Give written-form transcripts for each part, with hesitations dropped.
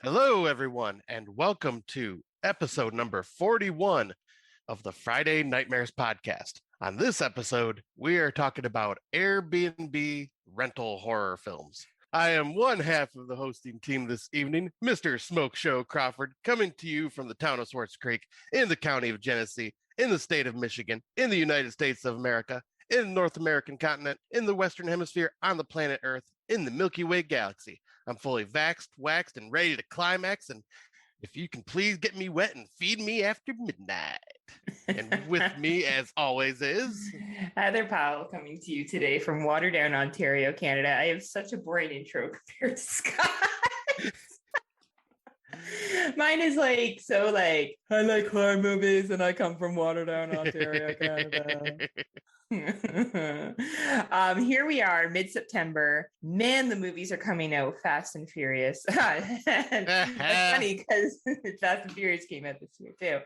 Hello, everyone, and welcome to episode number 41 of the Friday Nightmares podcast. On this episode, we are talking about Airbnb rental horror films. I am one half of the hosting team this evening, Mr. Smokeshow Crawford, coming to you from the town of Swartz Creek in the county of Genesee, in the state of Michigan, in the United States of America, in the North American continent, in the Western Hemisphere, on the planet Earth, in the Milky Way galaxy. I'm fully vaxxed, waxed, and ready to climax. And if you can please get me wet and feed me after midnight. And with me, as always, is Heather Powell coming to you today from Waterdown, Ontario, Canada. I have such a boring intro compared to Scott. Mine is I like horror movies and I come from Waterdown, Ontario, Canada. Here we are, mid-September. Man, the movies are coming out fast and furious. That's funny because Fast and Furious came out this year too.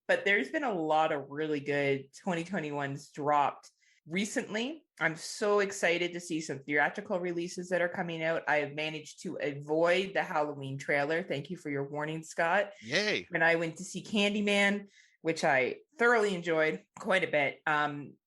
But there's been a lot of really good 2021s dropped recently. I'm so excited to see some theatrical releases that are coming out. I have managed to avoid the Halloween trailer. Thank you for your warning, Scott. Yay. When I went to see Candyman, which I thoroughly enjoyed quite a bit.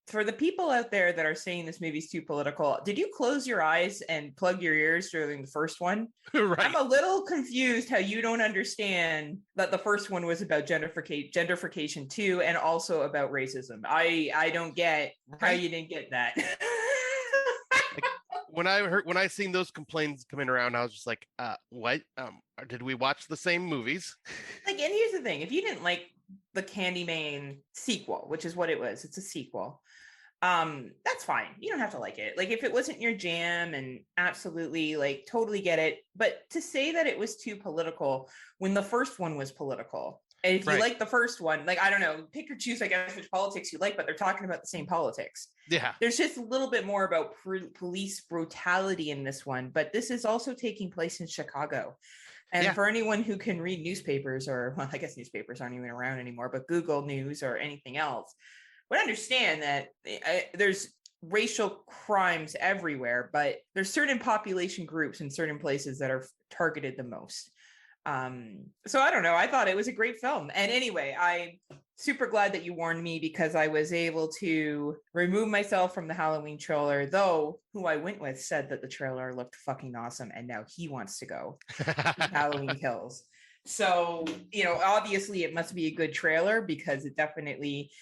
For the people out there that are saying this movie's too political, did you close your eyes and plug your ears during the first one? Right. I'm a little confused how you don't understand that the first one was about gentrification too, and also about racism. I don't get how you didn't get that. When I seen those complaints coming around, I was just like, what? Did we watch the same movies? And here's the thing. If you didn't like the Candyman sequel, which is what it was, it's a sequel. That's fine. You don't have to like it. If it wasn't your jam, and absolutely totally get it. But to say that it was too political when the first one was political, and if you like the first one, I don't know, pick or choose, I guess, which politics you like, but they're talking about the same politics. Yeah. There's just a little bit more about police brutality in this one, but this is also taking place in Chicago. And for anyone who can read newspapers, or I guess newspapers aren't even around anymore, but Google News or anything else, would understand that there's racial crimes everywhere, but there's certain population groups in certain places that are targeted the most. So I don't know. I thought it was a great film. And anyway, I'm super glad that you warned me, because I was able to remove myself from the Halloween trailer, though who I went with said that the trailer looked fucking awesome. And now he wants to go to Halloween Kills. So, obviously it must be a good trailer, because it definitely,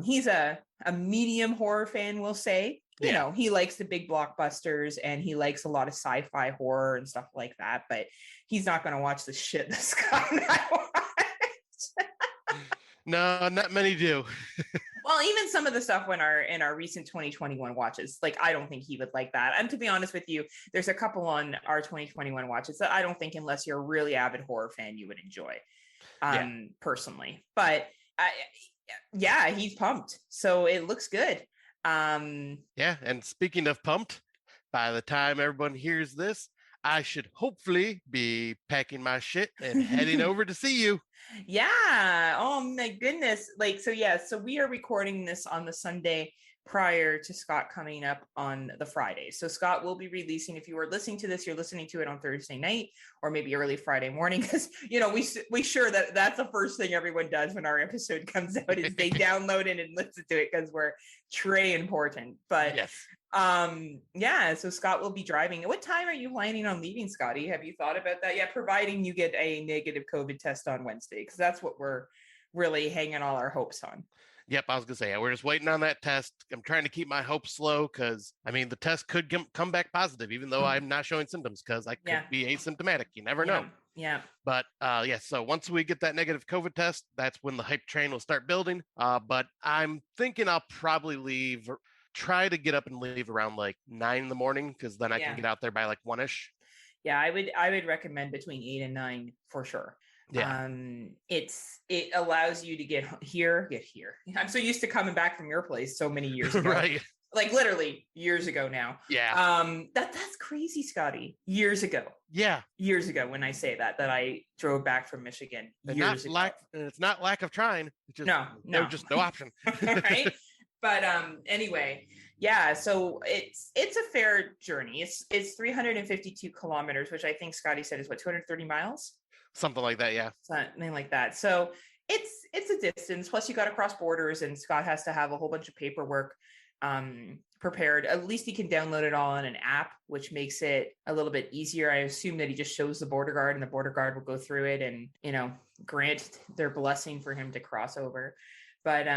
he's a medium horror fan, we'll say. You know, he likes the big blockbusters and he likes a lot of sci-fi horror and stuff like that, but he's not going to watch the shit that Scott and I watch. No, not many do. Well, even some of the stuff in our recent 2021 watches, I don't think he would like that. And to be honest with you, there's a couple on our 2021 watches that I don't think, unless you're a really avid horror fan, you would enjoy, personally. But he's pumped. So it looks good. And speaking of pumped, by the time everyone hears this, I should hopefully be packing my shit and heading over to see you. Yeah. Oh my goodness. So we are recording this on the Sunday prior to Scott coming up on the Friday. So Scott will be releasing, if you are listening to this, you're listening to it on Thursday night or maybe early Friday morning, because we sure that's the first thing everyone does when our episode comes out is they download it and listen to it, because we're très important. But so Scott will be driving. What time are you planning on leaving, Scotty? Have you thought about that yet? Providing you get a negative COVID test on Wednesday, because that's what we're really hanging all our hopes on. Yep, I was going to say, we're just waiting on that test. I'm trying to keep my hopes low, because, the test could come back positive, even though I'm not showing symptoms, because I could be asymptomatic. You never know. Yeah. But, so once we get that negative COVID test, that's when the hype train will start building. But I'm thinking I'll probably try to get up and leave around 9 in the morning, because then I can get out there by 1-ish. Yeah, I would recommend between 8 and 9 for sure. Yeah. It allows you to get here. I'm so used to coming back from your place so many years ago. Right. Literally years ago now. Yeah. That's crazy, Scotty. Years ago. Yeah. Years ago, when I say that I drove back from Michigan. It's not lack of trying. It's just no. just no option. Right. But anyway, yeah, so it's a fair journey. It's 352 kilometers, which I think Scotty said is what, 230 miles? Something like that, yeah. Something like that. So it's a distance. Plus, you got to cross borders, and Scott has to have a whole bunch of paperwork prepared. At least he can download it all on an app, which makes it a little bit easier. I assume that he just shows the border guard, and the border guard will go through it and grant their blessing for him to cross over. But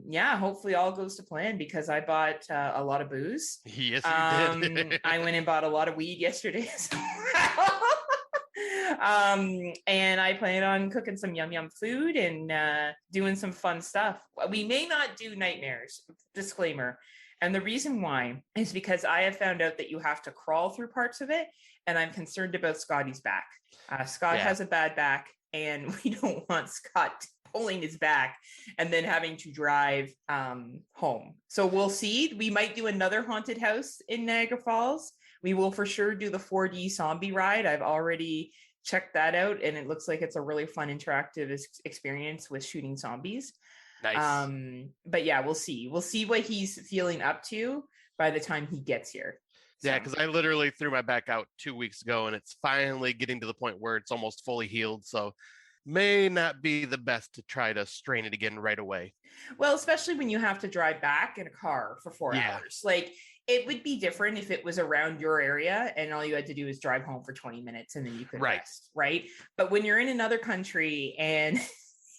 yeah, hopefully all goes to plan because I bought a lot of booze. Yes, you did. I went and bought a lot of weed yesterday. And I plan on cooking some yum food and doing some fun stuff. We may not do nightmares, disclaimer. And the reason why is because I have found out that you have to crawl through parts of it. And I'm concerned about Scotty's back. Scott has a bad back, and we don't want Scott pulling his back and then having to drive home. So we'll see. We might do another haunted house in Niagara Falls. We will for sure do the 4D zombie ride. I've already checked that out, and it looks like it's a really fun interactive experience with shooting zombies. Nice. But yeah, we'll see. We'll see what he's feeling up to by the time he gets here. Yeah, because I literally threw my back out 2 weeks ago, and it's finally getting to the point where it's almost fully healed. So may not be the best to try to strain it again right away. Well, especially when you have to drive back in a car for 4 hours. Like, it would be different if it was around your area and all you had to do is drive home for 20 minutes and then you could rest, right? But when you're in another country and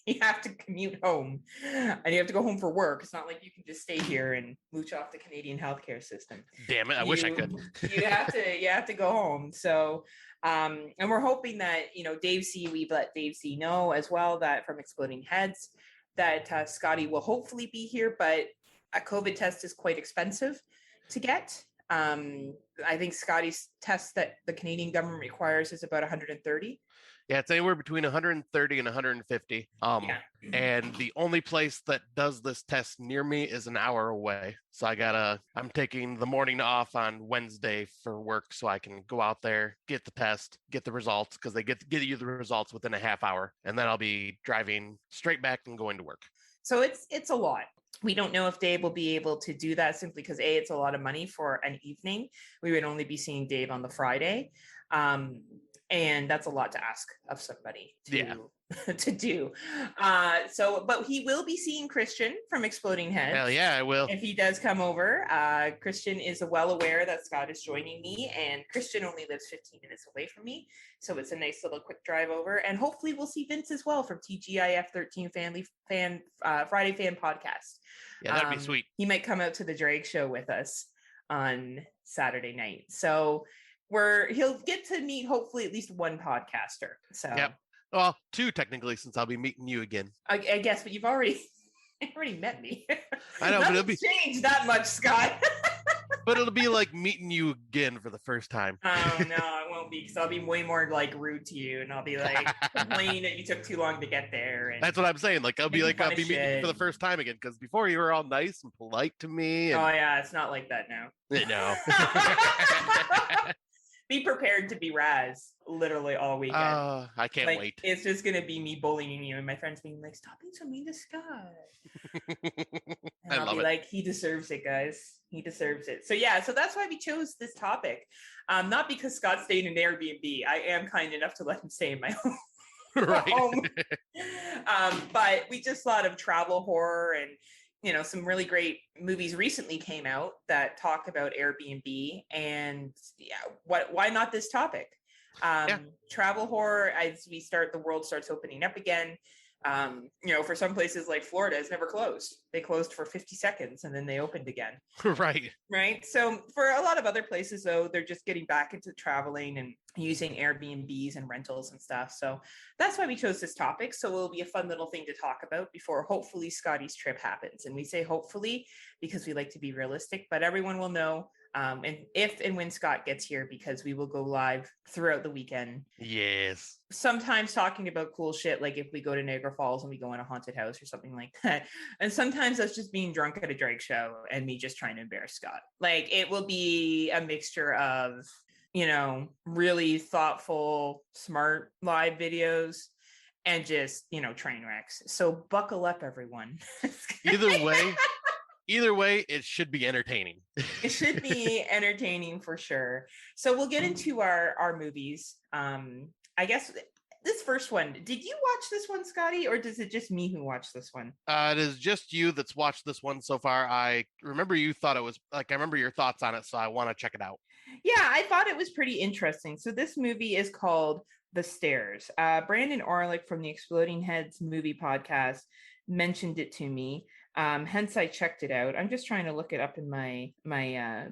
you have to commute home and you have to go home for work, it's not like you can just stay here and mooch off the Canadian healthcare system. Damn it, I wish I could. you have to go home. So and we're hoping that we've let Dave C know as well that from Exploding Heads that Scotty will hopefully be here, but a COVID test is quite expensive to get. I think Scotty's test that the Canadian government requires is about 130. Yeah, it's anywhere between 130 and 150. And the only place that does this test near me is an hour away. So I'm taking the morning off on Wednesday for work so I can go out there, get the test, get the results, because they get you the results within a half hour. And then I'll be driving straight back and going to work. So it's a lot. We don't know if Dave will be able to do that simply because it's a lot of money for an evening. We would only be seeing Dave on the Friday. And that's a lot to ask of somebody to do. But he will be seeing Christian from Exploding Heads. Hell yeah, I will. If he does come over. Christian is well aware that Scott is joining me, and Christian only lives 15 minutes away from me. So it's a nice little quick drive over. And hopefully we'll see Vince as well from TGIF 13 Friday Fan Podcast. Yeah, that'd be sweet. He might come out to the drag show with us on Saturday night. So he'll get to meet hopefully at least one podcaster. So well, 2 technically, since I'll be meeting you again. I guess, but you've already met me. I know, but it'll be changed that much, Scott. But it'll be like meeting you again for the first time. Oh no, it won't be, because I'll be way more like rude to you, and I'll be like complaining that you took too long to get there. And that's what I'm saying. Like I'll be meeting you for the first time again, because before you were all nice and polite to me. And... Oh yeah, it's not like that now. No. Be prepared to be Raz literally all weekend. I can't wait. It's just going to be me bullying you and my friends being like, stop being so mean to Scott. And I'll be like, he deserves it, guys. He deserves it. So yeah, so that's why we chose this topic. Not because Scott stayed in Airbnb. I am kind enough to let him stay in my home. home. But we just thought of travel horror, and some really great movies recently came out that talk about Airbnb, and why not this topic? Travel horror, as the world starts opening up again. For some places like Florida, it's never closed. They closed for 50 seconds and then they opened again. Right. So for a lot of other places, though, they're just getting back into traveling and using Airbnbs and rentals and stuff. So that's why we chose this topic. So it'll be a fun little thing to talk about before hopefully Scotty's trip happens. And we say hopefully because we like to be realistic, but everyone will know and if and when Scott gets here, because we will go live throughout the weekend. Yes. Sometimes talking about cool shit, like if we go to Niagara Falls and we go in a haunted house or something like that. And sometimes that's just being drunk at a drag show and me just trying to embarrass Scott. Like it will be a mixture of, really thoughtful, smart live videos and just, train wrecks. So buckle up, everyone. Either way, Either way, it should be entertaining. It should be entertaining for sure. So we'll get into our movies. I guess this first one, did you watch this one, Scotty, or is it just me who watched this one? It is just you that's watched this one so far. I remember you thought it was like, I remember your thoughts on it, so I want to check it out. Yeah, I thought it was pretty interesting. So this movie is called The Stairs. Brandon Orlick from the Exploding Heads movie podcast mentioned it to me. Hence I checked it out. I'm just trying to look it up in my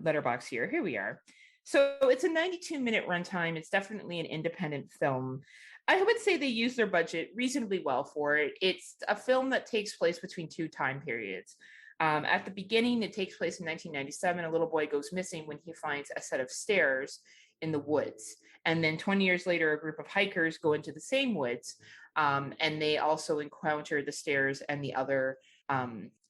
letterbox here. Here we are. So it's a 92-minute runtime. It's definitely an independent film. I would say they use their budget reasonably well for it. It's a film that takes place between two time periods. At the beginning, it takes place in 1997. A little boy goes missing when he finds a set of stairs in the woods. And then 20 years later, a group of hikers go into the same woods, and they also encounter the stairs and the other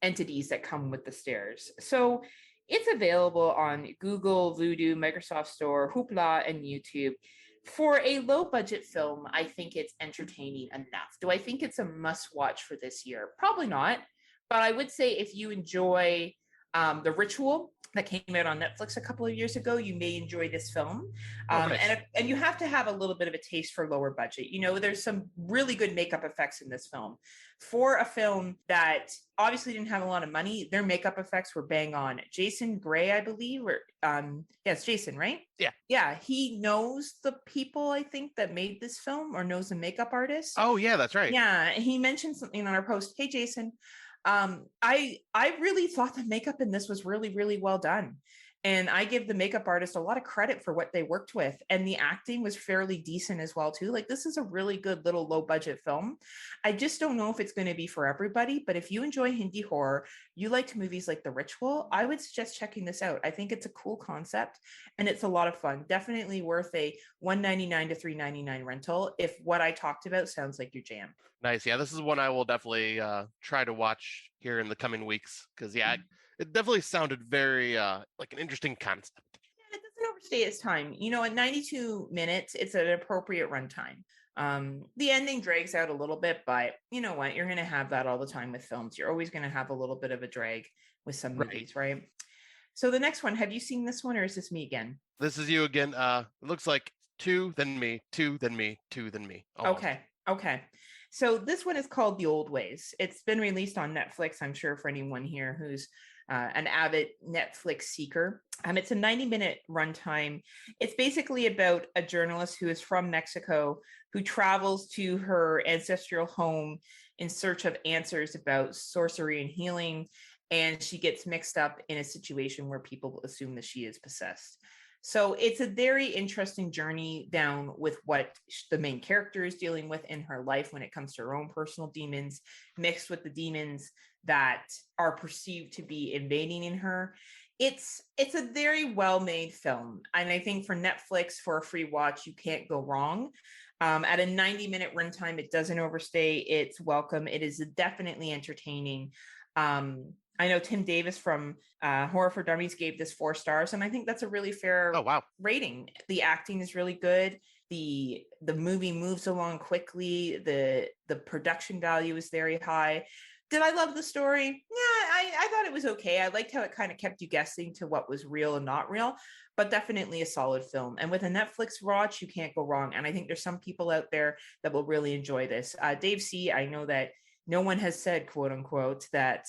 entities that come with the stairs. So it's available on Google, Vudu, Microsoft Store, Hoopla, and YouTube. For a low budget film, I think it's entertaining enough. Do I think it's a must watch for this year? Probably not. But I would say if you enjoy The Ritual that came out on Netflix a couple of years ago, you may enjoy this film. Nice. And you have to have a little bit of a taste for lower budget. You know, there's some really good makeup effects in this film. For a film that obviously didn't have a lot of money, their makeup effects were bang on. Jason Gray, I believe, or yes, Jason, right? Yeah. Yeah, he knows the people, I think, that made this film, or knows the makeup artist. Oh, yeah, that's right. Yeah, he mentioned something on our post. Hey, Jason. I really thought the makeup in this was really, really well done. And I give the makeup artist a lot of credit for what they worked with. And the acting was fairly decent as well, too. Like, this is a really good little low budget film. I just don't know if it's going to be for everybody. But if you enjoy Hindi horror, you liked movies like The Ritual, I would suggest checking this out. I think it's a cool concept and it's a lot of fun. Definitely worth a $1.99 to $3.99 rental if what I talked about sounds like your jam. Nice. Yeah, this is one I will definitely try to watch here in the coming weeks because, yeah, it definitely sounded very like an interesting concept. Yeah, it doesn't overstay its time. You know, at 92 minutes, it's an appropriate runtime. The ending drags out a little bit, but you know what? You're going to have that all the time with films. You're always going to have a little bit of a drag with some movies, right? So the next one, have you seen this one, or is this me again? This is you again. It looks like two, then me, two, then me, two, then me. Almost. Okay. So this one is called The Old Ways. It's been released on Netflix, I'm sure, for anyone here who's an avid Netflix seeker. It's a 90-minute runtime. It's basically about a journalist who is from Mexico who travels to her ancestral home in search of answers about sorcery and healing. And she gets mixed up in a situation where people assume that she is possessed. So it's a very interesting journey down with what the main character is dealing with in her life when it comes to her own personal demons, mixed with the demons that are perceived to be invading in her. It's a very well-made film. And I think for Netflix, for a free watch, you can't go wrong. At a 90-minute runtime, it doesn't overstay its welcome. It is definitely entertaining. I know Tim Davis from Horror for Dummies gave this 4 stars, and I think that's a really fair rating. The acting is really good. The movie moves along quickly. The production value is very high. Did I love the story? Yeah, I thought it was okay. I liked how it kind of kept you guessing to what was real and not real, but definitely a solid film. And with a Netflix watch, you can't go wrong. And I think there's some people out there that will really enjoy this. Dave C., I know that no one has said, quote unquote, that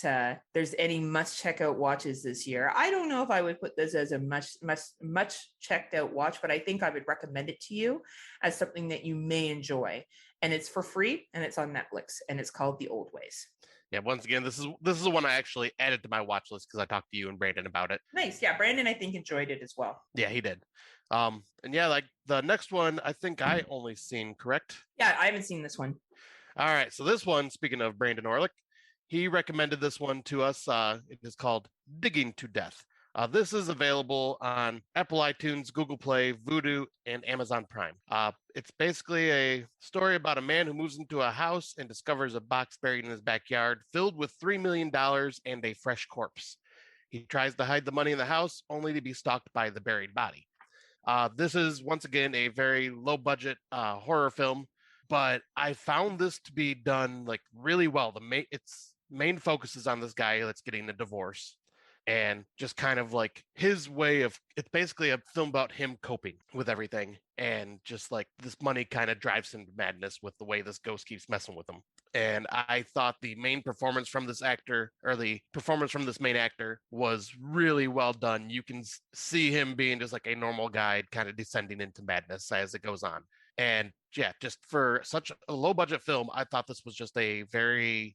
there's any must check out watches this year. I don't know if I would put this as a much checked out watch, but I think I would recommend it to you as something that you may enjoy. And it's for free and it's on Netflix and it's called The Old Ways. Yeah, once again, this is the one I actually added to my watch list because I talked to you and Brandon about it. Nice. Yeah, Brandon, I think, enjoyed it as well. Yeah, he did. And yeah, like the next one, I think I only seen, correct? Yeah, I haven't seen this one. All right. So this one, speaking of Brandon Orlick, he recommended this one to us. It is called Digging to Death. This is available on Apple iTunes, Google Play, Vudu, and Amazon Prime. It's basically a story about a man who moves into a house and discovers a box buried in his backyard filled with $3 million and a fresh corpse. He tries to hide the money in the house, only to be stalked by the buried body. This is, once again, a very low-budget horror film, but I found this to be done like really well. Its main focus is on this guy that's getting a divorce. and just kind of like his way of, it's basically a film about him coping with everything, and just like this money kind of drives him to madness with the way this ghost keeps messing with him. And I thought the main performance from this actor, or the performance from this main actor, was really well done. You can see him being just like a normal guy kind of descending into madness as it goes on. And yeah, just for such a low budget film, I thought this was just a very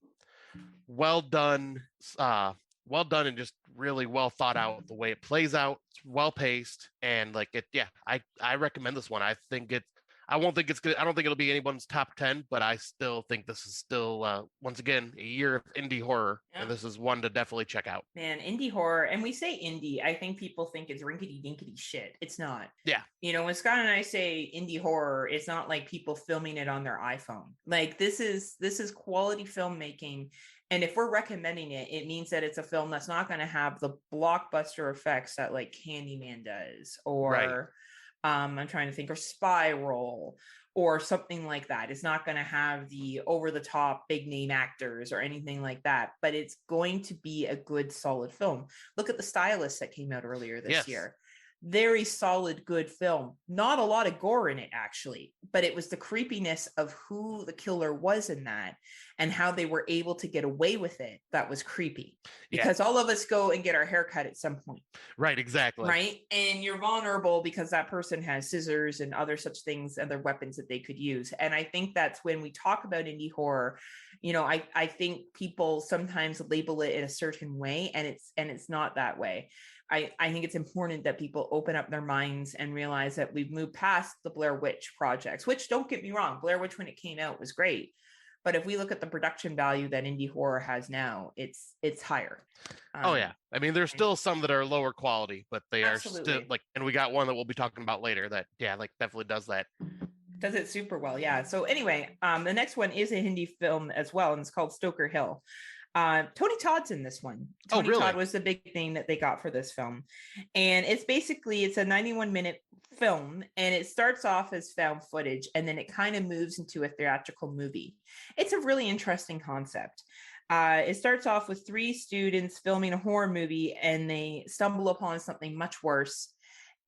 well done, well done, and just really well thought out. The way it plays out, it's well paced, and like it. Yeah, I recommend this one. I think it. I won't think it's good. I don't think it'll be anyone's top 10, but I still think this is still once again a year of indie horror, and this is one to definitely check out. Man, indie horror, and we say indie, I think people think it's rinkety dinkety shit. It's not. Yeah. You know, when Scott and I say indie horror, it's not like people filming it on their iPhone. Like this is quality filmmaking. And if we're recommending it, it means that it's a film that's not going to have the blockbuster effects that like Candyman does, or right. I'm trying to think, or Spiral or something like that. It's not going to have the over the top big name actors or anything like that, but it's going to be a good solid film. Look at The Stylist that came out earlier this year. Very solid, good film. Not a lot of gore in it, actually, but it was the creepiness of who the killer was in that and how they were able to get away with it. That was creepy, because all of us go and get our hair cut at some point. Right, exactly. Right. And you're vulnerable because that person has scissors and other such things, other weapons that they could use. And I think that's when we talk about indie horror, you know, I think people sometimes label it in a certain way, and it's not that way. I think it's important that people open up their minds and realize that we've moved past the Blair Witch projects, which, don't get me wrong, Blair Witch when it came out was great. But if we look at the production value that indie horror has now, it's higher. Oh yeah. I mean, there's still some that are lower quality, but they are still like, and we got one that we'll be talking about later that, yeah, like definitely does that. Does it super well. Yeah. So anyway, the next one is a Hindi film as well, and it's called Stoker Hill. Tony Todd's in this one. Tony Todd was the big thing that they got for this film. And it's a 91-minute film, and it starts off as found footage, and then it kind of moves into a theatrical movie. It's a really interesting concept. It starts off with 3 students filming a horror movie, and they stumble upon something much worse.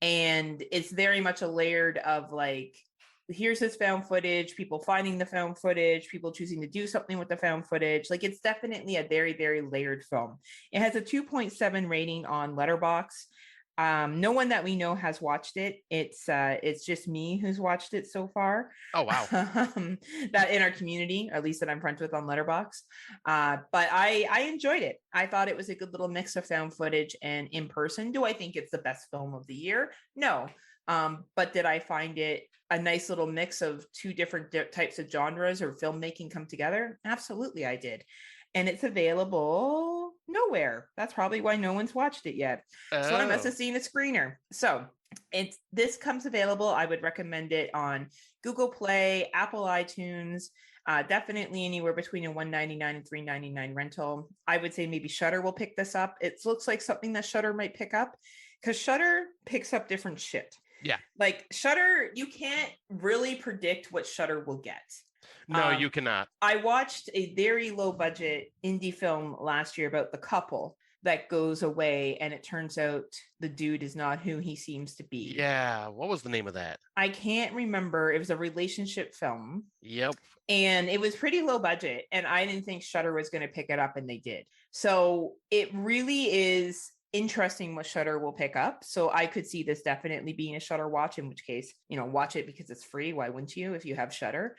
And it's very much a layered of like, here's this found footage, people finding the found footage, people choosing to do something with the found footage. Like, it's definitely a very, very layered film. It has a 2.7 rating on Letterboxd. No one that we know has watched it. It's just me who's watched it so far. Oh, wow. That in our community, or at least that I'm friends with on Letterboxd. But I enjoyed it. I thought it was a good little mix of found footage and in person. Do I think it's the best film of the year? No. But did I find it a nice little mix of 2 different types of genres or filmmaking come together? Absolutely, I did. And it's available nowhere. That's probably why no one's watched it yet. So I must have seen a screener. So this comes available. I would recommend it on Google Play, Apple iTunes, definitely anywhere between a $1.99 and $3.99 rental. I would say maybe Shudder will pick this up. It looks like something that Shudder might pick up, because Shudder picks up different shit. Yeah. Like Shudder, you can't really predict what Shudder will get. No, you cannot. I watched a very low budget indie film last year about the couple that goes away, and it turns out the dude is not who he seems to be. Yeah. What was the name of that? I can't remember. It was a relationship film. Yep. And it was pretty low budget, and I didn't think Shudder was going to pick it up, and they did. So it really is interesting what Shudder will pick up. So I could see this definitely being a Shudder watch, in which case, watch it because it's free. Why wouldn't you if you have Shudder?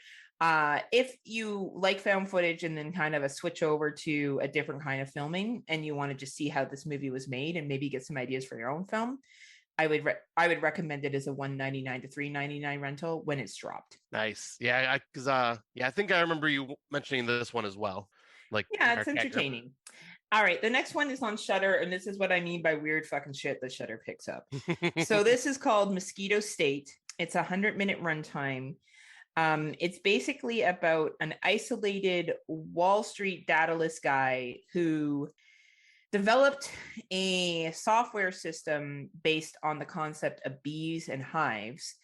If you like found footage and then kind of a switch over to a different kind of filming, and you want to just see how this movie was made and maybe get some ideas for your own film, I would recommend it as a $1.99 to $3.99 rental when it's dropped. Nice. Yeah, because I think I remember you mentioning this one as well. Like, yeah, it's entertaining. All right, the next one is on Shudder, and this is what I mean by weird fucking shit that Shudder picks up. So this is called Mosquito State. It's a 100-minute runtime. It's basically about an isolated Wall Street dataless guy who developed a software system based on the concept of bees and hives.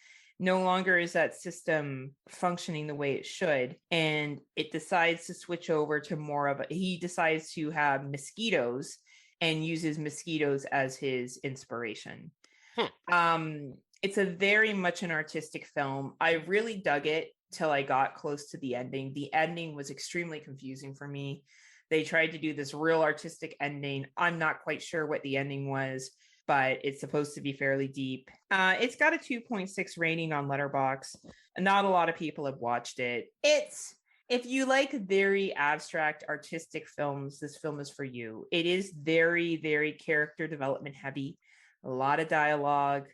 No longer is that system functioning the way it should, and it decides to switch over to more of he decides to have mosquitoes and uses mosquitoes as his inspiration. Hmm. It's a very much an artistic film. I really dug it till I got close to the ending. The ending was extremely confusing for me. They tried to do this real artistic ending. I'm not quite sure what the ending was, but it's supposed to be fairly deep. It's got a 2.6 rating on Letterboxd. Not a lot of people have watched it. If you like very abstract artistic films, this film is for you. It is very, very character development heavy, a lot of dialogue.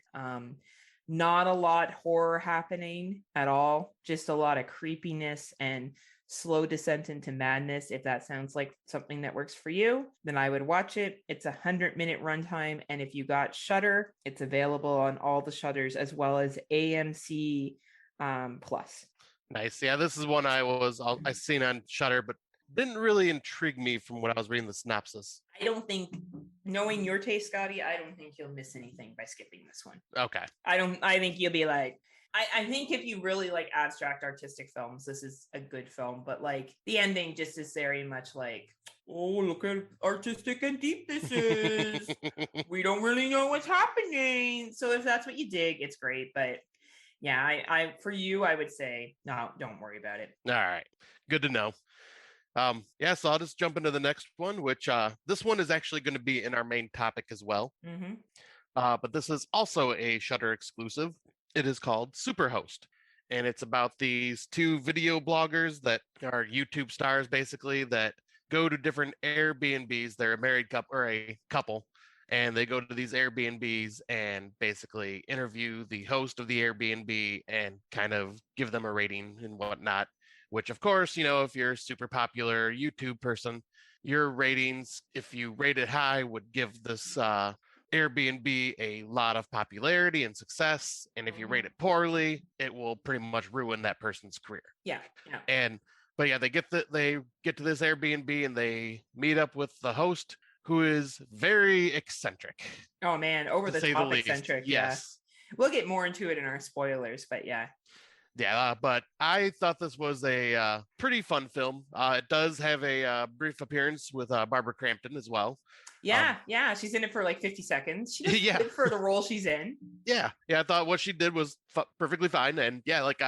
Not a lot horror happening at all, just a lot of creepiness and slow descent into madness. If that sounds like something that works for you, then I would watch it. It's 100-minute runtime, and if you got Shudder, it's available on all the Shudders as well as AMC Plus. Nice. Yeah, this is one I seen on Shudder, but didn't really intrigue me from when I was reading the synopsis. I don't think, knowing your taste, Scotty, I don't think you'll miss anything by skipping this one. Okay. I think you'll be like, I think if you really like abstract artistic films, this is a good film. But like the ending just is very much like, oh, look at artistic and deep this is. We don't really know what's happening. So if that's what you dig, it's great. But yeah, I for you, I would say, no, don't worry about it. All right. Good to know. Yeah, so I'll just jump into the next one, which this one is actually going to be in our main topic as well. Mm-hmm. But this is also a Shudder exclusive. It is called Superhost, and it's about these two video bloggers that are YouTube stars, basically, that go to different Airbnbs. They're a married couple or a couple, and they go to these Airbnbs and basically interview the host of the Airbnb and kind of give them a rating and whatnot. Which, of course, if you're a super popular YouTube person, your ratings, if you rate it high, would give this Airbnb a lot of popularity and success. And if you rate it poorly, it will pretty much ruin that person's career. Yeah. But yeah, they get to this Airbnb and they meet up with the host, who is very eccentric. Oh man, over the top eccentric. Yes. Yeah. We'll get more into it in our spoilers, but yeah. Yeah, but I thought this was a pretty fun film. It does have a brief appearance with Barbara Crampton as well. Yeah, she's in it for like 50 seconds. She does good for the role she's in. Yeah, I thought what she did was perfectly fine, and yeah, like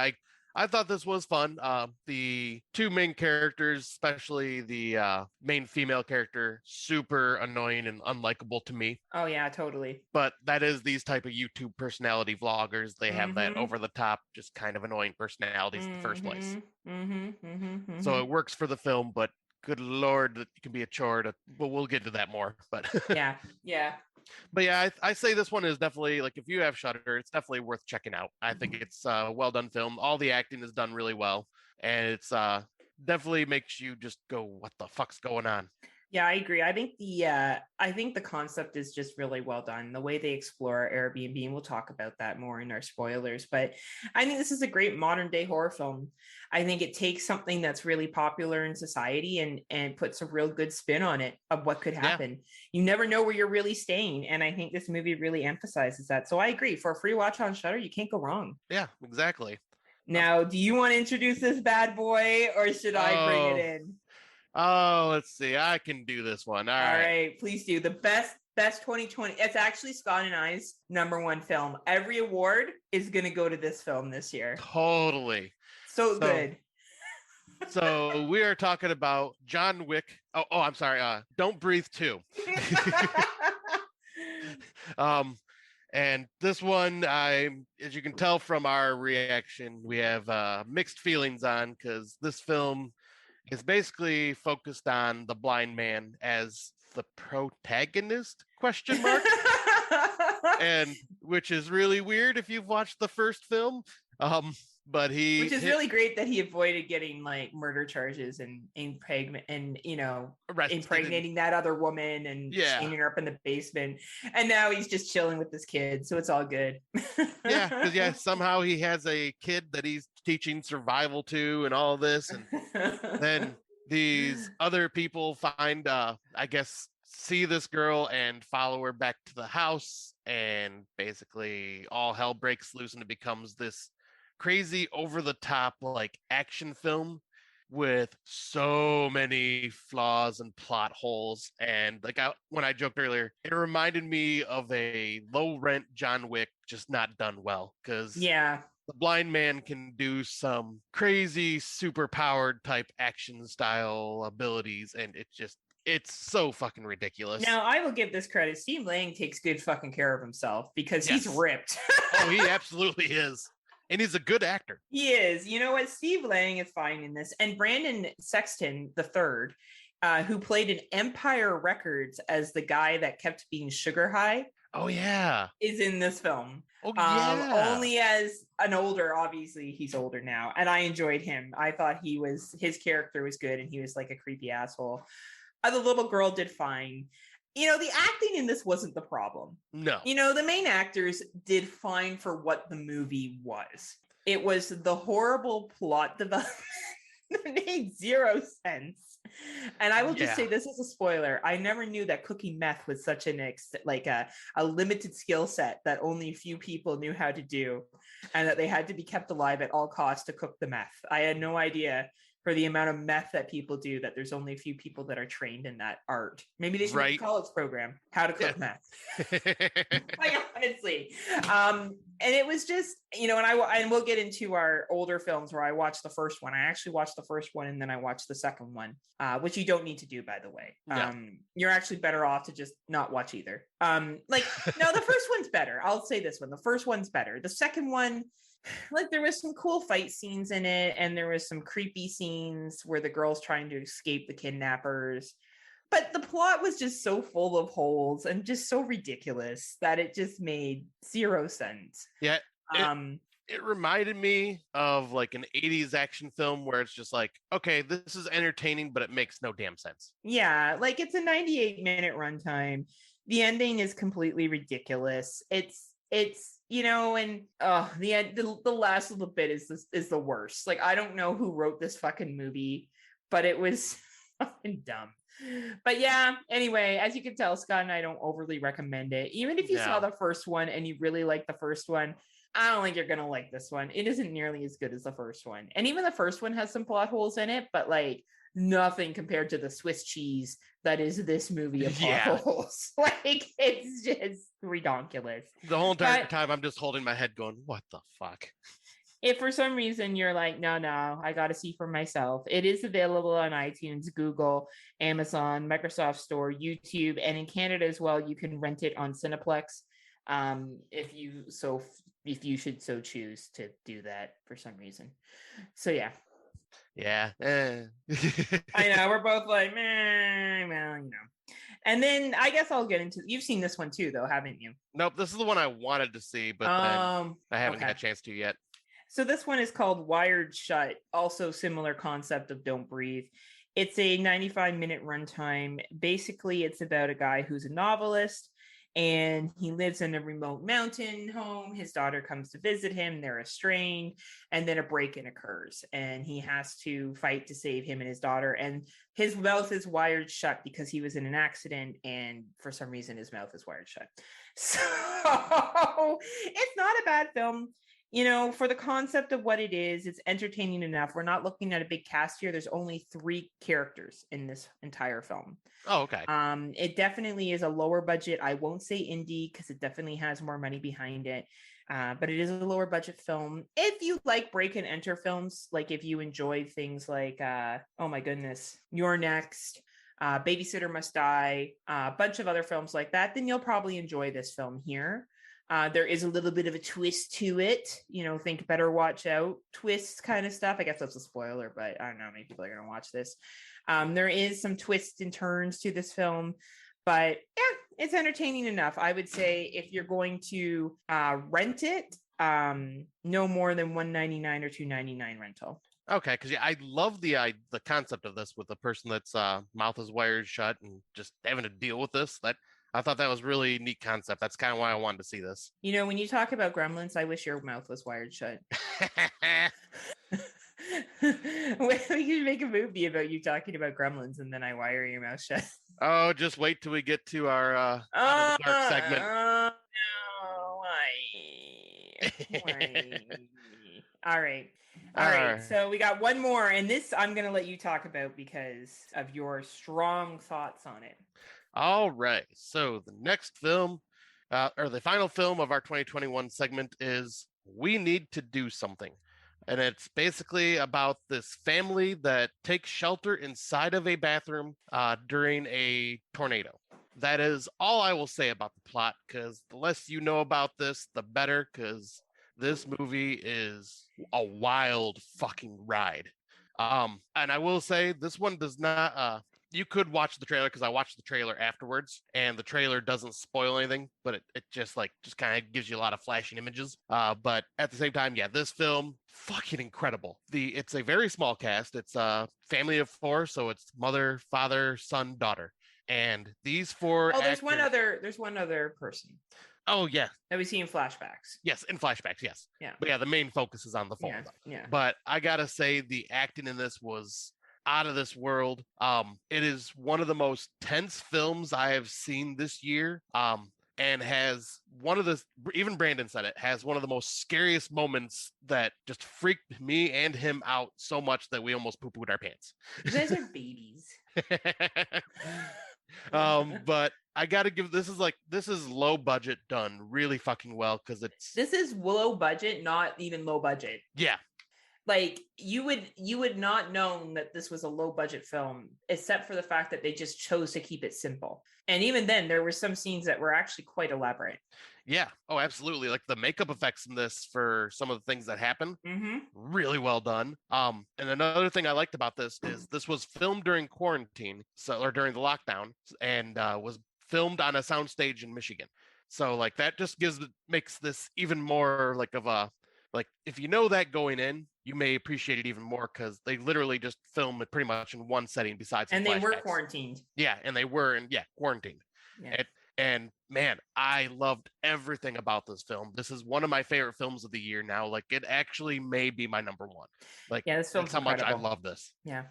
I thought this was fun. The two main characters, especially the main female character, super annoying and unlikable to me. Oh yeah, totally. But that is these type of YouTube personality vloggers. They have that over the top, just kind of annoying personalities in the first place. So it works for the film, but good Lord, it can be a chore but we'll get to that more. But yeah. But yeah, I say this one is definitely, like, if you have Shudder, it's definitely worth checking out. I think it's a well done film. All the acting is done really well, and it's definitely makes you just go, "What the fuck's going on?" Yeah, I agree. I think the concept is just really well done. The way they explore Airbnb, and we'll talk about that more in our spoilers. But I think this is a great modern day horror film. I think it takes something that's really popular in society and puts a real good spin on it of what could happen. Yeah. You never know where you're really staying, and I think this movie really emphasizes that. So I agree. For a free watch on Shudder, you can't go wrong. Yeah, exactly. Now, do you want to introduce this bad boy, or should I bring it in? Oh, let's see. I can do this one. All right. Please do. The best 2020. It's actually Scott and I's #1 film. Every award is going to go to this film this year. Totally. So good. So we are talking about John Wick. Oh, I'm sorry. Don't Breathe 2. And this one, as you can tell from our reaction, we have mixed feelings on, because this film is basically focused on the blind man as the protagonist, ? And which is really weird if you've watched the first film. But which is really great that he avoided getting like murder charges and impregnating that other woman and chaining her up in the basement. And now he's just chilling with this kid, so it's all good. Because somehow he has a kid that he's teaching survival to and all this, and then these other people see this girl and follow her back to the house, and basically all hell breaks loose, and it becomes this crazy over the top like action film. with so many flaws and plot holes. And like when I joked earlier, it reminded me of a low rent John Wick, just not done well. Because Yeah. the blind man can do some crazy super powered type action style abilities, and it's so fucking ridiculous. Now, I will give this credit. Steve Lang takes good fucking care of himself because he's ripped. Oh, he absolutely is. And he's a good actor. He is. You know what? Steve Lang is fine in this. And Brandon Sexton III, who played in Empire Records as the guy that kept being sugar high. Oh, yeah. Is in this film. Oh, yeah. Only as an older, obviously he's older now. And I enjoyed him. I thought his character was good and he was like a creepy asshole. The little girl did fine. You know, the acting in this wasn't the problem. No. You know, the main actors did fine for what the movie was. It was the horrible plot development that made zero sense. And I will just say this is a spoiler. I never knew that cooking meth was such a limited skill set that only a few people knew how to do, and that they had to be kept alive at all costs to cook the meth. I had no idea for the amount of meth that people do that there's only a few people that are trained in that art. Maybe they should make a college program, how to cook meth. Like, honestly. And it was just, you know, and we'll get into our older films where I watched the first one. I actually watched the first one and then I watched the second one, which you don't need to do, by the way. You're actually better off to just not watch either. No, the first one's better. I'll say this one. The first one's better. The second one, like, there was some cool fight scenes in it, and there was some creepy scenes where the girl's trying to escape the kidnappers, but the plot was just so full of holes and just so ridiculous that it just made zero sense. Yeah. It reminded me of like an 80s action film where it's just like, okay, this is entertaining, but it makes no damn sense. Yeah, like, it's a 98-minute runtime. The ending is completely ridiculous. It's you know, and the last little bit is the worst. Like, I don't know who wrote this fucking movie, but it was fucking dumb. But yeah, anyway, as you can tell, Scott and I don't overly recommend it. Even if you saw the first one and you really like the first one, I don't think you're gonna like this one. It isn't nearly as good as the first one. And even the first one has some plot holes in it, but like nothing compared to the Swiss cheese that is this movie of plot holes. Like, it's just ridiculous. The whole entire time I'm just holding my head going, what the fuck? If for some reason you're like, no, I got to see for myself, it is available on iTunes, Google, Amazon, Microsoft Store, YouTube, and in Canada as well, you can rent it on Cineplex. If you should so choose to do that for some reason. So yeah. Yeah. I know, we're both like, man, well, you know. And then I guess I'll get into, you've seen this one too, though, haven't you? Nope, this is the one I wanted to see, but I haven't had a chance to yet. So this one is called Wired Shut, also similar concept of Don't Breathe. It's a 95-minute runtime. Basically, it's about a guy who's a novelist, and he lives in a remote mountain home. His daughter comes to visit him. They're estranged, and then a break-in occurs, and he has to fight to save him and his daughter. And his mouth is wired shut because he was in an accident, and for some reason, his mouth is wired shut. So it's not a bad film. You know, for the concept of what it is, it's entertaining enough. We're not looking at a big cast here. There's only 3 characters in this entire film. Oh, okay. It definitely is a lower budget. I won't say indie because it definitely has more money behind it. But it is a lower budget film. If you like break and enter films, like if you enjoy things like, oh my goodness, You're Next, Babysitter Must Die, a bunch of other films like that, then you'll probably enjoy this film here. There is a little bit of a twist to it, you know, think Better Watch Out twist kind of stuff. I guess that's a spoiler, but I don't know, maybe people are going to watch this. There is some twists and turns to this film, but yeah, it's entertaining enough. I would say if you're going to rent it, no more than $199 or $299 rental. Okay, because I love the concept of this with a person that's mouth is wired shut and just having to deal with this. I thought that was really neat concept. That's kind of why I wanted to see this. You know, when you talk about gremlins, I wish your mouth was wired shut. We could make a movie about you talking about gremlins and then I wire your mouth shut. Oh, just wait till we get to our dark segment. Oh, no. Why? All right. All right. So we got one more, and this I'm going to let you talk about because of your strong thoughts on it. All right. So the next film, or the final film of our 2021 segment is We Need to Do Something. And it's basically about this family that takes shelter inside of a bathroom during a tornado. That is all I will say about the plot, because the less you know about this, the better, because this movie is a wild fucking ride. And I will say this one does not you could watch the trailer because I watched the trailer afterwards, and the trailer doesn't spoil anything, but it just kind of gives you a lot of flashing images. But at the same time, yeah, this film fucking incredible. It's a very small cast. It's a family of four, so it's mother, father, son, daughter, and these four. Oh, there's one other person. Oh yeah, that we see in flashbacks. Yes, in flashbacks, yes. Yeah, but yeah, the main focus is on the four. Yeah. But I gotta say, the acting in this was out of this world. It is one of the most tense films I have seen this year. And has one of the, even Brandon said it, has one of the most scariest moments that just freaked me and him out so much that we almost poo-pooed our pants. You guys are babies. But I gotta give this is low budget done really fucking well, because this is low budget, not even low budget. Yeah. Like you would not known that this was a low budget film, except for the fact that they just chose to keep it simple. And even then, there were some scenes that were actually quite elaborate. Yeah. Oh, absolutely. Like the makeup effects in this for some of the things that happen, really well done. And another thing I liked about this is this was filmed during quarantine, or during the lockdown, and was filmed on a soundstage in Michigan. So like that just makes this even more if you know that going in, you may appreciate it even more, because they literally just film it pretty much in one setting besides. And they were quarantined. Yeah, and they were quarantined. Yeah. And man, I loved everything about this film. This is one of my favorite films of the year now. Like it actually may be my number one. Like, yeah, this film's how much I love this. Yeah,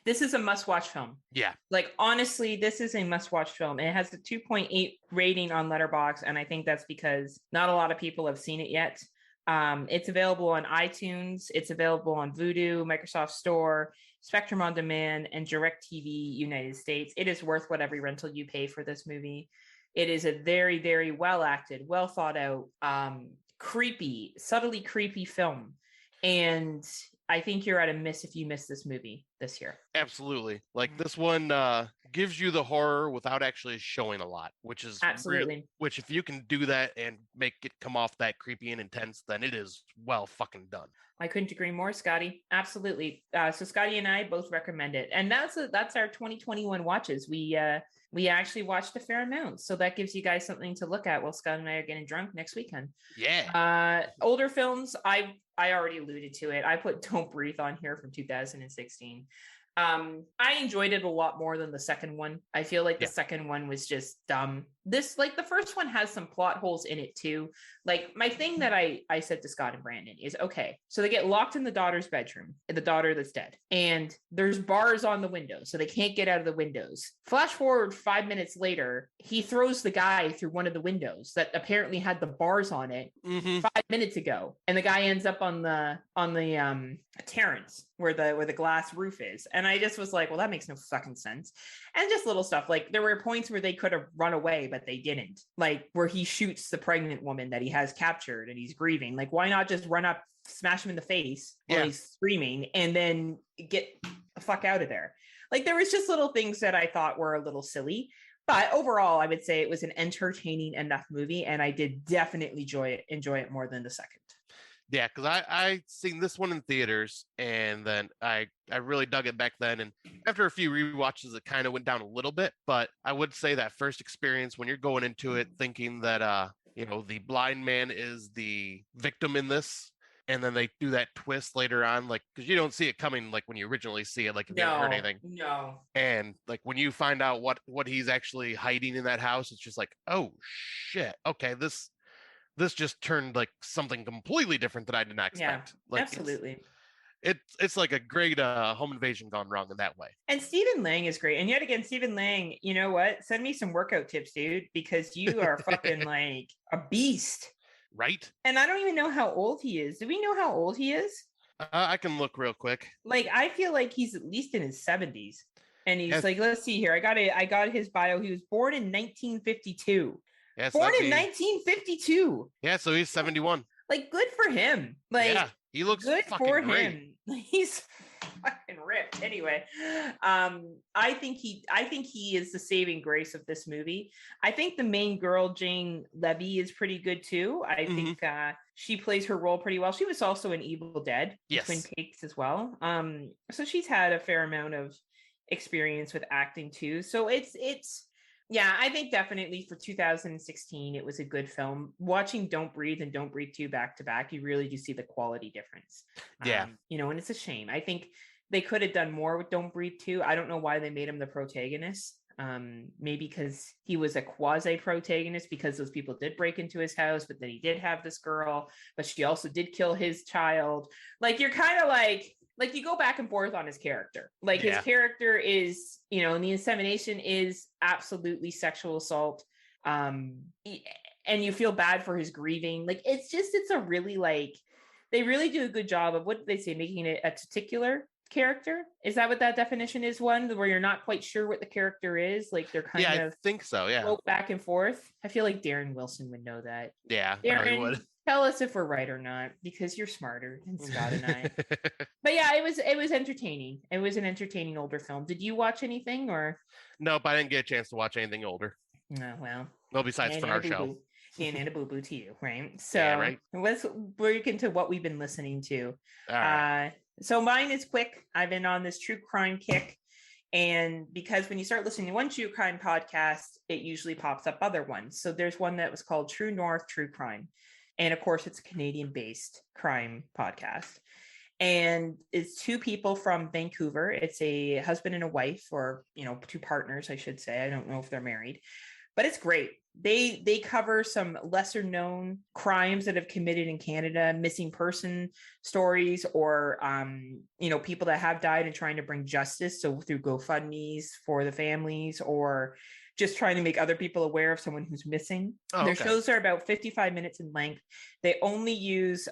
this is a must-watch film. Yeah, like honestly, this is a must-watch film. It has a 2.8 rating on Letterboxd, and I think that's because not a lot of people have seen it yet. It's available on iTunes. It's available on Vudu, Microsoft Store, Spectrum On Demand, and DirecTV United States. It is worth whatever rental you pay for this movie. It is a very, very well acted, well thought out, creepy, subtly creepy film. And I think you're at a miss if you miss this movie this year. Absolutely. Like this one gives you the horror without actually showing a lot, which is absolutely. Which if you can do that and make it come off that creepy and intense, then it is well fucking done. I couldn't agree more, Scotty. Absolutely. So Scotty and I both recommend it, and that's our 2021 watches. We actually watched a fair amount, so that gives you guys something to look at while Scott and I are getting drunk next weekend. Yeah. Older films, I already alluded to it. I put Don't Breathe on here from 2016. I enjoyed it a lot more than the second one. I feel like the second one was just dumb. This, like the first one, has some plot holes in it too. Like my thing that I said to Scott and Brandon is, okay, so they get locked in the daughter's bedroom, the daughter that's dead, and there's bars on the window, so they can't get out of the windows. Flash forward 5 minutes later, he throws the guy through one of the windows that apparently had the bars on it 5 minutes ago, and the guy ends up on the terrace where the glass roof is. And I just was like, well, that makes no fucking sense. And just little stuff, like there were points where they could have run away, but they didn't, like where he shoots the pregnant woman that he has captured and he's grieving. Like, why not just run up, smash him in the face while he's screaming, and then get the fuck out of there? Like there was just little things that I thought were a little silly, but overall I would say it was an entertaining enough movie, and I did definitely enjoy it more than the second. Yeah, because I seen this one in theaters, and then I really dug it back then. And after a few rewatches, it kind of went down a little bit. But I would say that first experience, when you're going into it thinking that the blind man is the victim in this, and then they do that twist later on, like, because you don't see it coming, like when you originally see it, like if you haven't heard anything. No. And like when you find out what he's actually hiding in that house, it's just like, oh shit, okay, this just turned like something completely different that I did not expect. Yeah, like, absolutely. It's like a great home invasion gone wrong in that way. And Stephen Lang is great. And yet again, Stephen Lang, you know what? Send me some workout tips, dude, because you are fucking like a beast. Right? And I don't even know how old he is. Do we know how old he is? I can look real quick. Like, I feel like he's at least in his 70s. And he's Yes. like, let's see here. I got his bio. He was born in 1952. Yes, Born in 1952. Yeah, so he's 71. Like, good for him. Like, yeah, he looks good fucking for great. him. He's fucking ripped. Anyway, I think he is the saving grace of this movie. I think the main girl, Jane Levy, is pretty good too. I think she plays her role pretty well. She was also in Evil Dead, Twin Peaks as well. So she's had a fair amount of experience with acting too. So it's yeah, I think definitely for 2016, it was a good film. Watching Don't Breathe and Don't Breathe 2 back to back, you really do see the quality difference. Yeah. And it's a shame. I think they could have done more with Don't Breathe 2. I don't know why they made him the protagonist. Maybe because he was a quasi-protagonist because those people did break into his house, but then he did have this girl, but she also did kill his child. Like, you're kind of like you go back and forth on his character. Like, his character is, and the insemination is absolutely sexual assault. And you feel bad for his grieving. Like, it's a really, they really do a good job of, what did they say, making it a titular character. Is that what that definition is? One where you're not quite sure what the character is. Like, they're kind of, I think so. Yeah, go back and forth. I feel like Darren Wilson would know that. Yeah, Darren, would. Tell us if we're right or not, because you're smarter than Scott and I. But yeah, it was entertaining. It was an entertaining older film. Did you watch anything or? Nope, I didn't get a chance to watch anything older. No, well. Well, besides for our show. And a boo-boo to you, right? So right. Let's break into what we've been listening to. All right. So mine is quick. I've been on this true crime kick. And because when you start listening to one true crime podcast, it usually pops up other ones. So there's one that was called True North True Crime. And of course, it's a Canadian-based crime podcast. And it's two people from Vancouver. It's a husband and a wife, or, two partners, I should say. I don't know if they're married, but it's great. They cover some lesser known crimes that have committed in Canada, missing person stories, or people that have died and trying to bring justice. So through GoFundMe's for the families, or just trying to make other people aware of someone who's missing. Their shows are about 55 minutes in length. They only use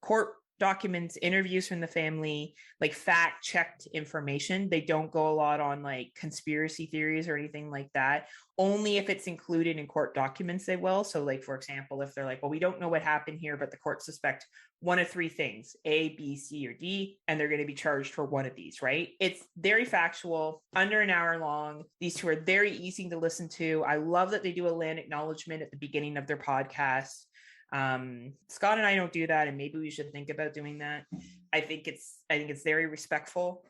court documents, interviews from the family, like fact-checked information. They don't go a lot on like conspiracy theories or anything like that. Only if it's included in court documents, they will. So like, for example, if they're like, well, we don't know what happened here, but the court suspect one of three things, A, B, C, or D, and they're going to be charged for one of these, right? It's very factual, under an hour long. These two are very easy to listen to. I love that they do a land acknowledgement at the beginning of their podcast. Scott and I don't do that, and maybe we should think about doing that. I think it's very respectful,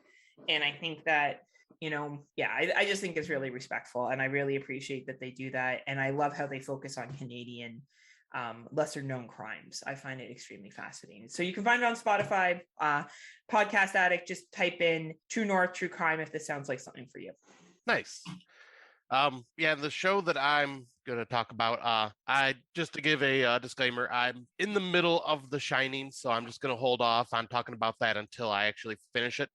and I think that I just think it's really respectful, and I really appreciate that they do that. And I love how they focus on Canadian lesser known crimes. I find it extremely fascinating. So you can find it on Spotify, Podcast Addict. Just type in True North True Crime if this sounds like something for you. Nice. The show that I'm going to talk about, just to give a disclaimer, I'm in the middle of The Shining, so I'm just going to hold off on talking about that until I actually finish it,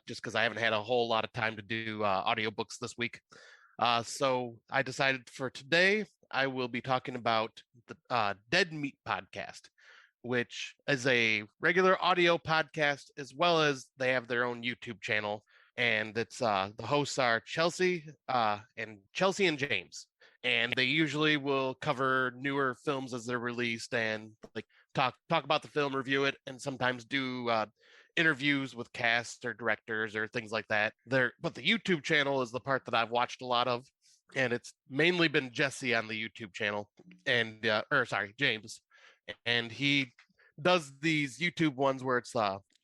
just because I haven't had a whole lot of time to do audiobooks this week. So I decided for today, I will be talking about the Dead Meat podcast, which is a regular audio podcast, as well as they have their own YouTube channel. And it's the hosts are Chelsea and James, and they usually will cover newer films as they're released and like talk about the film, review it, and sometimes do interviews with cast or directors or things like that. But the YouTube channel is the part that I've watched a lot of, and it's mainly been Jesse on the YouTube channel, and James, and he does these YouTube ones where it's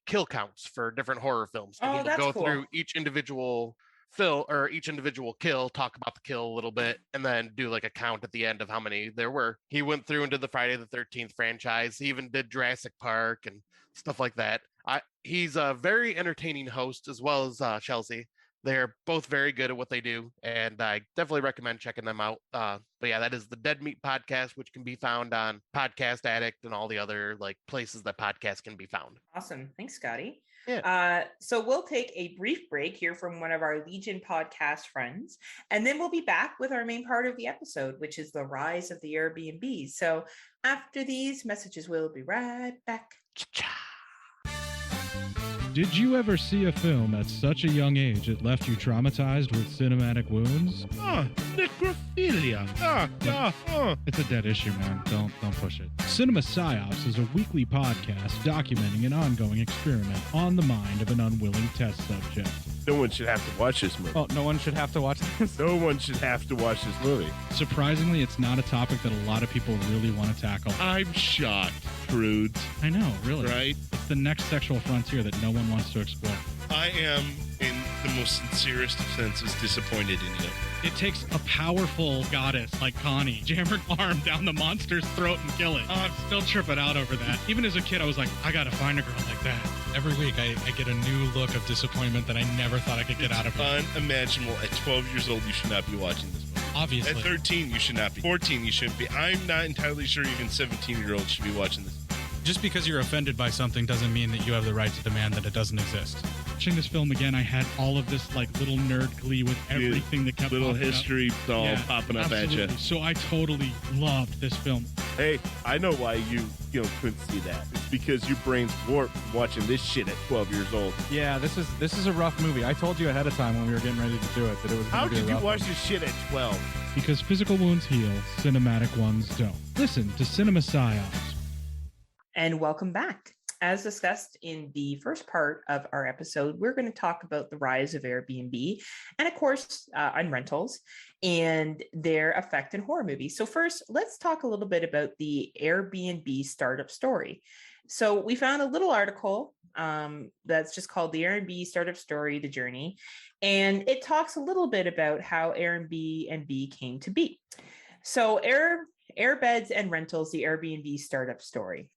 kill counts for different horror films. So he will go through each individual film or each individual kill, talk about the kill a little bit, and then do like a count at the end of how many there were. He went through and did the Friday the 13th franchise. He even did Jurassic Park and stuff like that. He's a very entertaining host, as well as Chelsea. They're both very good at what they do, and I definitely recommend checking them out. But yeah, that is the Dead Meat podcast, which can be found on Podcast Addict and all the other like places that podcasts can be found. Awesome. Thanks, Scotty. So we'll take a brief break here from one of our Legion podcast friends, and then we'll be back with our main part of the episode, which is the rise of the Airbnb. So after these messages, we'll be right back. Did you ever see a film at such a young age it left you traumatized with cinematic wounds? Necrophilia. It's a dead issue, man. Don't push it. Cinema Psyops is a weekly podcast documenting an ongoing experiment on the mind of an unwilling test subject. No one should have to watch this movie. Oh, no one should have to watch this? No one should have to watch this movie. Surprisingly, it's not a topic that a lot of people really want to tackle. I'm shocked, prudes. I know, really. Right? It's the next sexual frontier that no one wants to explore. I am, in the most sincerest of senses, disappointed in you. It takes a powerful goddess like Connie, jam her arm down the monster's throat and kill it. Oh, I'm still tripping out over that. Even as a kid, I was like, I gotta find a girl like that. Every week, I get a new look of disappointment that I never thought I could get out of her. Unimaginable. At 12 years old, you should not be watching this movie. Obviously. At 13, you should not be. 14, you shouldn't be. I'm not entirely sure even 17-year-olds should be watching this. Just because you're offended by something doesn't mean that you have the right to demand that it doesn't exist. Watching this film again, I had all of this like little nerd glee with everything that kept little popping history up. doll popping up absolutely. at you. So I totally loved this film. Hey, I know why you couldn't see that. It's because your brain's warped watching this shit at 12 years old. Yeah, this is a rough movie. I told you ahead of time when we were getting ready to do it that it was. How gonna be a did you rough watch one. this shit at 12? Because physical wounds heal, cinematic ones don't. Listen to Cinema Psyops. And welcome back. As discussed in the first part of our episode, we're going to talk about the rise of Airbnb and, of course, on rentals and their effect in horror movies. So first, let's talk a little bit about the Airbnb startup story. So we found a little article that's just called the Airbnb Startup Story, The Journey. And it talks a little bit about how Airbnb came to be. So Airbeds and Rentals, the Airbnb startup story.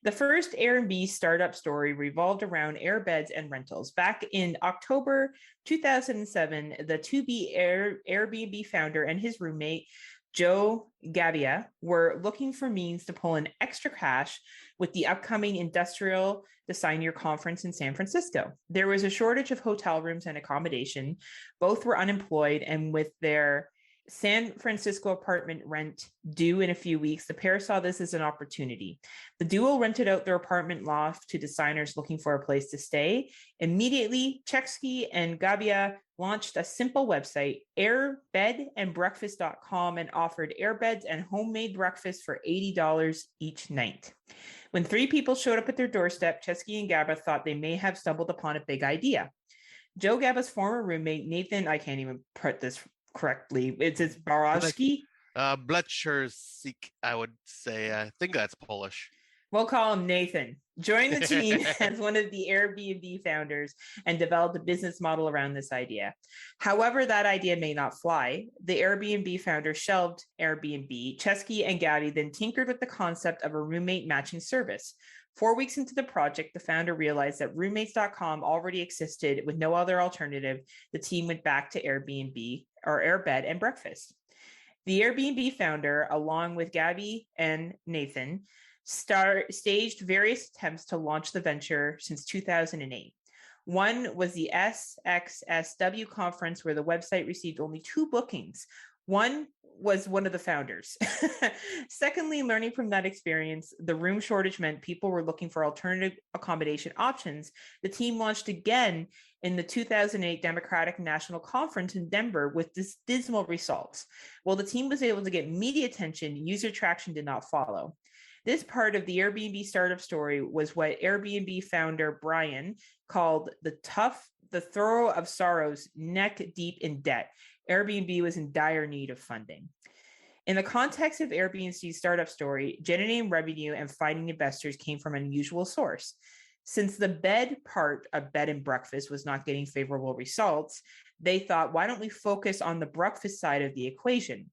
The first Airbnb startup story revolved around Airbeds and Rentals. Back in October 2007, the to-be Airbnb founder and his roommate, Joe Gavia, were looking for means to pull in extra cash with the upcoming Industrial Designer Conference in San Francisco. There was a shortage of hotel rooms and accommodation. Both were unemployed, and with their San Francisco apartment rent due in a few weeks, the pair saw this as an opportunity. The duo rented out their apartment loft to designers looking for a place to stay. Immediately, Chesky and Gabia launched a simple website, airbedandbreakfast.com, and offered airbeds and homemade breakfast for $80 each night. When 3 people showed up at their doorstep, Chesky and Gaba thought they may have stumbled upon a big idea. Joe Gaba's former roommate, Nathan, I can't even put this correctly. It's Barowski. Bletchersik, I would say. I think that's Polish. We'll call him Nathan. Joined the team as one of the Airbnb founders and developed a business model around this idea. However, that idea may not fly. The Airbnb founder shelved Airbnb. Chesky and Gabby then tinkered with the concept of a roommate matching service. 4 weeks into the project, the founder realized that roommates.com already existed with no other alternative. The team went back to Airbnb or Airbed and Breakfast. The Airbnb founder, along with Gabby and Nathan, staged various attempts to launch the venture since 2008. One was the SXSW conference, where the website received only 2 bookings. One was one of the founders. Secondly, learning from that experience, the room shortage meant people were looking for alternative accommodation options. The team launched again in the 2008 Democratic National Conference in Denver with dismal results. While the team was able to get media attention, user traction did not follow. This part of the Airbnb startup story was what Airbnb founder Brian called the throw of sorrows, neck deep in debt. Airbnb was in dire need of funding. In the context of Airbnb's startup story, generating revenue and finding investors came from an unusual source. Since the bed part of bed and breakfast was not getting favorable results, they thought, why don't we focus on the breakfast side of the equation?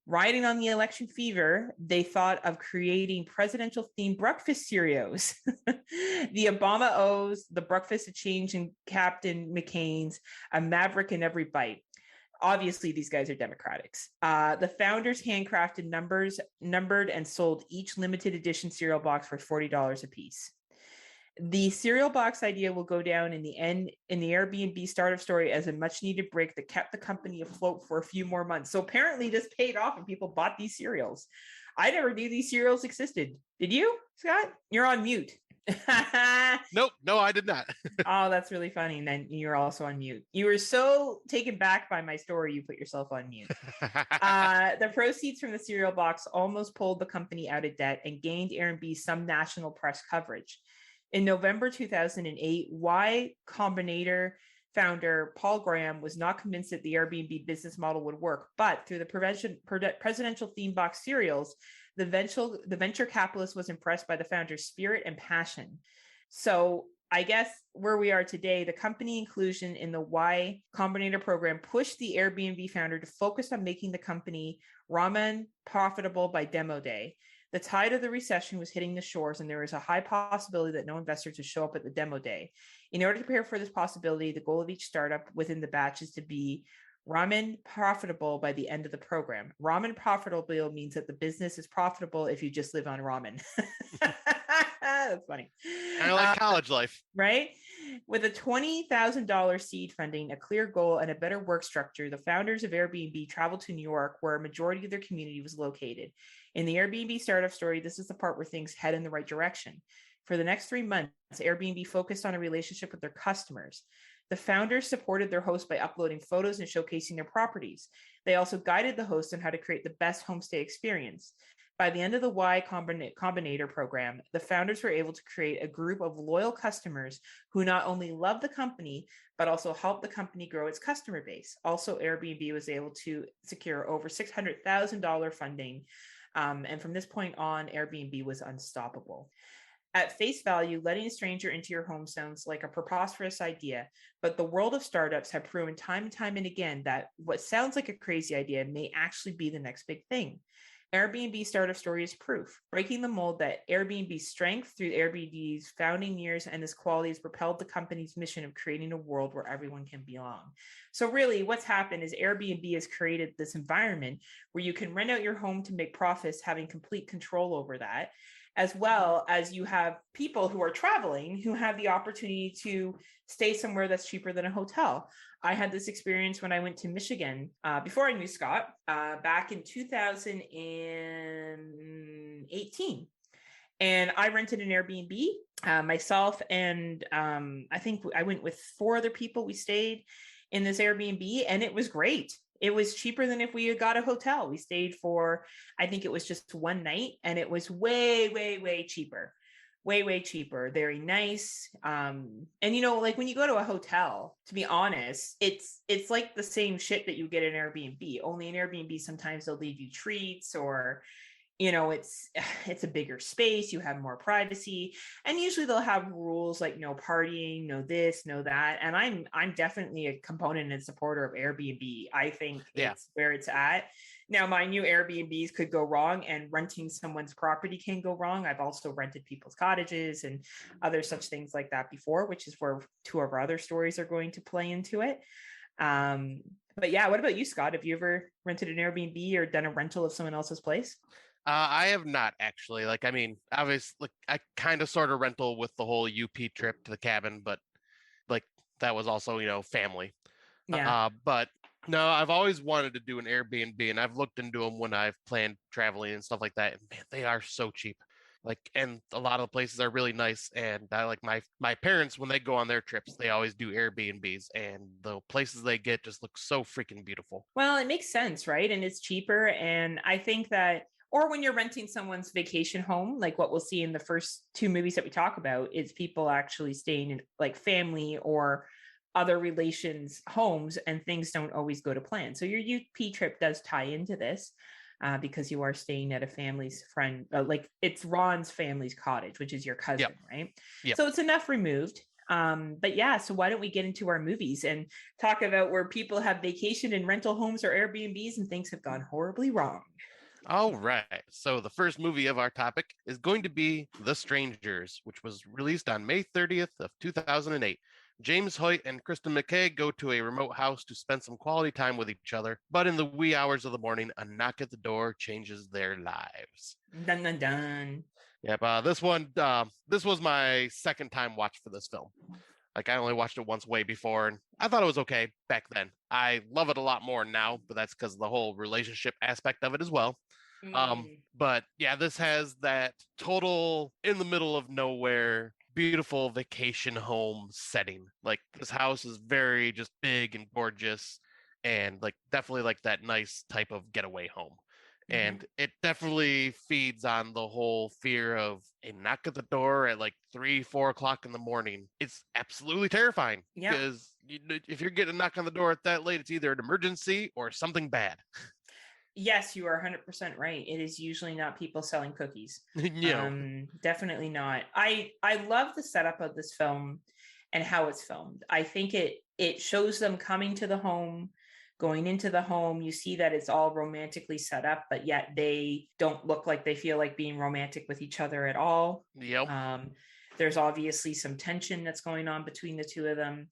Riding on the election fever, they thought of creating presidential-themed breakfast cereals. The Obama O's, the Breakfast Exchange and Captain McCain's, a Maverick in every bite. Obviously, these guys are Democrats. The founders handcrafted numbered and sold each limited edition cereal box for $40 a piece. The cereal box idea will go down in the Airbnb startup story as a much needed break that kept the company afloat for a few more months. So apparently this paid off and people bought these cereals. I never knew these cereals existed. Did you, Scott? You're on mute. Nope, no, I did not. Oh, that's really funny. And then you're also on mute. You were so taken back by my story, you put yourself on mute. The proceeds from the cereal box almost pulled the company out of debt and gained Airbnb some national press coverage. In November 2008, Y Combinator founder Paul Graham was not convinced that the Airbnb business model would work, but through the presidential theme box cereals, the venture capitalist was impressed by the founder's spirit and passion. So I guess where we are today, the company inclusion in the Y Combinator program pushed the Airbnb founder to focus on making the company ramen profitable by demo day. The tide of the recession was hitting the shores, and there was a high possibility that no investors would show up at the demo day. In order to prepare for this possibility, the goal of each startup within the batch is to be ramen profitable by the end of the program. Ramen profitable means that the business is profitable if you just live on ramen. That's funny. I like college life. Right? With a $20,000 seed funding, a clear goal, and a better work structure, the founders of Airbnb traveled to New York, where a majority of their community was located. In the Airbnb startup story, this is the part where things head in the right direction. For the next 3 months, Airbnb focused on a relationship with their customers. The founders supported their host by uploading photos and showcasing their properties. They also guided the host on how to create the best homestay experience. By the end of the Y Combinator program, the founders were able to create a group of loyal customers who not only love the company, but also help the company grow its customer base. Also, Airbnb was able to secure over $600,000 funding. And from this point on, Airbnb was unstoppable. At face value, letting a stranger into your home sounds like a preposterous idea, but the world of startups have proven time and time and again that what sounds like a crazy idea may actually be the next big thing. Airbnb startup story is proof, breaking the mold that Airbnb's strength through Airbnb's founding years and this quality has propelled the company's mission of creating a world where everyone can belong. So really what's happened is Airbnb has created this environment where you can rent out your home to make profits, having complete control over that, as well as you have people who are traveling who have the opportunity to stay somewhere that's cheaper than a hotel. I had this experience when I went to Michigan before I knew Scott, back in 2018. And I rented an Airbnb myself, and I think I went with 4 other people. We stayed in this Airbnb, and it was great. It was cheaper than if we had got a hotel. We stayed for, I think it was just 1 night, and it was way, way, way cheaper. Way, way cheaper. Very nice. And you know, like when you go to a hotel, to be honest, it's like the same shit that you get in Airbnb. Only in Airbnb, sometimes they'll leave you treats, or you know, it's a bigger space, you have more privacy, and usually they'll have rules like no partying, no this, no that. And I'm definitely a component and supporter of Airbnb. I think it's where it's at. Now, mind you, Airbnbs could go wrong, and renting someone's property can go wrong. I've also rented people's cottages and other such things like that before, which is where 2 of our other stories are going to play into it. But yeah, what about you, Scott? Have you ever rented an Airbnb or done a rental of someone else's place? I have not actually. Like, I mean, obviously, like, I kind of sort of rental with the whole UP trip to the cabin, but like that was also, you know, family. Yeah. But no, I've always wanted to do an Airbnb, and I've looked into them when I've planned traveling and stuff like that. And man, they are so cheap. Like, and a lot of the places are really nice. And I like my parents, when they go on their trips, they always do Airbnbs, and the places they get just look so freaking beautiful. Well, it makes sense, right? And it's cheaper. And I think that, or when you're renting someone's vacation home, like what we'll see in the first 2 movies that we talk about, is people actually staying in like family or other relations' homes, and things don't always go to plan. So your UP trip does tie into this because you are staying at a family's friend, like it's Ron's family's cottage, which is your cousin, right? Yep. So it's enough removed. But yeah, so why don't we get into our movies and talk about where people have vacation in rental homes or Airbnbs and things have gone horribly wrong. All right. So the first movie of our topic is going to be The Strangers, which was released on May 30th of 2008. James Hoyt and Kristen McKay go to a remote house to spend some quality time with each other, but in the wee hours of the morning, a knock at the door changes their lives. Dun, dun, dun. Yep. This was my second time watch for this film. Like I only watched it once way before, and I thought it was okay back then. I love it a lot more now, but that's because of the whole relationship aspect of it as well. But yeah, this has that total in the middle of nowhere, beautiful vacation home setting. Like this house is very just big and gorgeous, and like definitely like that nice type of getaway home. And it definitely feeds on the whole fear of a knock at the door at like 3-4 o'clock in the morning. It's absolutely terrifying because if you're getting a knock on the door at that late, it's either an emergency or something bad. Yes, you are 100% right. It is usually not people selling cookies. Definitely not. I love the setup of this film and how it's filmed. I think it shows them coming to the home, going into the home. You see that it's all romantically set up, but yet they don't look like they feel like being romantic with each other at all. Yep. There's obviously some tension that's going on between the two of them.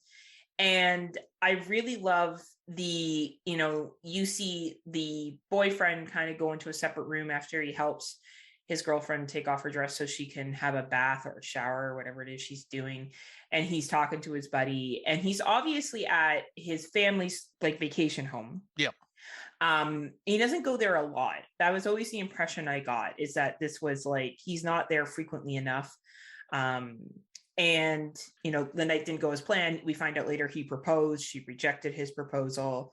And I really love you see the boyfriend kind of go into a separate room after he helps his girlfriend take off her dress so she can have a bath or a shower or whatever it is she's doing. And he's talking to his buddy, and he's obviously at his family's like vacation home. Yep. He doesn't go there a lot. That was always the impression I got, is that this was like, he's not there frequently enough. And, the night didn't go as planned. We find out later he proposed. She rejected his proposal.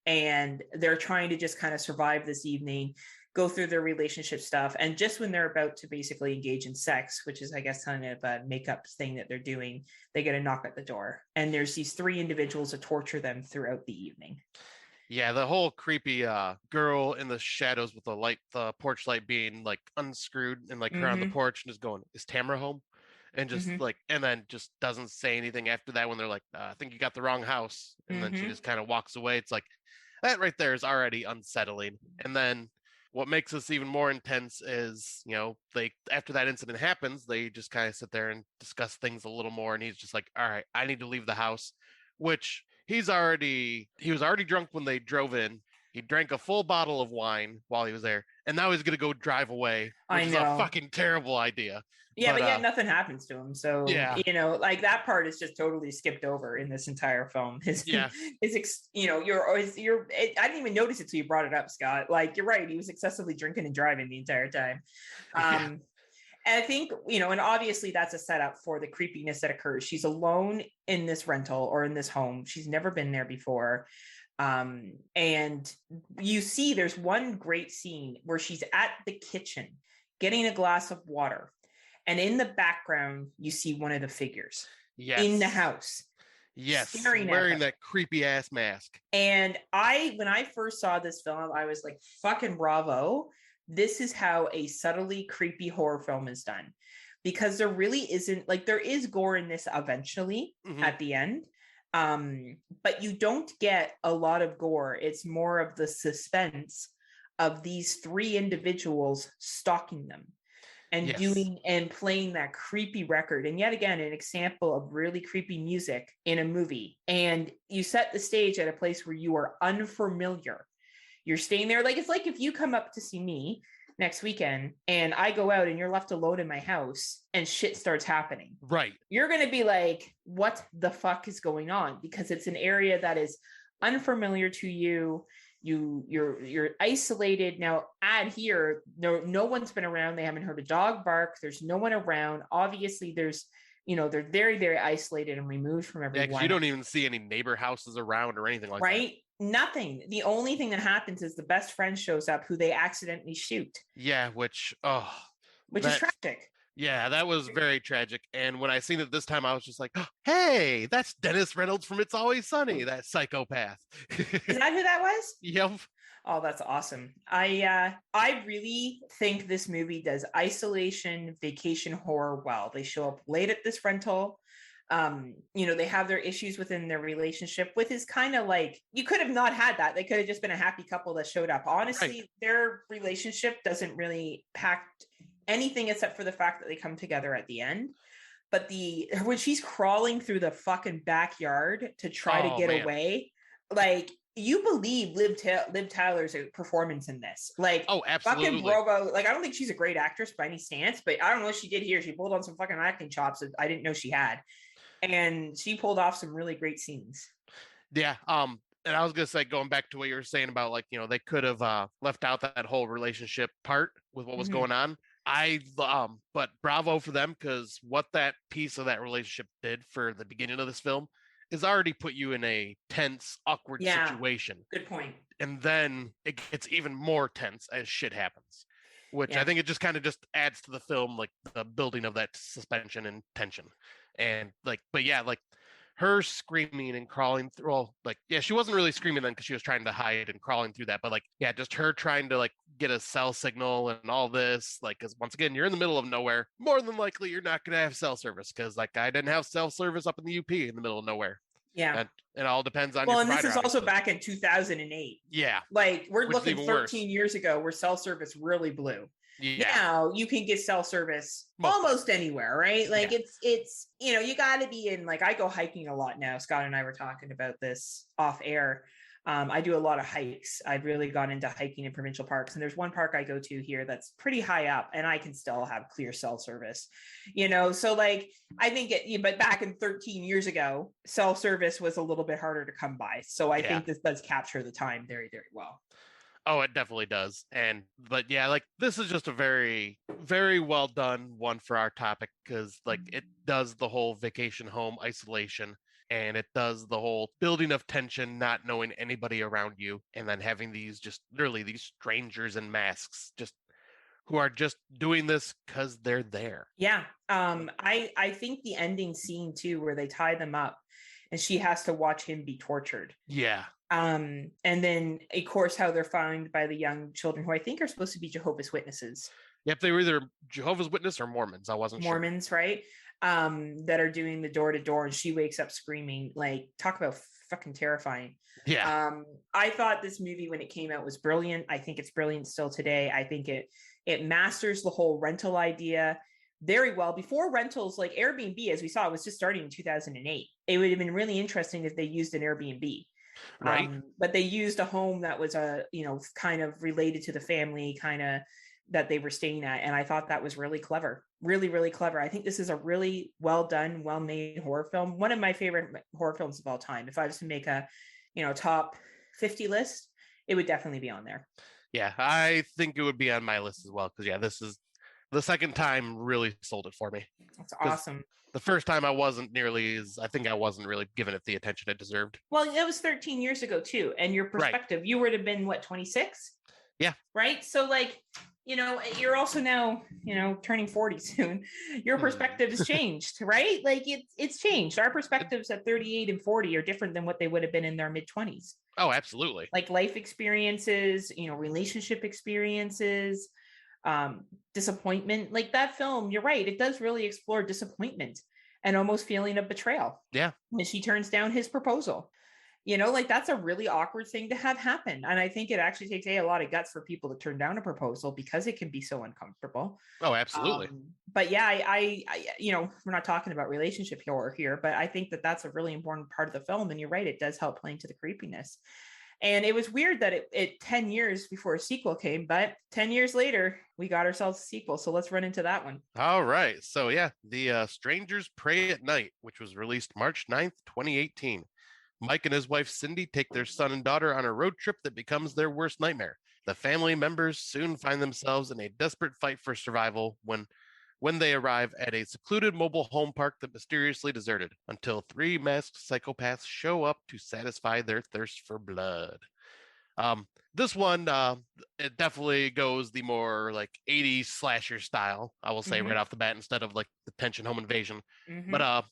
And they're trying to just kind of survive this evening, go through their relationship stuff. And just when they're about to basically engage in sex, which is, I guess, kind of a makeup thing that they're doing, they get a knock at the door. And there's these three individuals to torture them throughout the evening. Yeah, the whole creepy girl in the shadows with the porch light being like unscrewed and like her on the porch and just going, "Is Tamara home?" And just and then just doesn't say anything after that when they're like, "I think you got the wrong house." And then she just kind of walks away. It's like, that right there is already unsettling. And then what makes this even more intense is, they, after that incident happens, they just kind of sit there and discuss things a little more. And he's just like, "All right, I need to leave the house," which he was already drunk when they drove in. He drank a full bottle of wine while he was there, and now he's going to go drive away, which is a fucking terrible idea. Yeah, but yet nothing happens to him. So, like that part is just totally skipped over in this entire film. I didn't even notice it till you brought it up, Scott. Like, you're right. He was excessively drinking and driving the entire time. And I think, and obviously that's a setup for the creepiness that occurs. She's alone in this rental or in this home. She's never been there before. And you see there's one great scene where she's at the kitchen getting a glass of water. And in the background, you see one of the figures in the house. Yes, wearing that creepy ass mask. And when I first saw this film, I was like, fucking bravo. This is how a subtly creepy horror film is done. Because there really isn't, like, there is gore in this eventually at the end. But you don't get a lot of gore. It's more of the suspense of these three individuals stalking them and doing and playing that creepy record. And yet again, an example of really creepy music in a movie. And you set the stage at a place where you are unfamiliar. You're staying there. Like, it's like if you come up to see me next weekend and I go out and you're left alone in my house and shit starts happening. Right. You're going to be like, what the fuck is going on? Because it's an area that is unfamiliar to you. You're isolated. Now add here, no one's been around. They haven't heard a dog bark. There's no one around. Obviously there's, they're very, very isolated and removed from everyone. Yeah, you don't even see any neighbor houses around or anything like that. Right? Nothing. The only thing that happens is the best friend shows up who they accidentally shoot. Yeah, which is tragic. Yeah, that was very tragic. And when I seen it this time, I was just like, "Oh, hey, that's Dennis Reynolds from It's Always Sunny, that psychopath." Is that who that was? Yep. Oh, that's awesome. I really think this movie does isolation, vacation horror well. They show up late at this rental. They have their issues within their relationship, with is kind of like, you could have not had that. They could have just been a happy couple that showed up. Honestly, Their relationship doesn't really pact anything except for the fact that they come together at the end. But when she's crawling through the fucking backyard to try to get away, like you believe Liv Tyler's performance in this. Like, oh, absolutely. Fucking Bravo. Like, I don't think she's a great actress by any stance, but I don't know what she did here. She pulled on some fucking acting chops that I didn't know she had. And she pulled off some really great scenes. Yeah. And I was gonna say, going back to what you were saying about, like, they could have left out that whole relationship part with what was going on. But bravo for them, because what that piece of that relationship did for the beginning of this film is already put you in a tense, awkward situation. Good point. And then it gets even more tense as shit happens, which I think it just kind of just adds to the film, like the building of that suspension and tension. And like, but yeah, like her screaming and crawling through, well, like, yeah, she wasn't really screaming then because she was trying to hide and crawling through that. But like, yeah, just her trying to like get a cell signal and all this, like, because once again, you're in the middle of nowhere. More than likely, you're not going to have cell service, because like I didn't have cell service up in the UP in the middle of nowhere. Yeah. And it all depends on your provider. Well, and this is also back in 2008. Yeah. Like, we're looking 13 years ago where cell service really blew. Yeah. Now you can get cell service almost anywhere, right? Like it's you got to be in, like, I go hiking a lot now. Scott and I were talking about this off air. I do a lot of hikes. I've really gone into hiking in provincial parks, and there's one park I go to here that's pretty high up, and I can still have clear cell service, so like, I think but back in 13 years ago, cell service was a little bit harder to come by. So I think this does capture the time very, very well. Oh, it definitely does. But yeah, like, this is just a very, very well done one for our topic, because like it does the whole vacation home isolation, and it does the whole building of tension, not knowing anybody around you, and then having these just literally these strangers in masks just who are just doing this because they're there. Yeah. I think the ending scene too, where they tie them up and she has to watch him be tortured. Yeah. And then, of course, how they're found by the young children, who I think are supposed to be Jehovah's Witnesses. Yep, they were either Jehovah's Witness or Mormons. I wasn't sure. Mormons, right? That are doing the door-to-door, and she wakes up screaming. Like, talk about fucking terrifying. Yeah. I thought this movie, when it came out, was brilliant. I think it's brilliant still today. I think it masters the whole rental idea very well. Before rentals, like Airbnb, as we saw, was just starting in 2008. It would have been really interesting if they used an Airbnb. Right. But they used a home that was kind of related to the family kind of that they were staying at. And I thought that was really clever, really, really clever. I think this is a really well done, well made horror film. One of my favorite horror films of all time. If I was to make a, top 50 list, it would definitely be on there. Yeah, I think it would be on my list as well. Because this is the second time really sold it for me. That's awesome. The first time I wasn't really giving it the attention it deserved. Well, it was 13 years ago too. And your perspective, you would have been what, 26? Yeah. Right. So like, you're also now, turning 40 soon. Your perspective has changed, right? Like it's changed. Our perspectives at 38 and 40 are different than what they would have been in their mid 20s. Oh, absolutely. Like life experiences, relationship experiences, disappointment. Like that film, you're right, it does really explore disappointment and almost feeling of betrayal. Yeah. When she turns down his proposal, like that's a really awkward thing to have happen. And I think it actually takes a lot of guts for people to turn down a proposal, because it can be so uncomfortable. Oh, absolutely. But yeah, I we're not talking about relationship horror here, but I think that that's a really important part of the film. And you're right, it does help play into the creepiness. And it was weird that it 10 years before a sequel came, but 10 years later, we got ourselves a sequel. So let's run into that one. All right. So yeah, The Strangers Pray at Night, which was released March 9th, 2018. Mike and his wife, Cindy, take their son and daughter on a road trip that becomes their worst nightmare. The family members soon find themselves in a desperate fight for survival when they arrive at a secluded mobile home park that mysteriously deserted, until three masked psychopaths show up to satisfy their thirst for blood. This one, it definitely goes the more like 80s slasher style, I will say right off the bat, instead of like the tension home invasion. But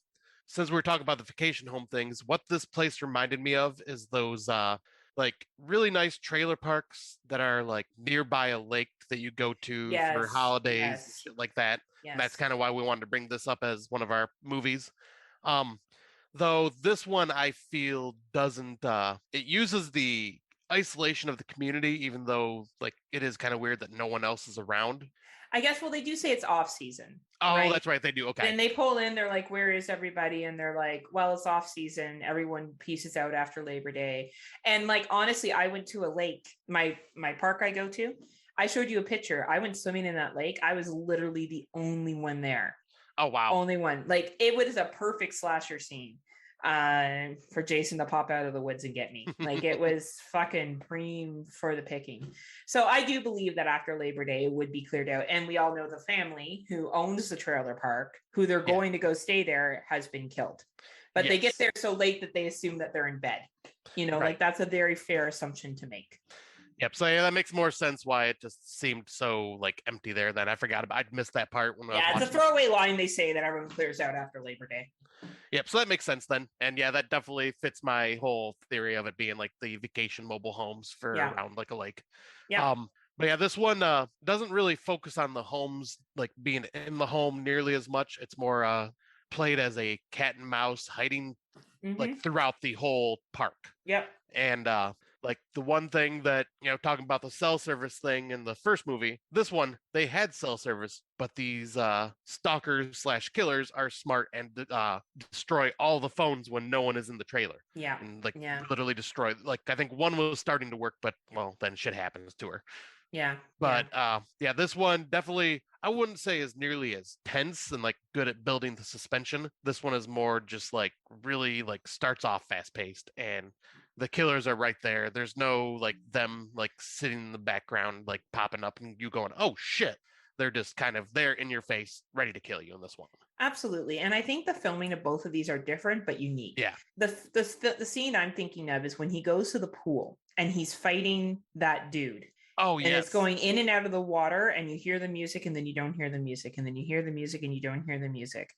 since we're talking about the vacation home things, what this place reminded me of is those like really nice trailer parks that are like nearby a lake that you go to for holidays, shit like that. Yes. And that's kind of why we wanted to bring this up as one of our movies. Though this one I feel doesn't, it uses the isolation of the community, even though like it is kind of weird that no one else is around. I guess, well, they do say it's off season. Oh, right? that's right. They do. Okay. Then they pull in, they're like, where is everybody? And they're like, well, it's off season. Everyone pieces out after Labor Day. And like, honestly, I went to a lake, my park I go to. I showed you a picture. I went swimming in that lake. I was literally the only one there. Oh, wow. Only one. Like, it was a perfect slasher scene for Jason to pop out of the woods and get me. Like, it was fucking preem for the picking. So I do believe that after Labor Day it would be cleared out. And we all know the family who owns the trailer park, who they're going to go stay there, has been killed. But they get there so late that they assume that they're in bed. You know, like that's a very fair assumption to make. Yep. So yeah, that makes more sense why it just seemed so like empty there. That I forgot about. I'd missed that part when I was it's a watching throwaway line. They say that everyone clears out after Labor Day. Yep. So that makes sense then. And yeah, that definitely fits my whole theory of it being like the vacation mobile homes for around like a lake. Yeah. But yeah, this one doesn't really focus on the homes like being in the home nearly as much. It's more played as a cat and mouse hiding like throughout the whole park. Yep. And like the one thing that, you know, talking about the cell service thing in the first movie, this one, they had cell service, but these stalkers / killers are smart and destroy all the phones when no one is in the trailer. Yeah. And like literally destroy, like I think one was starting to work, but well, then shit happens to her. Yeah. But yeah, this one definitely, I wouldn't say is nearly as tense and like good at building the suspension. This one is more just like really like starts off fast paced and the killers are right there. There's no like them like sitting in the background, like popping up and you going, oh shit. They're just kind of there in your face, ready to kill you in this one. Absolutely. And I think the filming of both of these are different, but unique. Yeah. The scene I'm thinking of is when he goes to the pool and he's fighting that dude. Oh, yeah. And it's going in and out of the water and you hear the music and then you don't hear the music and then you hear the music and you don't hear the music.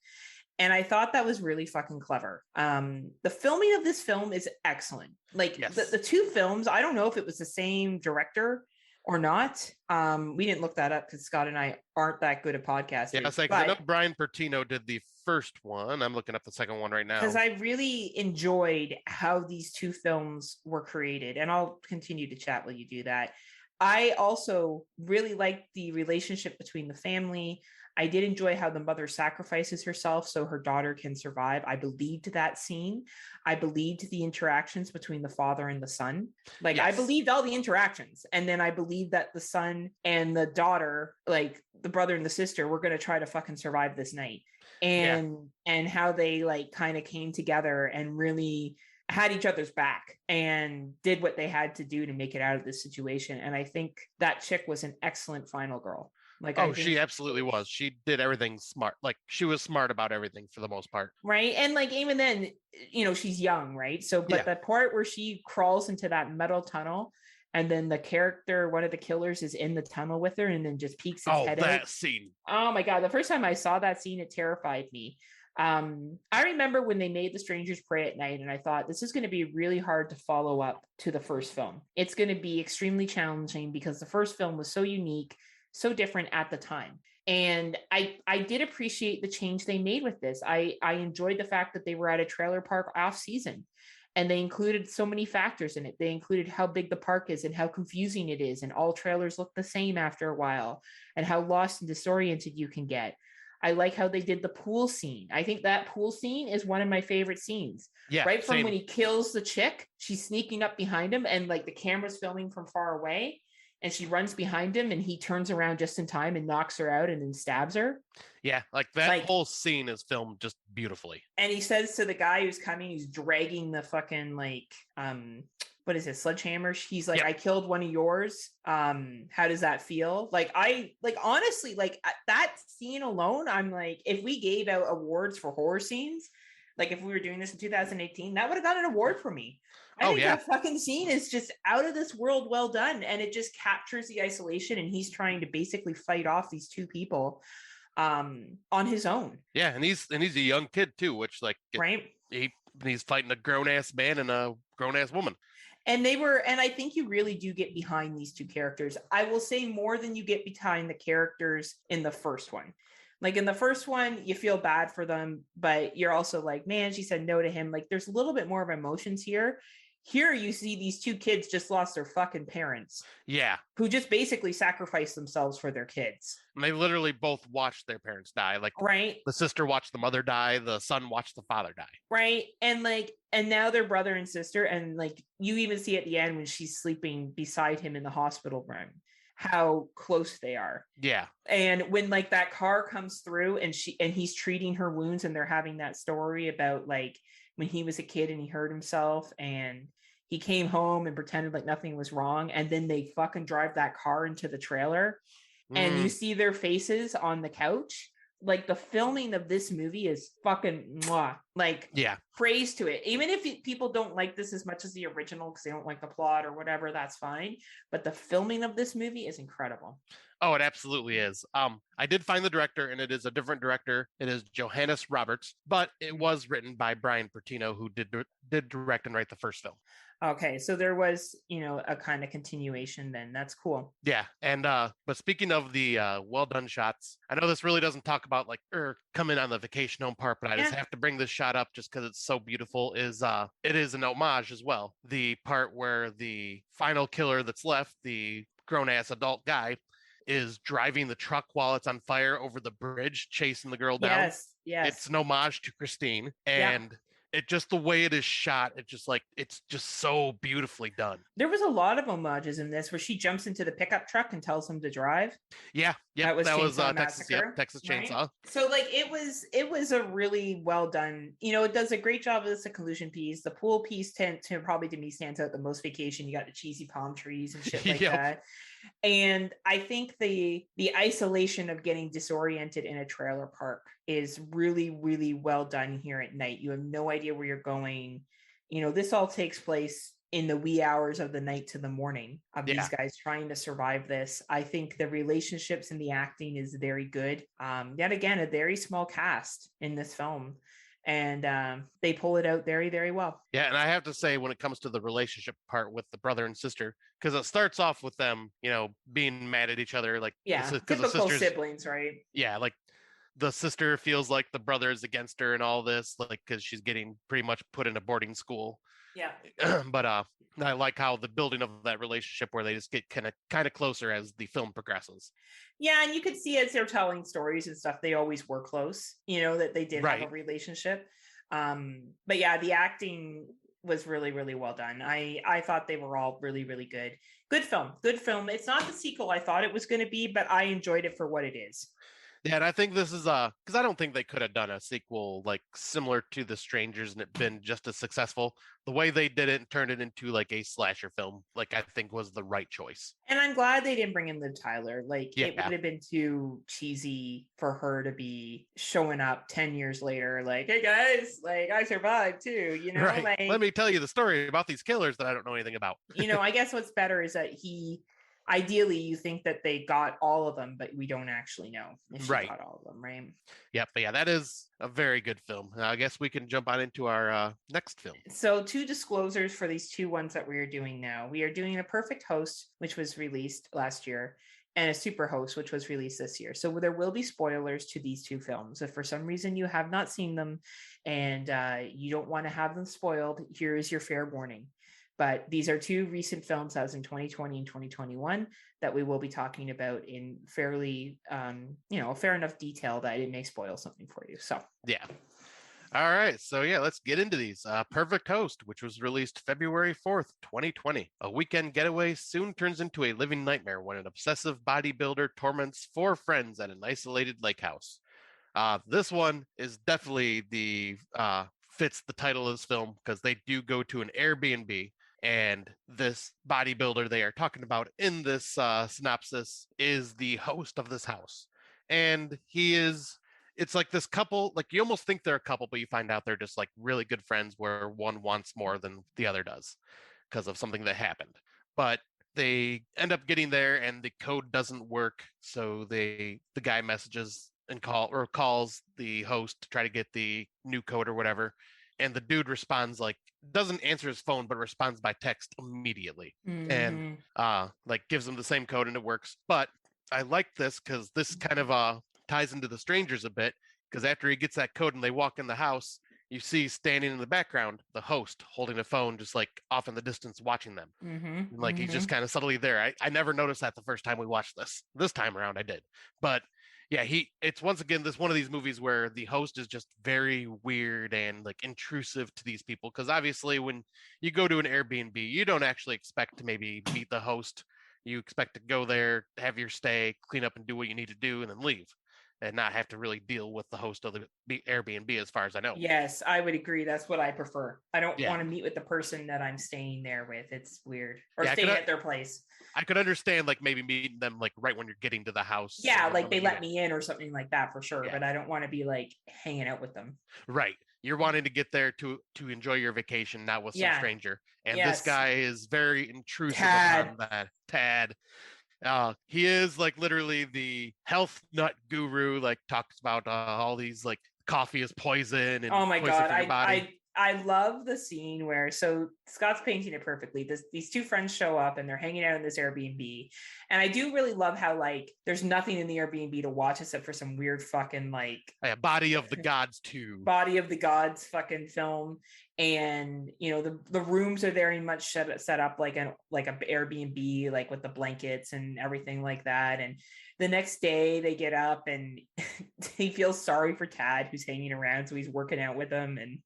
And I thought that was really fucking clever. The filming of this film is excellent. Like the two films, I don't know if it was the same director or not. We didn't look that up because Scott and I aren't that good at podcasting. Yeah, it's like, I know Brian Pertino did the first one. I'm looking up the second one right now. Because I really enjoyed how these two films were created. And I'll continue to chat while you do that. I also really liked the relationship between the family. I did enjoy how the mother sacrifices herself so her daughter can survive. I believed that scene. I believed the interactions between the father and the son. Like I believed all the interactions. And then I believed that the son and the daughter, like the brother and the sister, were going to try to fucking survive this night. And how they like kind of came together and really had each other's back and did what they had to do to make it out of this situation. And I think that chick was an excellent final girl. Like, she absolutely was. She did everything smart. Like she was smart about everything for the most part. Right. And like, even then, you know, she's young, right? So, but the part where she crawls into that metal tunnel and then the character, one of the killers is in the tunnel with her and then just peeks his head out. That scene. Oh my God. The first time I saw that scene, it terrified me. I remember when they made The Strangers Pray at Night and I thought this is going to be really hard to follow up to the first film. It's going to be extremely challenging because the first film was so unique, so different at the time. And I did appreciate the change they made with this. I enjoyed the fact that they were at a trailer park off season and they included so many factors in it. They included how big the park is and how confusing it is. And all trailers look the same after a while and how lost and disoriented you can get. I like how they did the pool scene. I think that pool scene is one of my favorite scenes. Yeah, right from when he kills the chick, she's sneaking up behind him and like the camera's filming from far away and she runs behind him and he turns around just in time and knocks her out and then stabs her. Yeah, like that whole scene is filmed just beautifully. And he says to the guy who's coming, he's dragging the fucking like, what is it, sledgehammer? He's like, I killed one of yours. How does that feel? Like, honestly, like that scene alone, I'm like, if we gave out awards for horror scenes, like if we were doing this in 2018, that would have got an award for me. I think that fucking scene is just out of this world well done. And it just captures the isolation and he's trying to basically fight off these two people on his own. Yeah, and he's a young kid too, which like he's fighting a grown-ass man and a grown-ass woman. And I think you really do get behind these two characters. I will say more than you get behind the characters in the first one. Like in the first one, you feel bad for them, but you're also like, man, she said no to him. Like there's a little bit more of emotions here. Here you see these two kids just lost their fucking parents. Yeah. Who just basically sacrificed themselves for their kids. And they literally both watched their parents die. Like, right. The sister watched the mother die. The son watched the father die. Right. And now they're brother and sister. And like, you even see at the end when she's sleeping beside him in the hospital room, how close they are. Yeah. And when like that car comes through and he's treating her wounds, and they're having that story about like when he was a kid and he hurt himself and he came home and pretended like nothing was wrong. And then they fucking drive that car into the trailer and you see their faces on the couch. Like, the filming of this movie is fucking mwah. Like, yeah, praise to it. Even if people don't like this as much as the original because they don't like the plot or whatever, that's fine. But the filming of this movie is incredible. Oh, it absolutely is. I did find the director, and it is a different director. It is Johannes Roberts, but it was written by Brian Pertino, who did direct and write the first film. Okay, so there was, a kind of continuation then. That's cool. Yeah, and but speaking of the well done shots, I know this really doesn't talk about like come in on the vacation home part, but I just have to bring this shot up just because it's so beautiful. It is an homage as well. The part where the final killer that's left, the grown ass adult guy, is driving the truck while it's on fire over the bridge, chasing the girl down. Yes. It's an homage to Christine, and it just, the way it is shot, it's just so beautifully done. There was a lot of homages in this where she jumps into the pickup truck and tells him to drive. Yeah. That was Texas Chainsaw. Right? So like it was a really well done, it does a great job as a collusion piece. The pool piece probably to me stands out the most. Vacation, you got the cheesy palm trees and shit like that. And I think the isolation of getting disoriented in a trailer park is really, really well done here at night. You have no idea where you're going. This all takes place in the wee hours of the night to the morning of these guys trying to survive this. I think the relationships and the acting is very good. Yet again, a very small cast in this film. And they pull it out very, very well. Yeah, and I have to say, when it comes to the relationship part with the brother and sister, because it starts off with them, being mad at each other, like typical siblings, right? Yeah, like the sister feels like the brother is against her and all this, like because she's getting pretty much put in a boarding school. Yeah. But I like how the building of that relationship where they just get kind of closer as the film progresses. Yeah, and you could see as they're telling stories and stuff, they always were close, that they did have a relationship. But yeah, the acting was really, really well done. I thought they were all really, really good. Good film. It's not the sequel I thought it was going to be, but I enjoyed it for what it is. Yeah, and I think this is because I don't think they could have done a sequel like similar to The Strangers and it been just as successful. The way they did it and turned it into like a slasher film, like I think was the right choice. And I'm glad they didn't bring in Liv Tyler. Like it would have been too cheesy for her to be showing up 10 years later, like, hey guys, like I survived too, Right. Like, let me tell you the story about these killers that I don't know anything about. I guess what's better is that ideally you think that they got all of them, but we don't actually know if she got all of them, right? Yep, but yeah, that is a very good film. I guess we can jump on into our next film. So 2 disclosures for these 2 ones that we are doing now. We are doing a Perfect Host, which was released last year, and a Superhost, which was released this year. So there will be spoilers to these 2 films. If for some reason you have not seen them and you don't want to have them spoiled, here is your fair warning. But these are 2 recent films, as in 2020 and 2021, that we will be talking about in fairly, fair enough detail that it may spoil something for you. So, yeah. All right. So, let's get into these. Perfect Host, which was released February 4th, 2020. A weekend getaway soon turns into a living nightmare when an obsessive bodybuilder torments 4 friends at an isolated lake house. This one is definitely fits the title of this film because they do go to an Airbnb. And this bodybuilder they are talking about in this synopsis is the host of this house. And it's like this couple, like you almost think they're a couple, but you find out they're just like really good friends where one wants more than the other does because of something that happened. But they end up getting there and the code doesn't work. So the guy messages and calls the host to try to get the new code or whatever. And the dude responds doesn't answer his phone, but responds by text immediately. And gives him the same code and it works. But I like this because this kind of ties into The Strangers a bit, because after he gets that code and they walk in the house, you see standing in the background the host holding a phone just like off in the distance watching them. Like he's just kind of subtly there. I never noticed that the first time we watched this time around I did. But yeah, it's once again this one of these movies where the host is just very weird and like intrusive to these people, because obviously when you go to an Airbnb you don't actually expect to maybe meet the host. You expect to go there, have your stay, clean up and do what you need to do, and then leave, and not have to really deal with the host of the Airbnb, as far as I know. Yes, I would agree. That's what I prefer. I don't Yeah. want to meet with the person that I'm staying there with. It's weird. Or Yeah, staying at their place. I could understand like maybe meeting them like right when you're getting to the house. Yeah, or like they something. let me in or something like that for sure. Yeah. But I don't want to be like hanging out with them. Right. You're wanting to get there to enjoy your vacation, not with some Yeah. stranger. And Yes. this guy is very intrusive Tad. upon that. Tad. He is like literally the health nut guru, like talks about all these like coffee is poison and Oh my poison god, for your body. I love the scene where, so Scott's painting it perfectly. These two friends show up and they're hanging out in this Airbnb, and I do really love how like there's nothing in the Airbnb to watch except for some weird fucking like Body of the Gods 2. Body of the Gods fucking film, and you know the rooms are very much set up like a Airbnb, like with the blankets and everything like that. And the next day they get up and he feels sorry for Tad who's hanging around, so he's working out with them, and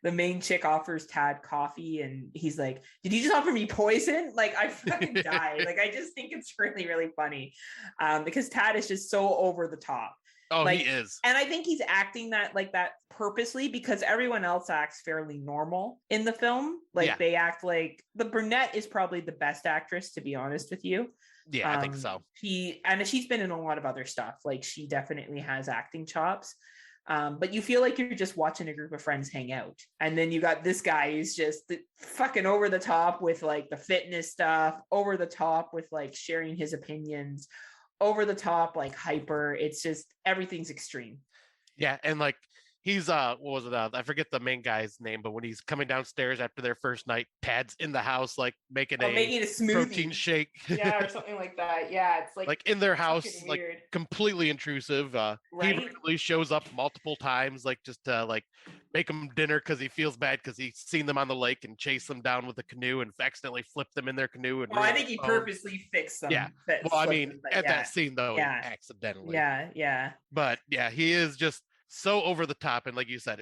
the main chick offers Tad coffee and he's like, did you just offer me poison? Like I fucking died. Like I just think it's really, really funny because Tad is just so over the top. Oh, like, he is. And I think he's acting that like that purposely because everyone else acts fairly normal in the film. Like they act like the brunette is probably the best actress, to be honest with you. Yeah, I think so. She's been in a lot of other stuff. Like she definitely has acting chops. But you feel like you're just watching a group of friends hang out. And then you got this guy who's just fucking over the top with like the fitness stuff, over the top with like sharing his opinions, over the top, like hyper. It's just everything's extreme. Yeah. And like he's what was it? I forget the main guy's name, but when he's coming downstairs after their first night, Tad's in the house, like making a smoothie, protein shake. Yeah, or something like that. Yeah, it's like in their house, like completely intrusive. Right? He really shows up multiple times, like just to like make them dinner because he feels bad because he's seen them on the lake and chase them down with a canoe and accidentally flip them in their canoe. And I think he purposely fixed them. Yeah. Well, I mean, at that scene though, accidentally. Yeah. But yeah, he is just so over the top, and like you said,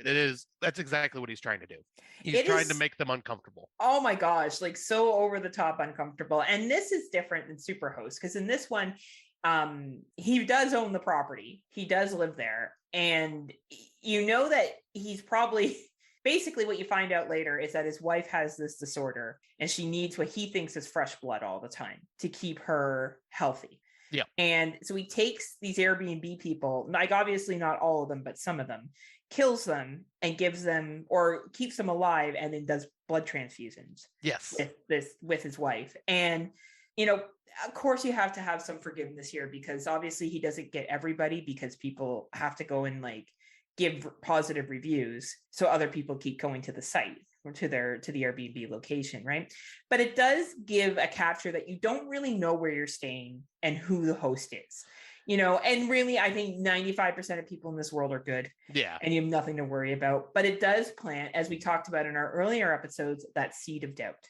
that's exactly what he's trying to do. He's trying to make them uncomfortable. Oh my gosh, like so over the top uncomfortable. And this is different than Superhost because in this one he does own the property, he does live there, and you know that he's probably basically what you find out later is that his wife has this disorder and she needs what he thinks is fresh blood all the time to keep her healthy. Yeah. And so he takes these Airbnb people, like obviously not all of them, but some of them, kills them and gives them or keeps them alive and then does blood transfusions. Yes. With his wife. And, you know, of course you have to have some forgiveness here because obviously he doesn't get everybody because people have to go and like give positive reviews. So other people keep going to the site or to the Airbnb location, right? But it does give a capture that you don't really know where you're staying and who the host is, you know, and really I think 95% of people in this world are good. Yeah. And you have nothing to worry about, but it does plant, as we talked about in our earlier episodes, that seed of doubt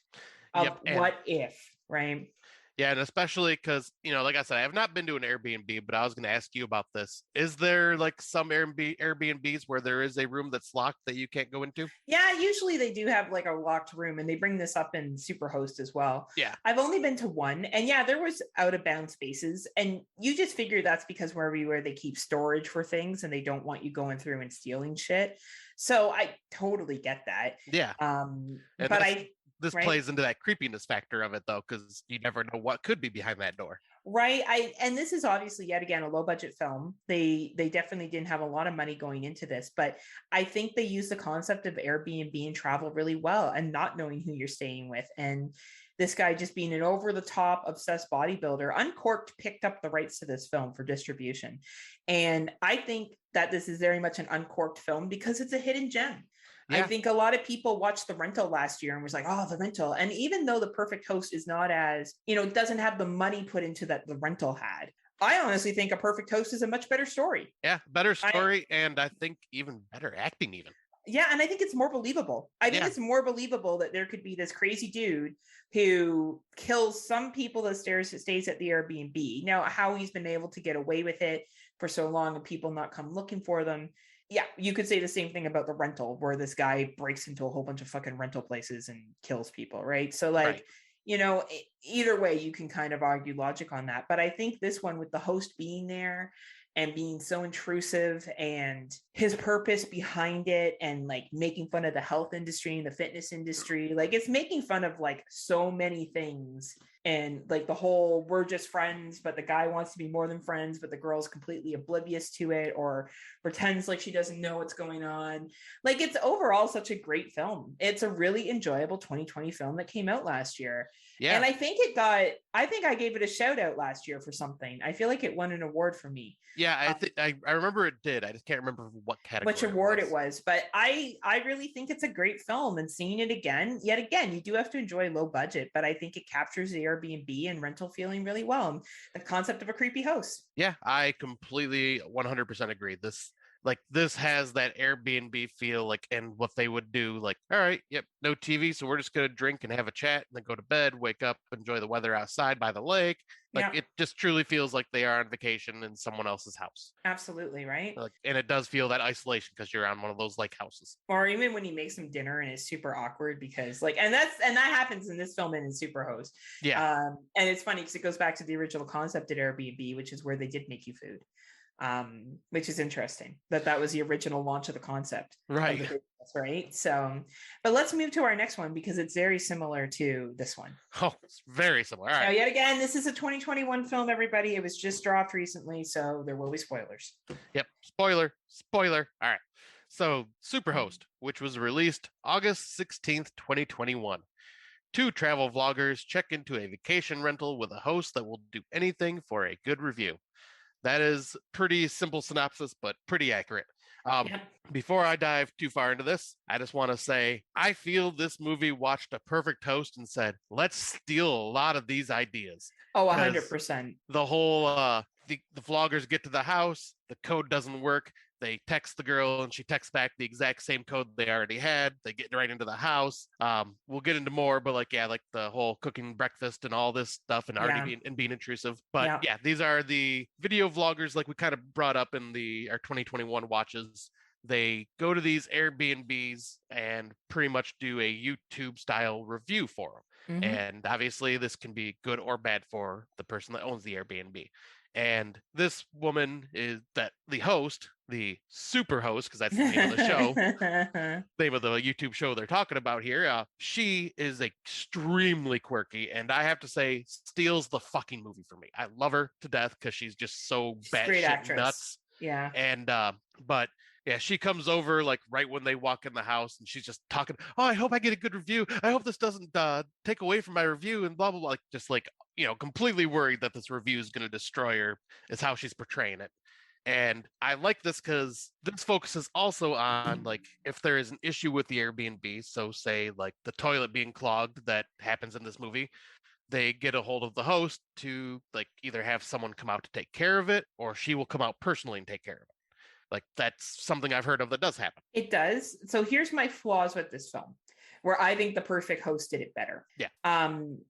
of what if, right? Yeah, and especially because, you know, like I said, I have not been to an Airbnb, but I was going to ask you about this. Is there like some Airbnbs where there is a room that's locked that you can't go into? Yeah, usually they do have like a locked room, and they bring this up in Superhost as well. Yeah. I've only been to one, and yeah, there was out of bounds spaces, and you just figure that's because where they keep storage for things and they don't want you going through and stealing shit. So I totally get that. Yeah. But this plays into that creepiness factor of it though, because you never know what could be behind that door. Right. And this is obviously yet again a low budget film. They definitely didn't have a lot of money going into this, but I think they used the concept of Airbnb and travel really well and not knowing who you're staying with. And this guy just being an over the top obsessed bodybuilder, Uncorked picked up the rights to this film for distribution. And I think that this is very much an Uncorked film because it's a hidden gem. Yeah. I think a lot of people watched The Rental last year and was like, oh, The Rental. And even though The Perfect Host is not as, you know, it doesn't have the money put into that The Rental had, I honestly think A Perfect Host is a much better story. Yeah, better story, and I think even better acting even. Yeah, and I think it's more believable. I think it's more believable that there could be this crazy dude who kills some people that stays at the Airbnb. Now, how he's been able to get away with it for so long and people not come looking for them. Yeah, you could say the same thing about the rental, where this guy breaks into a whole bunch of fucking rental places and kills people, right? So like, you know, either way, you can kind of argue logic on that. But I think this one, with the host being there and being so intrusive, and his purpose behind it, and like making fun of the health industry and the fitness industry, like it's making fun of like so many things. And like the whole, we're just friends, but the guy wants to be more than friends, but the girl's completely oblivious to it, or pretends like she doesn't know what's going on. Like, it's overall such a great film. It's a really enjoyable 2020 film that came out last year. Yeah. And I think I gave it a shout out last year for something. I feel like it won an award for me. Yeah, I remember it did. I just can't remember what category. Which award it was. But I really think it's a great film, and seeing it yet again, you do have to enjoy low budget, but I think it captures the Airbnb and rental feeling really well. And the concept of a creepy host. Yeah, I completely 100% agree. This has that Airbnb feel, like, and what they would do, like, all right, yep, no TV, so we're just gonna drink and have a chat and then go to bed, wake up, enjoy the weather outside by the lake. Like, it just truly feels like they are on vacation in someone else's house. Absolutely, right? Like, and it does feel that isolation because you're on one of those lake houses. Or even when he makes them dinner and it's super awkward because, like, and that happens in this film and in Superhost. Yeah. And it's funny because it goes back to the original concept at Airbnb, which is where they did make you food. Which is interesting that was the original launch of the concept. Right. Business, right. So, but let's move to our next one because it's very similar to this one. Oh, it's very similar. All right. Now, yet again, this is a 2021 film, everybody. It was just dropped recently, so there will be spoilers. Yep. Spoiler. All right. So, Superhost, which was released August 16th, 2021. 2 travel vloggers check into a vacation rental with a host that will do anything for a good review. That is pretty simple synopsis, but pretty accurate. Before I dive too far into this, I just want to say I feel this movie watched a perfect host and said, let's steal a lot of these ideas. Oh, 100%. The whole, the vloggers get to the house, the code doesn't work. They text the girl and she texts back the exact same code they already had. They get right into the house. We'll get into more, but like the whole cooking breakfast and all this stuff and already being intrusive. But these are the video vloggers, like we kind of brought up in our 2021 watches. They go to these Airbnbs and pretty much do a YouTube style review for them. Mm-hmm. And obviously this can be good or bad for the person that owns the Airbnb. And this woman is the host, the Superhost, because that's the name of the show, name of the YouTube show they're talking about here. She is extremely quirky, and I have to say, steals the fucking movie for me. I love her to death because she's just so batshit nuts. Yeah. And but yeah, she comes over like right when they walk in the house, and she's just talking. Oh, I hope I get a good review. I hope this doesn't take away from my review, and blah blah blah. Like, just like, completely worried that this review is going to destroy her, is how she's portraying it. And I like this because this focuses also on, like, if there is an issue with the Airbnb, so say like the toilet being clogged that happens in this movie, they get a hold of the host to like either have someone come out to take care of it, or she will come out personally and take care of it. Like, that's something I've heard of that does happen. It does. So here's my flaws with this film, where I think The Perfect Host did it better. Yeah.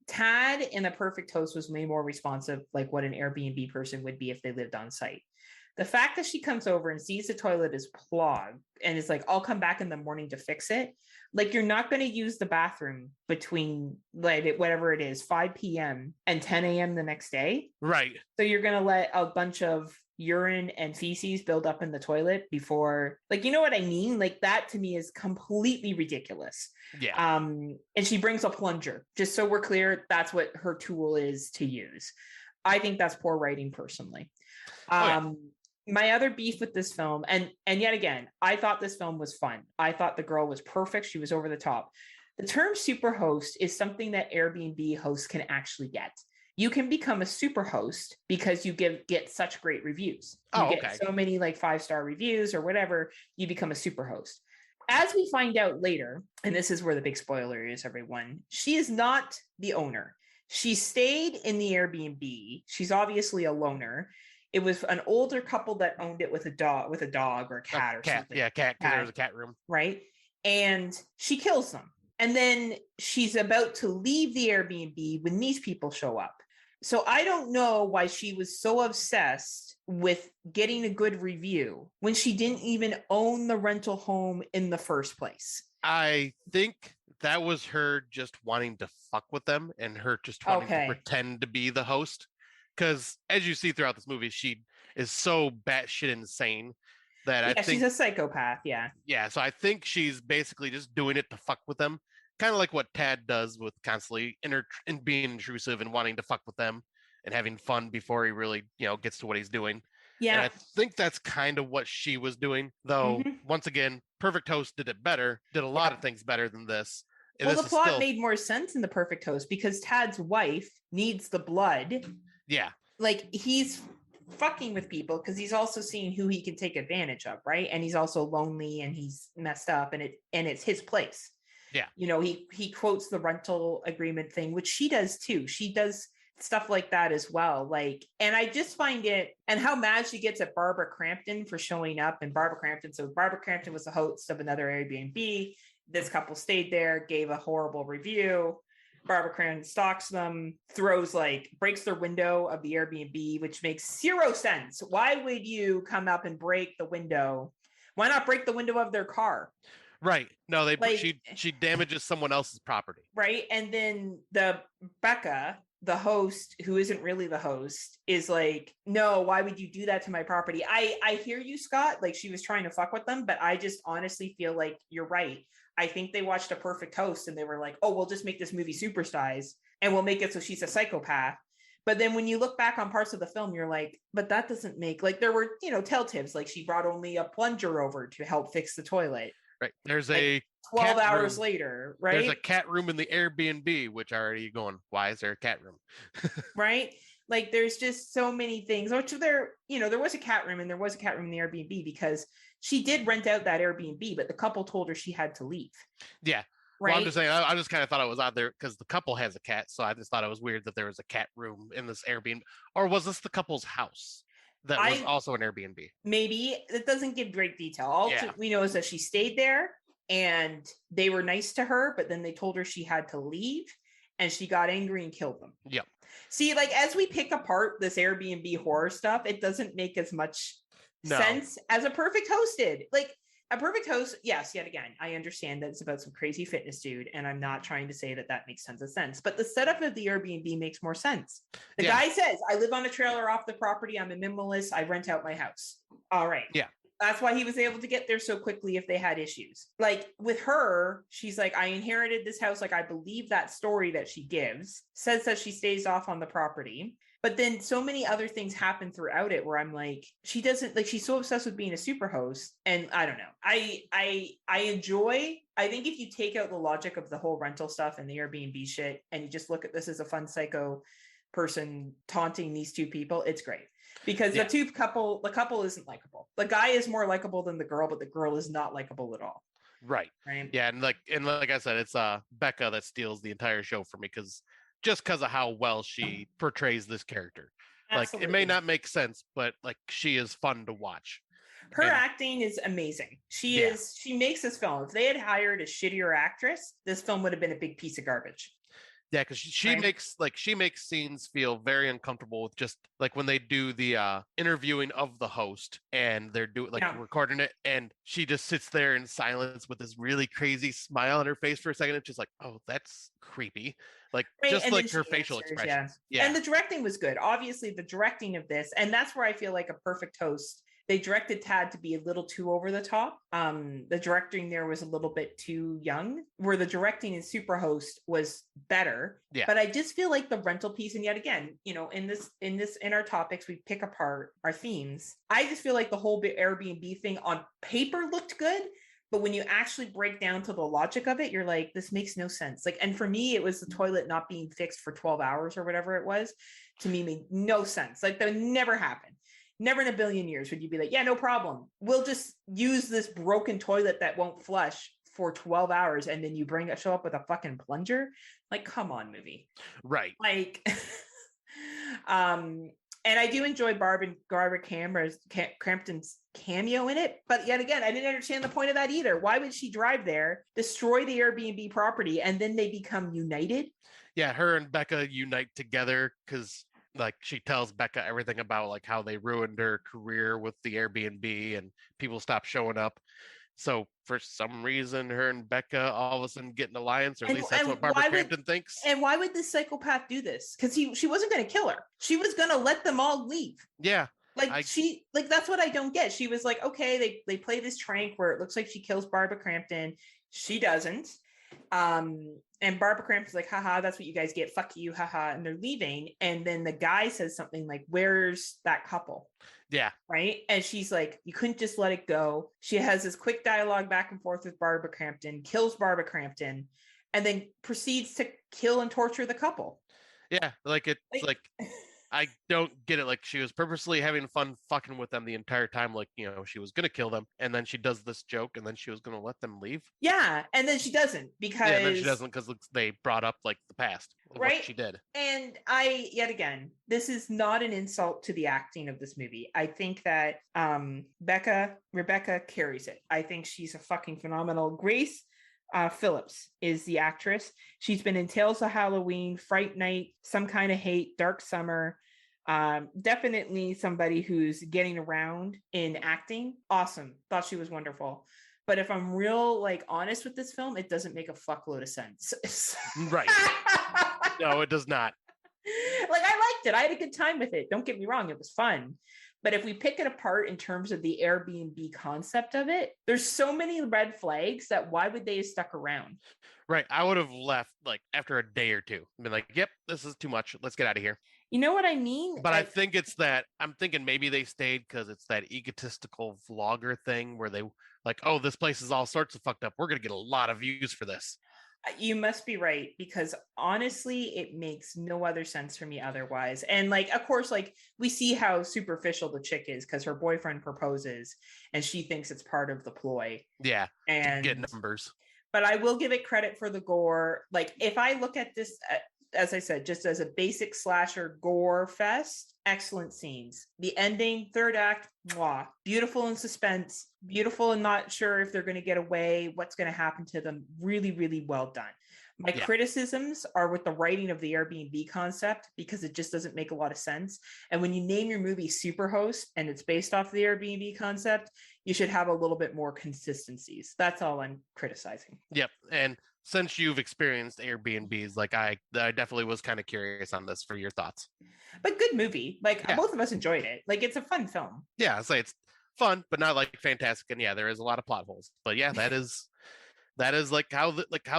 Tad in The Perfect Host was way more responsive, like what an Airbnb person would be if they lived on site. The fact that she comes over and sees the toilet is clogged and is like, I'll come back in the morning to fix it. Like, you're not going to use the bathroom between like whatever it is, 5 p.m. and 10 a.m. the next day. Right. So you're going to let a bunch of urine and feces build up in the toilet before, like, you know what I mean? Like, that to me is completely ridiculous. Yeah. And she brings a plunger, just so we're clear, that's what her tool is to use. I think that's poor writing personally. My other beef with this film, and yet again, I thought this film was fun. I thought the girl was perfect. She was over the top. The term superhost is something that Airbnb hosts can actually get. You can become a superhost because you get such great reviews. You get so many like 5-star reviews or whatever, you become a superhost. As we find out later, and this is where the big spoiler is, everyone, she is not the owner. She stayed in the Airbnb. She's obviously a loner. It was an older couple that owned it with a dog or a cat or something. Yeah, cat, because there was a cat room. Right. And she kills them. And then she's about to leave the Airbnb when these people show up. So I don't know why she was so obsessed with getting a good review when she didn't even own the rental home in the first place. I think that was her just wanting to fuck with them and her just wanting to pretend to be the host. Because as you see throughout this movie, she is so batshit insane that I think she's a psychopath. Yeah. Yeah. So I think she's basically just doing it to fuck with them. Kind of like what Tad does with constantly and being intrusive and wanting to fuck with them and having fun before he really, gets to what he's doing. Yeah. And I think that's kind of what she was doing. Though, once again, Perfect Host did it better, did a lot of things better than this. And well, this the plot made more sense in the Perfect Host because Tad's wife needs the blood. Yeah. Like he's fucking with people because he's also seeing who he can take advantage of, right? And he's also lonely and he's messed up and it's his place. Yeah. He quotes the rental agreement thing, which she does too. She does stuff like that as well. And I just find it, and how mad she gets at Barbara Crampton for showing up. And Barbara Crampton was the host of another Airbnb. This couple stayed there, gave a horrible review. Barbara Crampton stalks them, breaks their window of the Airbnb, which makes zero sense. Why would you come up and break the window? Why not break the window of their car? Right. No, she damages someone else's property. Right. And then Becca, the host, who isn't really the host, is like, no, why would you do that to my property? I hear you, Scott. Like she was trying to fuck with them, but I just honestly feel like you're right. I think they watched A Perfect Host and they were like, oh, we'll just make this movie superstars and we'll make it so she's a psychopath. But then when you look back on parts of the film, you're like, but that doesn't make, there were, telltales, like she brought only a plunger over to help fix the toilet. Right. There's a 12 hours later, right? There's a cat room in the Airbnb, which already going, why is there a cat room? Right. There's just so many things, which there was a cat room and there was a cat room in the Airbnb because she did rent out that Airbnb, but the couple told her she had to leave. Yeah. Right. Well, I'm just saying, I just kind of thought it was out there because the couple has a cat. So I just thought it was weird that there was a cat room in this Airbnb. Or was this the couple's house that was also an Airbnb? Maybe. It doesn't give great detail. All we know is that she stayed there and they were nice to her, but then they told her she had to leave and she got angry and killed them. Yep. See, as we pick apart this Airbnb horror stuff, it doesn't make as much sense as A Perfect Host did. A Perfect Host, yes, yet again, I understand that it's about some crazy fitness dude, and I'm not trying to say that makes tons of sense, but the setup of the Airbnb makes more sense. The guy says, I live on a trailer off the property, I'm a minimalist, I rent out my house. All right. Yeah. That's why he was able to get there so quickly if they had issues. With her, she's like, I inherited this house. I believe that story that she gives says that she stays off on the property. But then so many other things happen throughout it where I'm like, she doesn't she's so obsessed with being a super host. And I don't know. I think if you take out the logic of the whole rental stuff and the Airbnb shit, and you just look at this as a fun psycho person taunting these two people, it's great. Because the couple isn't likable. The guy is more likable than the girl, but the girl is not likable at all. Right. Yeah, and like I said, it's Becca that steals the entire show for me because of how well she portrays this character. Absolutely. It may not make sense, but she is fun to watch. Her acting is amazing. She makes this film. If they had hired a shittier actress, this film would have been a big piece of garbage. Yeah, because she makes scenes feel very uncomfortable with just when they do the interviewing of the host and they're doing recording it, and she just sits there in silence with this really crazy smile on her face for a second. It's just oh, that's creepy. Her facial expressions. Yeah. And the directing was good. Obviously, the directing of this, and that's where I feel like A Perfect Host. They directed Tad to be a little too over the top. The directing there was a little bit too young, where the directing in Superhost was better. Yeah. But I just feel like the rental piece, and yet again, in our topics, we pick apart our themes. I just feel like the whole Airbnb thing on paper looked good, but when you actually break down to the logic of it, you're like, this makes no sense. And for me, it was the toilet not being fixed for 12 hours or whatever it was. To me, made no sense. That would never happen. Never in a billion years would you be like, yeah, no problem. We'll just use this broken toilet that won't flush for 12 hours. And then you show up with a fucking plunger. Come on, movie. Right. And I do enjoy Barbara Crampton's cameo in it, but yet again, I didn't understand the point of that either. Why would she drive there, destroy the Airbnb property, and then they become united? Yeah, her and Becca unite together because like she tells Becca everything about like how they ruined her career with the Airbnb and people stop showing up. So for some reason, her and Becca all of a sudden get an alliance, or at least that's what Barbara Crampton thinks. And why would this psychopath do this? Because she wasn't going to kill her. She was going to let them all leave. Yeah. That's what I don't get. She was like, okay, they play this trank where it looks like she kills Barbara Crampton. She doesn't. And Barbara Crampton's like, haha, that's what you guys get. Fuck you, haha. And they're leaving. And then the guy says something like, where's that couple? Yeah. Right. And she's like, you couldn't just let it go. She has this quick dialogue back and forth with Barbara Crampton, kills Barbara Crampton, and then proceeds to kill and torture the couple. Yeah. Like I don't get it. Like she was purposely having fun fucking with them the entire time. Like, you know, she was going to kill them. And then she does this joke and then she was going to let them leave. Yeah. And then she doesn't because. Yeah, and then she doesn't because they brought up like the past. Right. What she did. And yet again, this is not an insult to the acting of this movie. I think that Rebecca carries it. I think she's a fucking phenomenal. Grace Phillips is the actress. She's been in Tales of Halloween, Fright Night, Some Kind of Hate, Dark Summer. Definitely somebody who's getting around in acting. Awesome. Thought she was wonderful. But if I'm real honest with this film, it doesn't make a fuckload of sense. Right. No, it does not. I liked it. I had a good time with it. Don't get me wrong. It was fun. But if we pick it apart in terms of the Airbnb concept of it, there's so many red flags that why would they have stuck around? Right. I would have left after a day or two. Been like, yep, this is too much. Let's get out of here. You know what I mean? But I think it's that I'm thinking maybe they stayed because it's that egotistical vlogger thing where they oh, this place is all sorts of fucked up. We're going to get a lot of views for this. You must be right, because honestly, it makes no other sense for me otherwise. And of course, we see how superficial the chick is because her boyfriend proposes and she thinks it's part of the ploy. Yeah. And get numbers. But I will give it credit for the gore. If I look at this, as I said, just as a basic slasher gore fest, excellent scenes. The ending, third act, mwah, beautiful in suspense, beautiful and not sure if they're going to get away, what's going to happen to them. Really, really well done. My criticisms are with the writing of the Airbnb concept because it just doesn't make a lot of sense. And when you name your movie Superhost and it's based off the Airbnb concept, you should have a little bit more consistencies. That's all I'm criticizing. Yep. And since you've experienced Airbnbs, I definitely was kind of curious on this for your thoughts. But good movie. Both of us enjoyed it. It's a fun film. Yeah, I'd say it's fun, but not fantastic. And yeah, there is a lot of plot holes. But yeah, that is how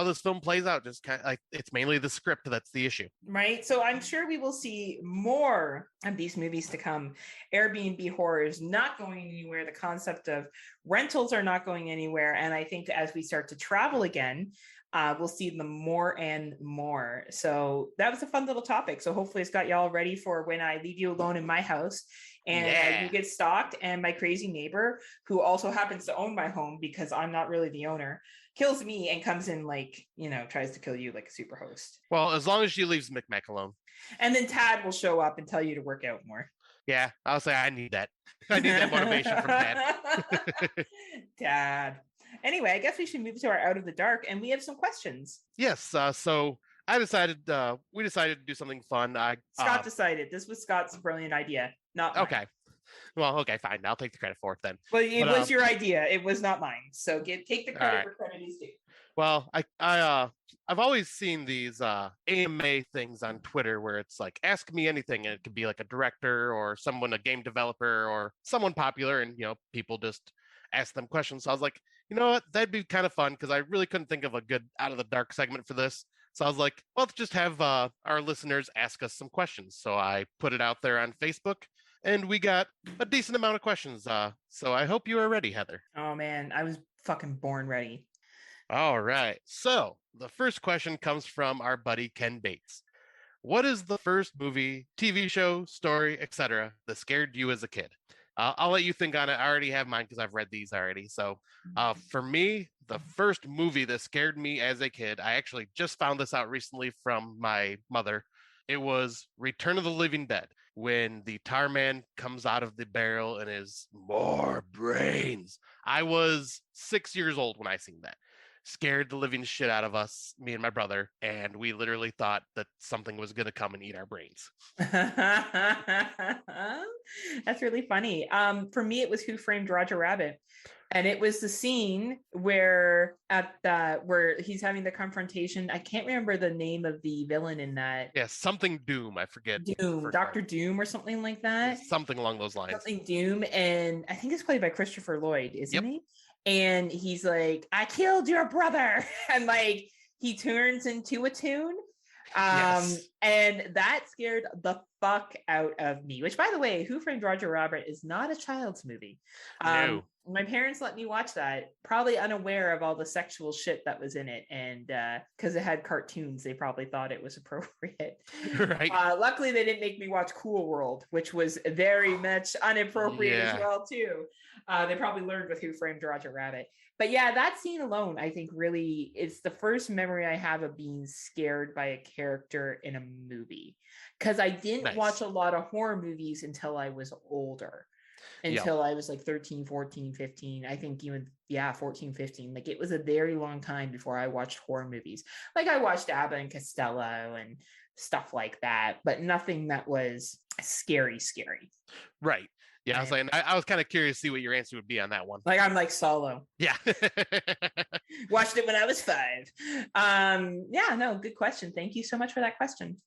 this film plays out. Just kind of it's mainly the script that's the issue. Right. So I'm sure we will see more of these movies to come. Airbnb horror is not going anywhere. The concept of rentals are not going anywhere. And I think as we start to travel again, we'll see them more and more. So that was a fun little topic. So hopefully it's got y'all ready for when I leave you alone in my house and you get stalked and my crazy neighbor, who also happens to own my home because I'm not really the owner, kills me and comes in tries to kill you like a superhost. Well, as long as she leaves Micmac alone. And then Tad will show up and tell you to work out more. Yeah, I'll say I need that. I need that motivation from Tad. Tad. Anyway, I guess we should move to our Out of the Dark, and we have some questions. Yes. So we decided to do something fun. Scott decided. This was Scott's brilliant idea, not mine. Okay. Well, okay, fine. I'll take the credit for it then. Well, it was your idea. It was not mine. So take the credit where credit is due. Well, I've always seen these AMA things on Twitter where it's ask me anything, and it could be a director or someone, a game developer or someone popular, and people just ask them questions. So I was like, you know what, that'd be kind of fun because I really couldn't think of a good Out of the Dark segment for this. So I was like, well, let's just have our listeners ask us some questions. So I put it out there on Facebook, and we got a decent amount of questions. So I hope you are ready, Heather. Oh man, I was fucking born ready. All right. So the first question comes from our buddy Ken Bates. What is the first movie, TV show, story, etc. that scared you as a kid? I'll let you think on it. I already have mine because I've read these already. So for me, the first movie that scared me as a kid, I actually just found this out recently from my mother. It was Return of the Living Dead, when the tar man comes out of the barrel and is more brains. I was 6 years old when I seen that. Scared the living shit out of us, me and my brother, and we literally thought that something was going to come and eat our brains. That's really funny. For me, it was Who Framed Roger Rabbit. And it was the scene where where he's having the confrontation. I can't remember the name of the villain in that. Yeah, something Doom. I forget. Doom, Dr. Doom or something like that. Something along those lines. Something Doom. And I think it's played by Christopher Lloyd, isn't he? And he's like, I killed your brother. And like, he turns into a tune. And that scared the fuck out of me, which, by the way, Who Framed Roger Rabbit is not a child's movie. No. My parents let me watch that, probably unaware of all the sexual shit that was in it. And because it had cartoons, they probably thought it was appropriate. Right. Luckily, they didn't make me watch Cool World, which was very much inappropriate as well, too. They probably learned with Who Framed Roger Rabbit. But yeah, that scene alone, I think really it's the first memory I have of being scared by a character in a movie. Because I didn't watch a lot of horror movies until I was older. Until I was like 13, 14, 15. I think even, 14, 15. Like it was a very long time before I watched horror movies. Like I watched Abbott and Costello and stuff like that, but nothing that was scary. Right. Yeah, I was kind of curious to see what your answer would be on that one. Like I'm like Solo. Yeah. Watched it when I was 5. Good question. Thank you so much for that question.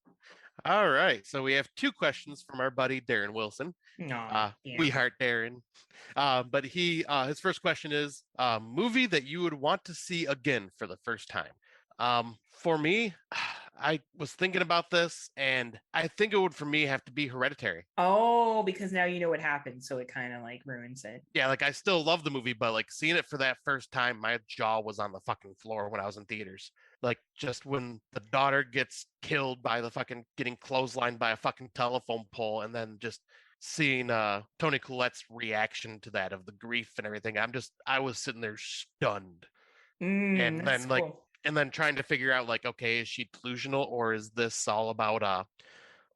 All right. So we have 2 questions from our buddy Darren Wilson. We heart Darren. But his first question is movie that you would want to see again for the first time. For me, I was thinking about this, and I think it would, for me, have to be Hereditary. Oh, because now you know what happened, so it kind of like ruins it. Yeah, like I still love the movie, but like seeing it for that first time, my jaw was on the fucking floor when I was in theaters. Like just when the daughter gets killed by getting clotheslined by a fucking telephone pole, and then just seeing Toni Collette's reaction to that, of the grief and everything. I was sitting there stunned. And then cool. And then trying to figure out like, okay, is she delusional, or is this all about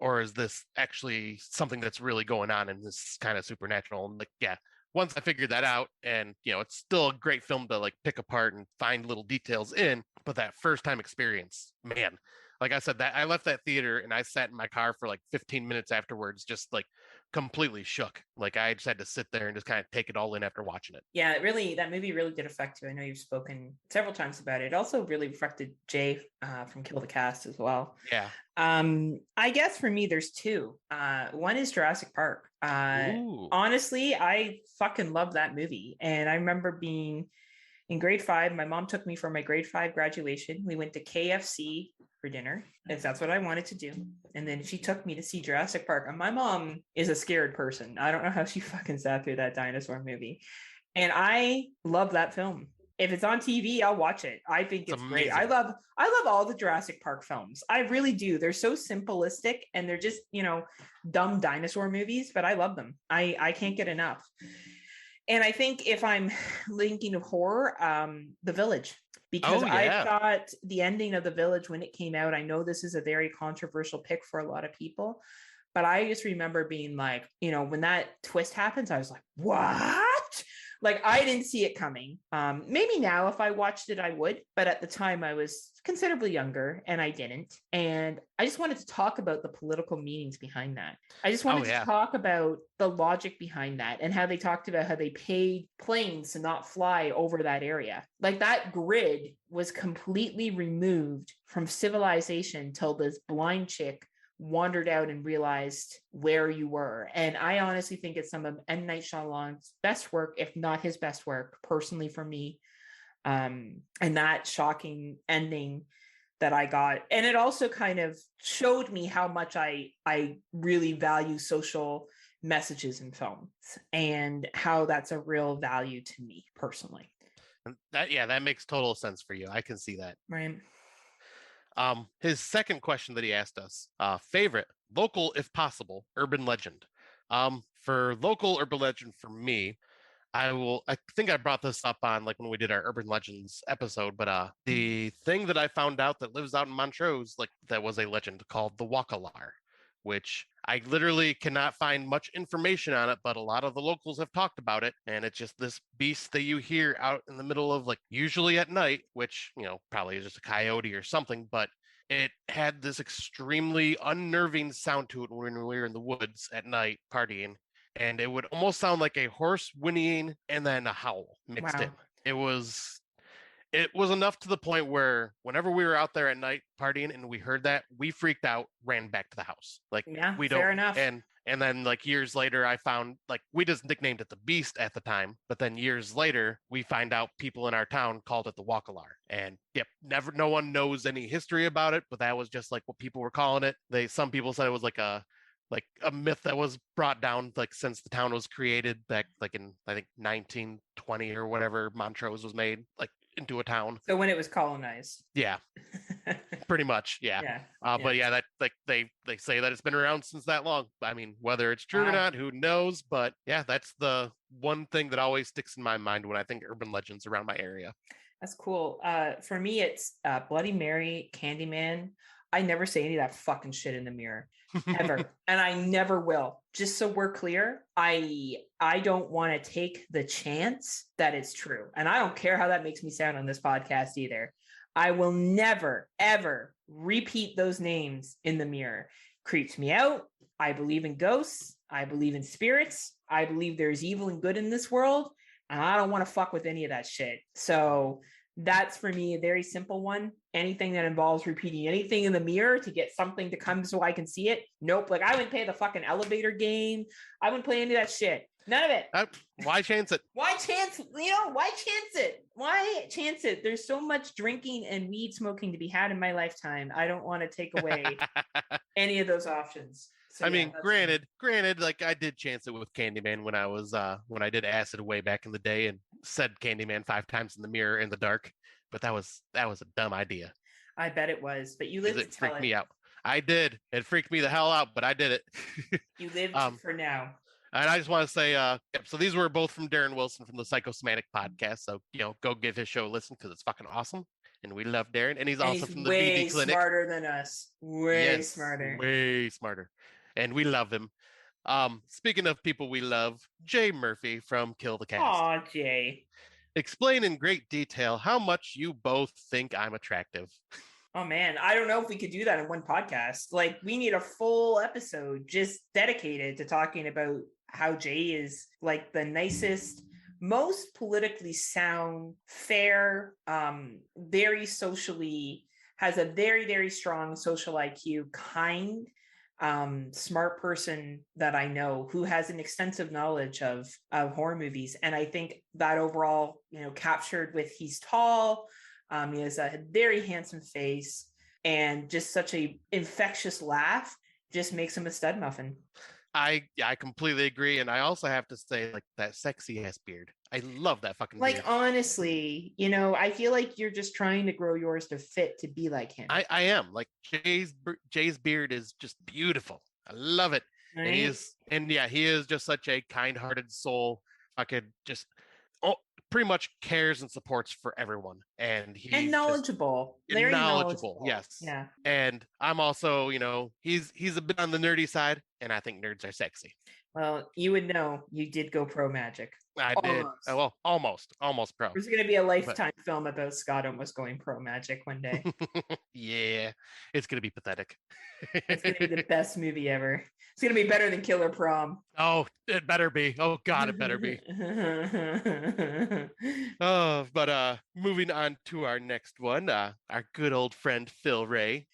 or is this actually something that's really going on and this kind of supernatural? And like, once I figured that out, and it's still a great film to like pick apart and find little details in, but that first time experience, man, like I said, that I left that theater and I sat in my car for like 15 minutes afterwards, just like completely shook. Like I just had to sit there and just kind of take it all in after watching it. Yeah, that movie really did affect you. I know you've spoken several times about it. It also really affected Jay from Kill the Cast as well. Yeah. I guess for me, there's 2. One is Jurassic Park. Honestly, I fucking love that movie. And I remember being in grade 5. My mom took me for my grade 5 graduation. We went to KFC for dinner, because that's what I wanted to do. And then she took me to see Jurassic Park. And my mom is a scared person. I don't know how she fucking sat through that dinosaur movie. And I love that film. If it's on TV, I'll watch it. I think it's great. I love all the Jurassic Park films. I really do. They're so simplistic and they're just, dumb dinosaur movies, but I love them. I can't get enough. And I think if I'm linking of horror, The Village, because I thought the ending of The Village when it came out, I know this is a very controversial pick for a lot of people, but I just remember being like, when that twist happens, I was like, what? Like I didn't see it coming. Maybe now if I watched it, I would, but at the time I was considerably younger and I didn't. And I just wanted to talk about the political meanings behind that. I just wanted to talk about the logic behind that and how they talked about how they paid planes to not fly over that area. Like that grid was completely removed from civilization till this blind chick wandered out and realized where you were. And I honestly think it's some of M. Night Shyamalan's best work, if not his best work, personally for me. And that shocking ending that I got. And it also kind of showed me how much I really value social messages in films and how that's a real value to me personally. And that makes total sense for you. I can see that. Right. His second question that he asked us, favorite local, if possible, urban legend. For local urban legend for me, I think I brought this up on like when we did our urban legends episode, but the thing that I found out that lives out in Montrose, like that was a legend called the Wakalar, which I literally cannot find much information on it, but a lot of the locals have talked about it, and it's just this beast that you hear out in the middle of like usually at night, which probably is just a coyote or something, but it had this extremely unnerving sound to it when we were in the woods at night partying, and it would almost sound like a horse whinnying and then a howl mixed Wow. in. It was enough to the point where whenever we were out there at night partying and we heard that, we freaked out, ran back to the house. Like Yeah, we don't fair enough. and then like years later I found like we just nicknamed it the Beast at the time, but then years later we find out people in our town called it the Wakalar. And yep, no one knows any history about it, but that was just like what people were calling it. Some people said it was like a myth that was brought down like since the town was created back like in I think 1920 or whatever Montrose was made like into a town. So when it was colonized. Yeah, pretty much. Yeah. Yeah. But yeah, that like they say that it's been around since that long. I mean, whether it's true or not, who knows? But yeah, that's the one thing that always sticks in my mind when I think urban legends around my area. That's cool. For me, it's Bloody Mary, Candyman. I never say any of that fucking shit in the mirror ever. And I never will. Just so we're clear, I don't want to take the chance that it's true. And I don't care how that makes me sound on this podcast either. I will never, ever repeat those names in the mirror. Creeps me out. I believe in ghosts. I believe in spirits. I believe there's evil and good in this world. And I don't want to fuck with any of that shit. So that's for me a very simple one. Anything that involves repeating anything in the mirror to get something to come so I can see it. Nope. Like I wouldn't play the fucking elevator game. I wouldn't play any of that shit. None of it. Why chance it? Why chance? Why chance it? Why chance it? There's so much drinking and weed smoking to be had in my lifetime. I don't want to take away any of those options. So, I mean, granted, like I did chance it with Candyman when I did acid way back in the day and said Candyman 5 times in the mirror in the dark, but that was a dumb idea. I bet it was, but you lived to tell it. Freaked me out. I did. It freaked me the hell out, but I did it. You lived for now. And I just want to say, so these were both from Darren Wilson from the Psychosomatic podcast. So go give his show a listen because it's fucking awesome. And we love Darren, and he's also from the VD Clinic. Way smarter than us. Way smarter. And we love him. Speaking of people we love, Jay Murphy from Kill the Cast. Aw, Jay. Explain in great detail how much you both think I'm attractive. Oh man, I don't know if we could do that in one podcast. Like we need a full episode just dedicated to talking about how Jay is like the nicest, most politically sound, fair, very socially, has a very, very strong social IQ, kind, smart person that I know who has an extensive knowledge of horror movies. And I think that overall, captured with he's tall, he has a very handsome face and just such a infectious laugh just makes him a stud muffin. I completely agree. And I also have to say, like, that sexy ass beard. I love that fucking beard. Like, honestly, I feel like you're just trying to grow yours to fit to be like him. I am. Like, Jay's beard is just beautiful. I love it. Right? And he is just such a kind-hearted soul. I could just pretty much cares and supports for everyone. And he's knowledgeable. Very knowledgeable. Yes. Yeah. And I'm also, he's a bit on the nerdy side, and I think nerds are sexy. Well, you would know you did go pro magic. I did. Well, almost pro. There's going to be a Lifetime film about Scott almost going pro magic one day. Yeah, it's going to be pathetic. It's going to be the best movie ever. It's going to be better than Killer Prom. Oh, it better be. Oh God, it better be. But moving on to our next one, our good old friend Phil Ray.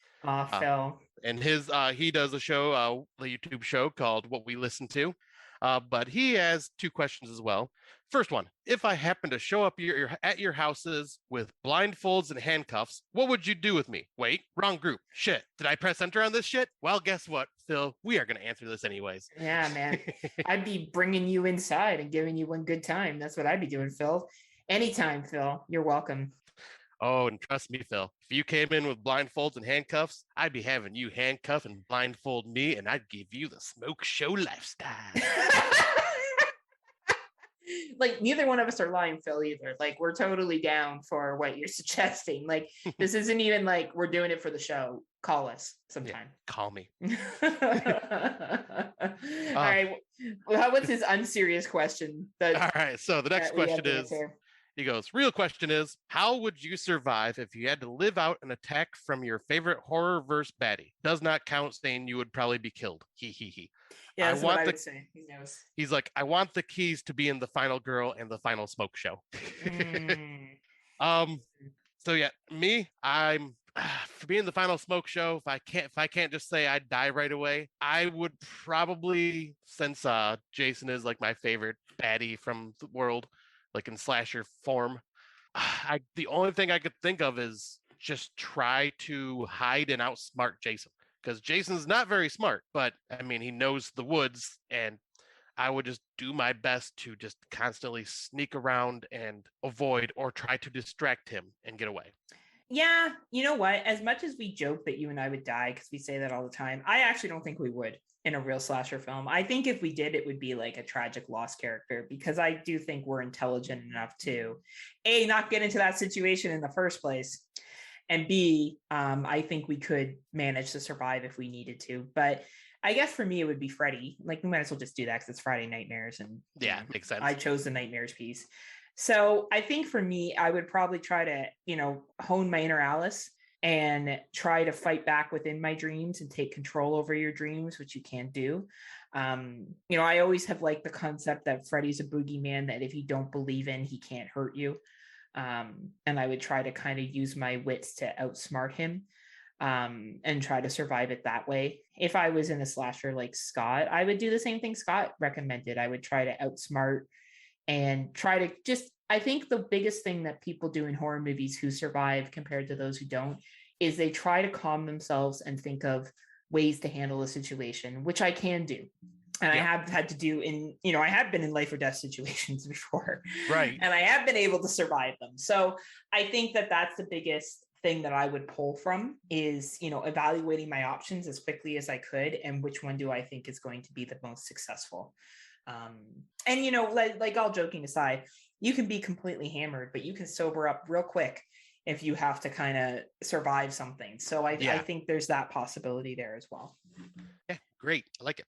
Phil. And he does a show, a YouTube show called What We Listen To. But he has 2 questions as well. First one, if I happen to show up at your houses with blindfolds and handcuffs, what would you do with me? Wait, wrong group. Shit, did I press enter on this shit? Well, guess what, Phil? We are going to answer this anyways. Yeah, man. I'd be bringing you inside and giving you one good time. That's what I'd be doing, Phil. Anytime, Phil. You're welcome. Oh, and trust me, Phil, if you came in with blindfolds and handcuffs, I'd be having you handcuff and blindfold me, and I'd give you the smoke show lifestyle. Like neither one of us are lying, Phil, either. Like we're totally down for what you're suggesting. Like this isn't even like we're doing it for the show. Call us sometime. Yeah, call me. All right. Well, what's his unserious question? All right. So the next question is, he goes, real question is, how would you survive if you had to live out an attack from your favorite horror-verse baddie? Does not count saying you would probably be killed. He. Yeah, that's what I would say. He knows. He's like, I want the keys to be in the final girl and the final smoke show. So yeah, me, I'm for being the final smoke show. If I can't just say I'd die right away, I would probably, since Jason is like my favorite baddie from the world, like in slasher form, the only thing I could think of is just try to hide and outsmart Jason, because Jason's not very smart, but I mean, he knows the woods, and I would just do my best to just constantly sneak around and avoid or try to distract him and get away. Yeah, you know what? As much as we joke that you and I would die, because we say that all the time, I actually don't think we would in a real slasher film. I think if we did, it would be like a tragic lost character, because I do think we're intelligent enough to, A, not get into that situation in the first place, and B, I think we could manage to survive if we needed to. But I guess for me, it would be Freddy. Like, we might as well just do that because it's Friday Nightmares. And yeah, makes sense. I chose the Nightmares piece. So I think for me, I would probably try to, hone my inner Alice and try to fight back within my dreams and take control over your dreams, which you can't do. I always have liked the concept that Freddy's a boogeyman that if you don't believe in, he can't hurt you. And I would try to kind of use my wits to outsmart him and try to survive it that way. If I was in a slasher like Scott, I would do the same thing Scott recommended. I would try to outsmart and try to I think the biggest thing that people do in horror movies who survive compared to those who don't is they try to calm themselves and think of ways to handle a situation, which I can do. And I have had to do I have been in life or death situations before. Right. And I have been able to survive them. So I think that that's the biggest thing that I would pull from is, evaluating my options as quickly as I could. And which one do I think is going to be the most successful? Like all joking aside, you can be completely hammered, but you can sober up real quick if you have to kind of survive something. So I think there's that possibility there as well. Yeah, great. I like it.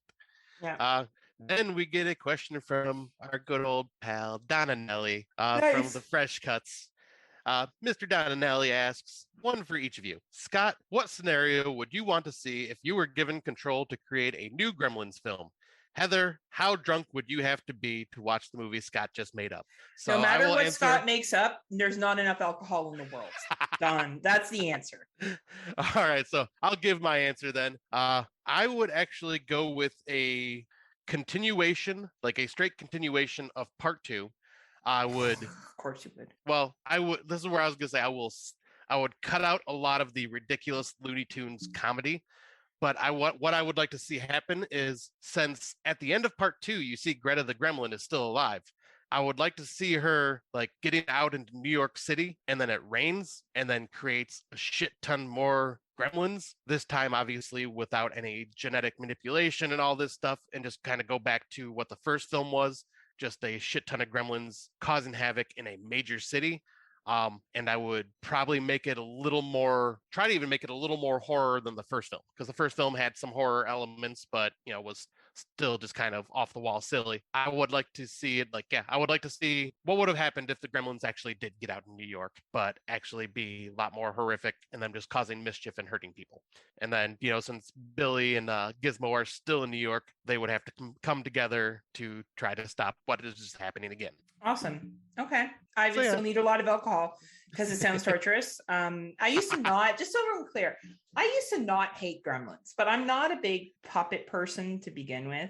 Yeah. Then we get a question from our good old pal Donna Nelly Nice. from the Fresh Cuts. Mr. Donanelli asks, one for each of you. Scott, what scenario would you want to see if you were given control to create a new Gremlins film? Heather, how drunk would you have to be to watch the movie Scott just made up? So no matter what Scott makes up, there's not enough alcohol in the world. Done. That's the answer. All right, so I'll give my answer then. I would actually go with a continuation, like a straight continuation of part 2. I would. Of course you would. Well, I would. This is where I was gonna say I would cut out a lot of the ridiculous Looney Tunes comedy. But what I would like to see happen is, since at the end of part 2, you see Greta the Gremlin is still alive, I would like to see her like getting out into New York City, and then it rains and then creates a shit ton more gremlins, this time obviously without any genetic manipulation and all this stuff, and just kind of go back to what the first film was, just a shit ton of gremlins causing havoc in a major city. And I would probably make it try to even make it a little more horror than the first film, because the first film had some horror elements, but was still just kind of off the wall silly. I would like to see it I would like to see what would have happened if the gremlins actually did get out in New York, but actually be a lot more horrific and them just causing mischief and hurting people. And then, since Billy and Gizmo are still in New York, they would have to come together to try to stop what is just happening again. Awesome. Okay. I still need a lot of alcohol because it sounds torturous. I used to not, just so I'm clear, I used to not hate gremlins, but I'm not a big puppet person to begin with.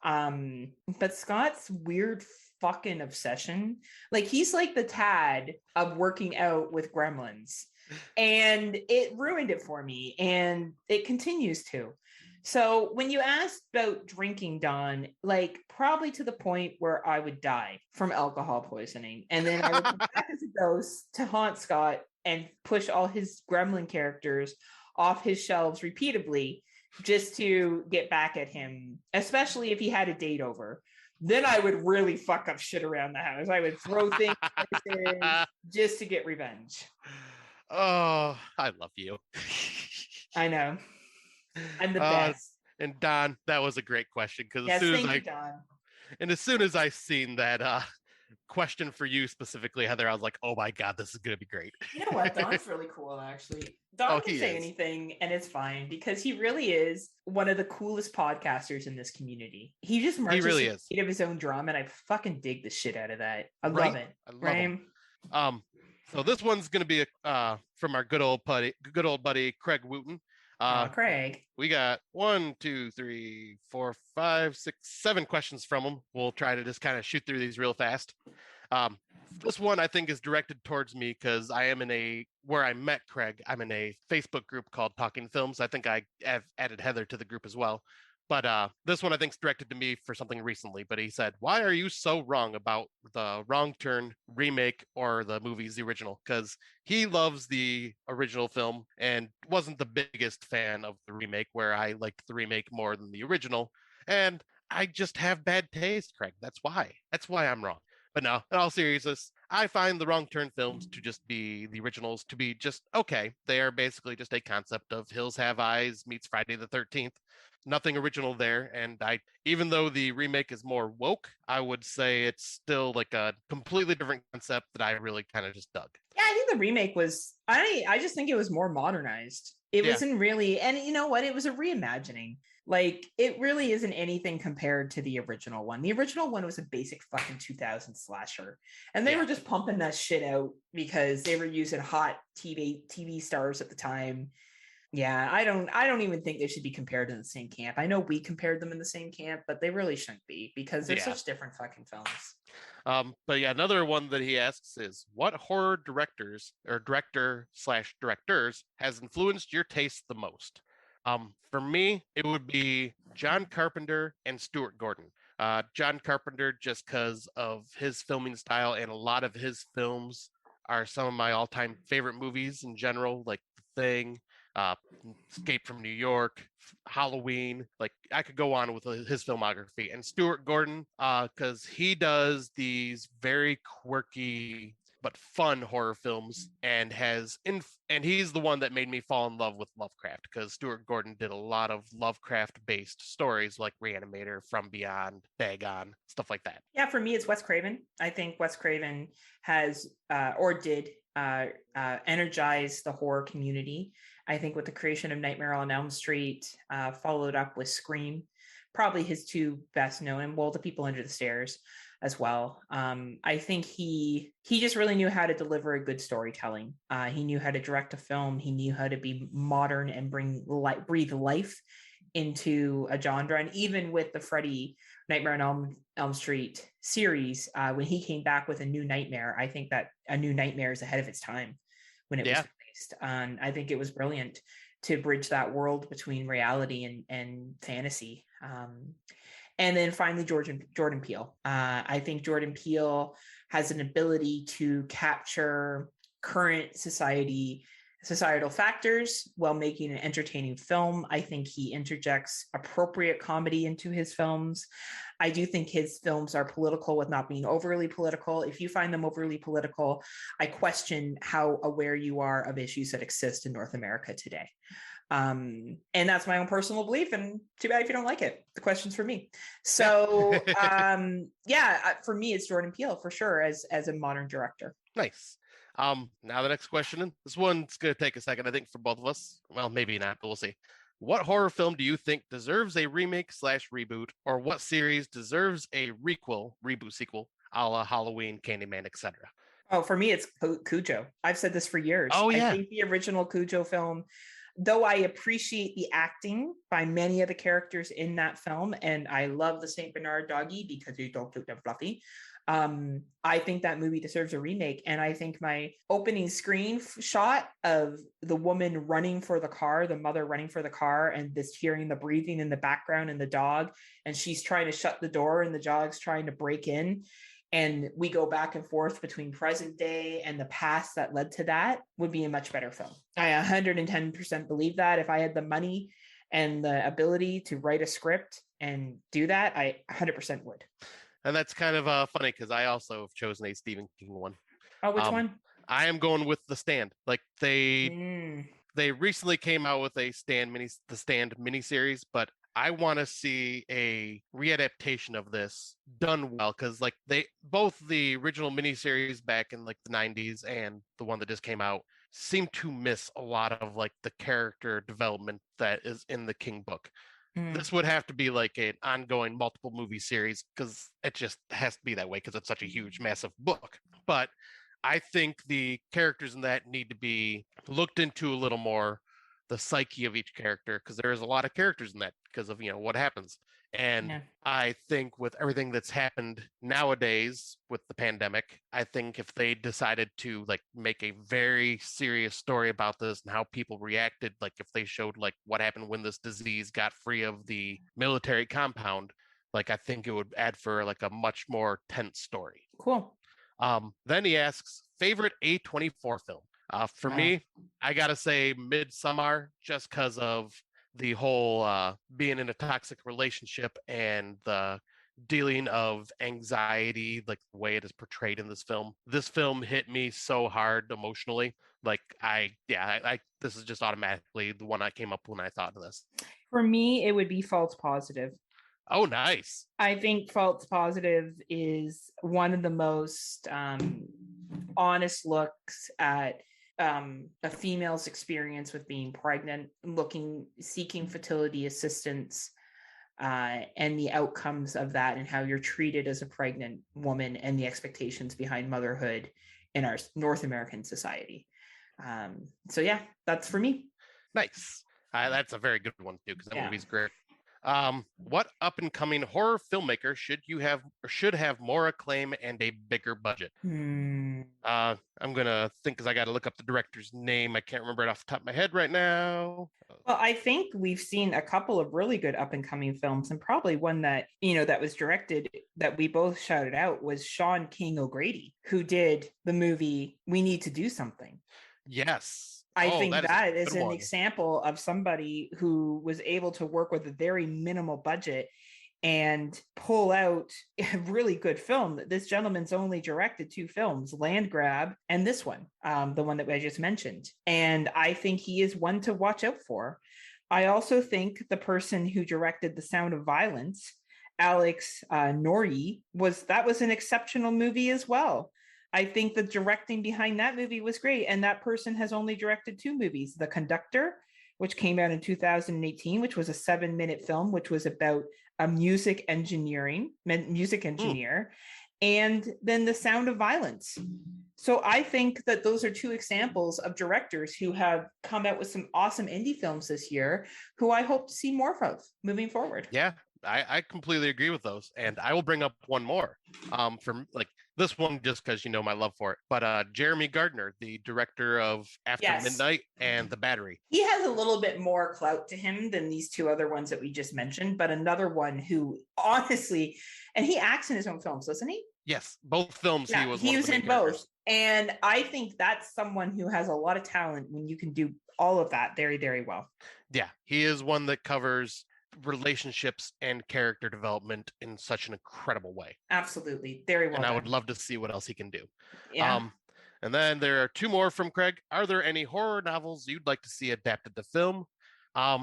But Scott's weird fucking obsession, like he's like the Tad of working out with gremlins, and it ruined it for me, and it continues to. So when you asked about drinking, Don, like probably to the point where I would die from alcohol poisoning. And then I would come back as a ghost to haunt Scott and push all his gremlin characters off his shelves repeatedly just to get back at him, especially if he had a date over. then I would really fuck up shit around the house. I would throw things just to get revenge. Oh, I love you. I know. I'm the best. And Don, that was a great question because Yes, thank you, Don. And as soon as I seen that question for you specifically, Heather, I was like, oh my God, this is going to be great. You know what? Don's really cool, actually. Don can say anything and it's fine because he really is one of the coolest podcasters in this community. He just marches of his own drum, and I fucking dig the shit out of that. I love it. I love him. So this one's going to be from our good old buddy Craig Wooten. Craig. We got 1, 2, 3, 4, 5, 6, 7 questions from him. We'll try to just kind of shoot through these real fast. This one I think is directed towards me because I am where I met Craig, I'm in a Facebook group called Talking Films. I think I have added Heather to the group as well. But this one I think is directed to me for something recently. But he said, why are you so wrong about the Wrong Turn remake or the movie's the original? Because he loves the original film and wasn't the biggest fan of the remake, where I liked the remake more than the original. And I just have bad taste, Craig. That's why I'm wrong. But no, in all seriousness, I find the Wrong Turn films to just be the originals to be just okay. They are basically just a concept of Hills Have Eyes meets Friday the 13th. Nothing original there. And even though the remake is more woke, I would say it's still like a completely different concept that I really kind of just dug. Yeah, I think the remake was, I just think it was more modernized. It wasn't really, and you know what? It was a reimagining. Like, it really isn't anything compared to the original one. The original one was a basic fucking 2000 slasher. And they were just pumping that shit out because they were using hot TV stars at the time. Yeah, I don't even think they should be compared in the same camp. I know we compared them in the same camp, but they really shouldn't be because they're such different fucking films. But yeah, another one that he asks is, what horror directors or director/directors has influenced your taste the most? For me, it would be John Carpenter and Stuart Gordon. John Carpenter, just because of his filming style, and a lot of his films are some of my all-time favorite movies in general, like The Thing, Escape from New York, Halloween. Like, I could go on with his filmography. And Stuart Gordon, because he does these very quirky but fun horror films, and he's the one that made me fall in love with Lovecraft, because Stuart Gordon did a lot of Lovecraft-based stories like Reanimator, From Beyond, Dagon, stuff like that. Yeah, for me, it's Wes Craven. I think Wes Craven has did energize the horror community. I think with the creation of Nightmare on Elm Street, followed up with Scream, probably his two best known, and The People Under the Stairs as well. I think he just really knew how to deliver a good storytelling. He knew how to direct a film. He knew how to be modern and breathe life into a genre. And even with the Freddy Nightmare on Elm Street series, when he came back with A New Nightmare, I think that A New Nightmare is ahead of its time when it was released. I think it was brilliant to bridge that world between reality and fantasy. And then finally, Jordan Peele. I think Jordan Peele has an ability to capture current societal factors while making an entertaining film. I think he interjects appropriate comedy into his films. I do think his films are political with not being overly political. If you find them overly political, I question how aware you are of issues that exist in North America today. And that's my own personal belief, and too bad if you don't like it. The question's for me. So for me, it's Jordan Peele for sure as a modern director. Nice. Now the next question. This one's going to take a second, I think, for both of us. Well, maybe not, but we'll see. What horror film do you think deserves a remake/reboot, or what series deserves a reboot, sequel, a la Halloween, Candyman, etc.? Oh, for me, it's Cujo. I've said this for years. Oh, yeah. I think the original Cujo film, though I appreciate the acting by many of the characters in that film, and I love the St. Bernard doggy because you don't look that fluffy, I think that movie deserves a remake. And I think my opening screen shot of the woman running for the car, the mother running for the car, and this hearing the breathing in the background and the dog, and she's trying to shut the door and the dog's trying to break in, and we go back and forth between present day and the past that led to that, would be a much better film. I 110% believe that. If I had the money and the ability to write a script and do that, I 100% would. And that's kind of funny because I also have chosen a Stephen King one. Oh, which one? I am going with The Stand. Like they Mm. recently came out with the Stand miniseries, but I want to see a readaptation of this done well because like both the original miniseries back in like the 90s and the one that just came out seem to miss a lot of like the character development that is in the King book. This would have to be like an ongoing multiple movie series because it just has to be that way because it's such a huge, massive book. But I think the characters in that need to be looked into a little more, the psyche of each character, because there is a lot of characters in that because of what happens. And Yeah. I think with everything that's happened nowadays with the pandemic, I think if they decided to like make a very serious story about this and how people reacted, like if they showed like what happened when this disease got free of the military compound, like I think it would add for like a much more tense story. Cool. Then he asks, favorite A24 film? For me, I gotta say Midsommar, just because of the whole being in a toxic relationship and the dealing of anxiety, like the way it is portrayed in this film. This film hit me so hard emotionally. Like this is just automatically the one I came up when I thought of this. For me, it would be False Positive. Oh, nice. I think False Positive is one of the most honest looks at a female's experience with being pregnant, seeking fertility assistance, and the outcomes of that and how you're treated as a pregnant woman and the expectations behind motherhood in our North American society. So yeah, that's for me. Nice. That's a very good one too, because that movie's great. What up and coming horror filmmaker should have more acclaim and a bigger budget? I'm gonna think because I got to look up the director's name. I can't remember it off the top of my head right now. Well, I think we've seen a couple of really good up and coming films, and probably one that that was directed that we both shouted out was Sean King O'Grady, who did the movie We Need to Do Something. Yes. I think that is an example of somebody who was able to work with a very minimal budget and pull out a really good film. This gentleman's only directed 2 films, Land Grab and this one, the one that I just mentioned. And I think he is one to watch out for. I also think the person who directed The Sound of Violence, Alex Norrie, was an exceptional movie as well. I think the directing behind that movie was great. And that person has only directed 2 movies, The Conductor, which came out in 2018, which was a 7-minute film, which was about a music engineer, and then The Sound of Violence. So I think that those are 2 examples of directors who have come out with some awesome indie films this year, who I hope to see more of moving forward. Yeah, I completely agree with those. And I will bring up one more from like this one just because my love for it. But Jeremy Gardner, the director of After Midnight and The Battery. He has a little bit more clout to him than these 2 other ones that we just mentioned, but another one who honestly, and he acts in his own films, doesn't he? Yes, both films. Yeah, he was in both. And I think that's someone who has a lot of talent when you can do all of that very, very well. Yeah, he is one that covers relationships and character development in such an incredible way. Absolutely. Very well. And done. I would love to see what else he can do. Yeah. And then there are 2 more from Craig. Are there any horror novels you'd like to see adapted to film? I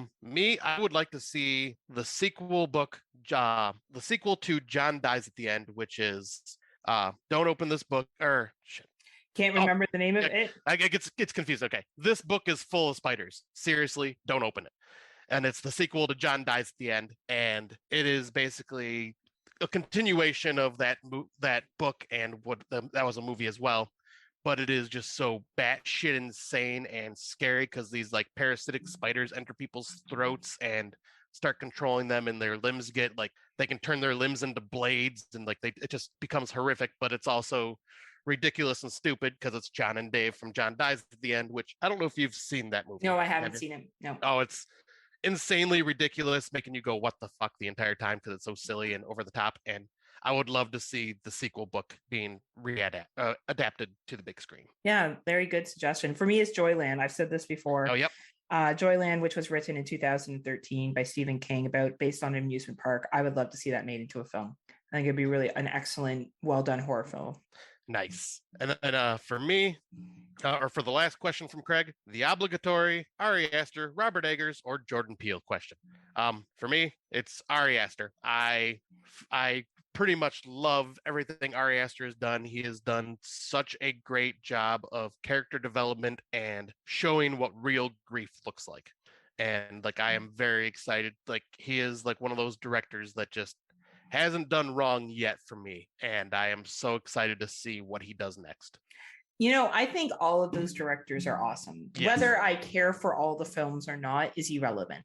would like to see the sequel to John Dies at the End, which is Don't Open This Book, or shit. Can't remember the name of it. I get confused. Okay. This book is full of spiders. Seriously, don't open it. And it's the sequel to John Dies at the End. And it is basically a continuation of that book and that was a movie as well. But it is just so batshit insane and scary because these like parasitic spiders enter people's throats and start controlling them, and their limbs get like they can turn their limbs into blades, and like it just becomes horrific. But it's also ridiculous and stupid because it's John and Dave from John Dies at the End, which I don't know if you've seen that movie. No, I haven't seen it. No. Oh, it's insanely ridiculous, making you go, what the fuck, the entire time because it's so silly and over the top. And I would love to see the sequel book being adapted to the big screen. Yeah, very good suggestion. For me, it's Joyland. I've said this before. Oh, yep. Joyland, which was written in 2013 by Stephen King, based on an amusement park. I would love to see that made into a film. I think it'd be really an excellent, well done horror film. Nice. And then for me, or for the last question from Craig, the obligatory Ari Aster, Robert Eggers, or Jordan Peele question. For me, it's Ari Aster. I pretty much love everything Ari Aster has done. He has done such a great job of character development and showing what real grief looks like. And like, I am very excited. Like, he is like one of those directors that just hasn't done wrong yet for me. And I am so excited to see what he does next. You know, I think all of those directors are awesome. Yes. Whether I care for all the films or not is irrelevant.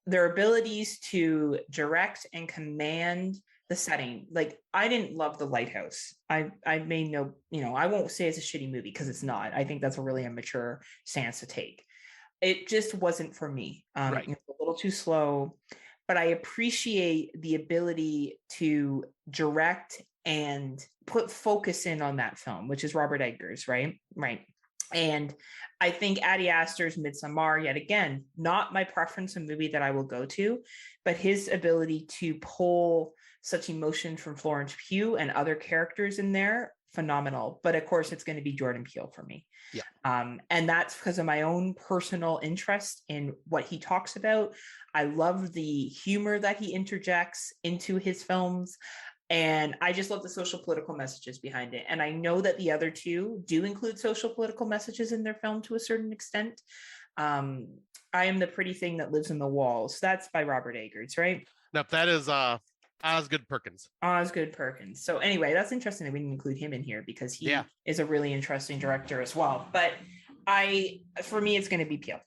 Their abilities to direct and command the setting. Like, I didn't love The Lighthouse. I made no, I won't say it's a shitty movie because it's not. I think that's a really immature stance to take. It just wasn't for me. Right. It's a little too slow, but I appreciate the ability to direct and put focus in on that film, which is Robert Eggers, right? Right. And I think Ari Aster's Midsommar, yet again, not my preference, a movie that I will go to, but his ability to pull such emotion from Florence Pugh and other characters in there, phenomenal. But of course, it's going to be Jordan Peele for me. Yeah. And that's because of my own personal interest in what he talks about. I love the humor that he interjects into his films. And I just love the social political messages behind it. And I know that the other two do include social political messages in their film to a certain extent. I Am the Pretty Thing That Lives in the Walls. That's by Robert Eggers, right? Nope, that is Osgood Perkins. Osgood Perkins. So anyway, that's interesting that we didn't include him in here because he is a really interesting director as well. But for me, it's going to be Peele.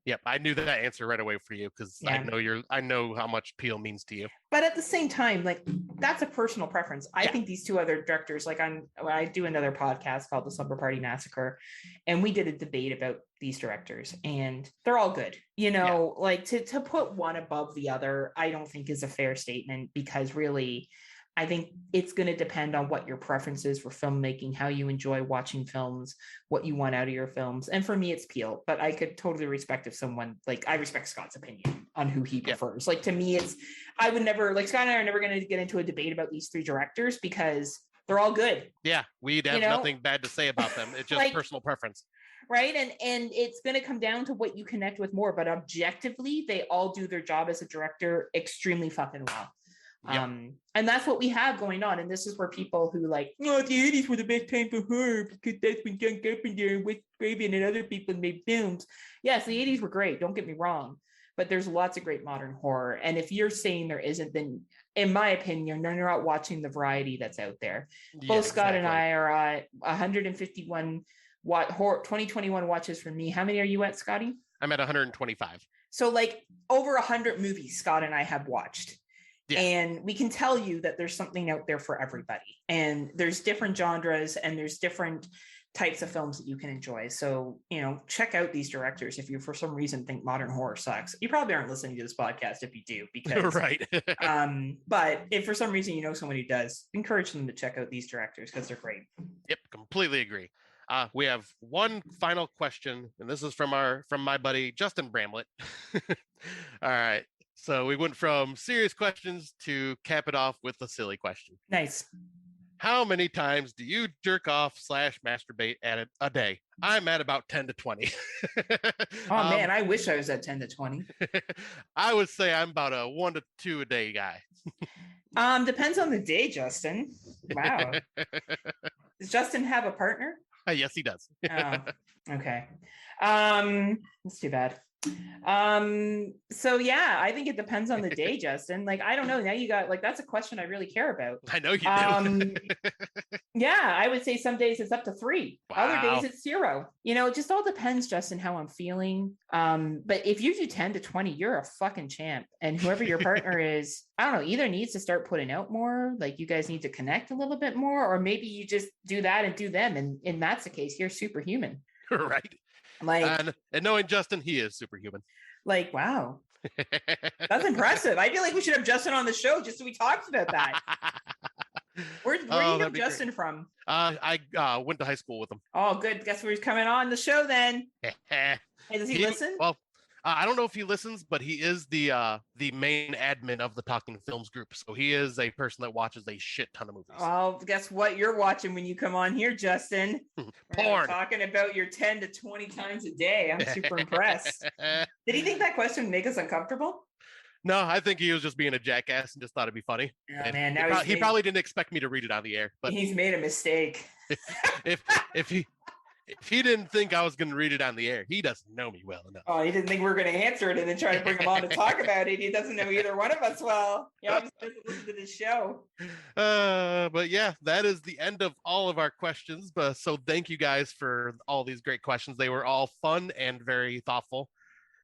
Yep, I knew that answer right away for you because I know how much Peele means to you. But at the same time, like, that's a personal preference. I think these two other directors, like, I do another podcast called The Slumber Party Massacre, and we did a debate about these directors, and they're all good. Like, to put one above the other, I don't think is a fair statement, because really, I think it's going to depend on what your preference is for filmmaking, how you enjoy watching films, what you want out of your films. And for me, it's Peele, but I could totally respect if someone, like, I respect Scott's opinion on who he prefers. Like, to me, I would never, like, Scott and I are never going to get into a debate about these three directors because they're all good. Yeah, we'd have nothing bad to say about them. It's just like, personal preference. Right. And it's going to come down to what you connect with more, but objectively, they all do their job as a director extremely fucking well. Yep. And that's what we have going on. And this is where people who like, the 80s were the best time for horror because that's when John Carpenter and Wes Craven and other people made films. Yes, the 80s were great. Don't get me wrong. But there's lots of great modern horror. And if you're saying there isn't, then in my opinion, you're not watching the variety that's out there. Both Scott and I are at 151 horror 2021 watches for me. How many are you at, Scotty? I'm at 125. So like over 100 movies Scott and I have watched. Yeah. And we can tell you that there's something out there for everybody. And there's different genres and there's different types of films that you can enjoy. So, check out these directors. If you, for some reason, think modern horror sucks, you probably aren't listening to this podcast if you do, because, right. But if for some reason you know someone who does, encourage them to check out these directors because they're great. Yep, completely agree. We have one final question, and this is from my buddy, Justin Bramlett. All right. So we went from serious questions to cap it off with a silly question. Nice. How many times do you jerk off / masturbate at a day? I'm at about 10 to 20. Oh, man, I wish I was at 10 to 20. I would say I'm about a 1 to 2 a day guy. Depends on the day, Justin. Wow. Does Justin have a partner? Yes, he does. Oh, okay. That's too bad. So yeah, I think it depends on the day, Justin. Like, I don't know. Now you got, like, that's a question I really care about. I know you do. Yeah, I would say some days it's up to 3. Wow. Other days it's 0. It just all depends, Justin, how I'm feeling. But if you do 10 to 20, you're a fucking champ. And whoever your partner is, I don't know, either needs to start putting out more, like you guys need to connect a little bit more, or maybe you just do that and do them. And that's the case, you're superhuman. Right. Like, and knowing Justin, he is superhuman. Like, wow. That's impressive. I feel like we should have Justin on the show just so we talked about that. Where do you know Justin great. From? I went to high school with him. Oh, good. Guess where he's coming on the show then. Hey, does he listen? Well, I don't know if he listens, but he is the main admin of the Talking Films group. So he is a person that watches a shit ton of movies. Well, guess what you're watching when you come on here, Justin? Porn. Talking about your 10 to 20 times a day. I'm super impressed. Did he think that question would make us uncomfortable? No, I think he was just being a jackass and just thought it'd be funny. Oh, man, now he probably didn't expect me to read it on the air. But he's made a mistake. if he didn't think I was going to read it on the air, he doesn't know me well enough. Oh, he didn't think we were going to answer it and then try to bring him on to talk about it. He doesn't know either one of us well. Yeah, I'm supposed to listen to this show. But yeah, that is the end of all of our questions. But so thank you guys for all these great questions. They were all fun and very thoughtful.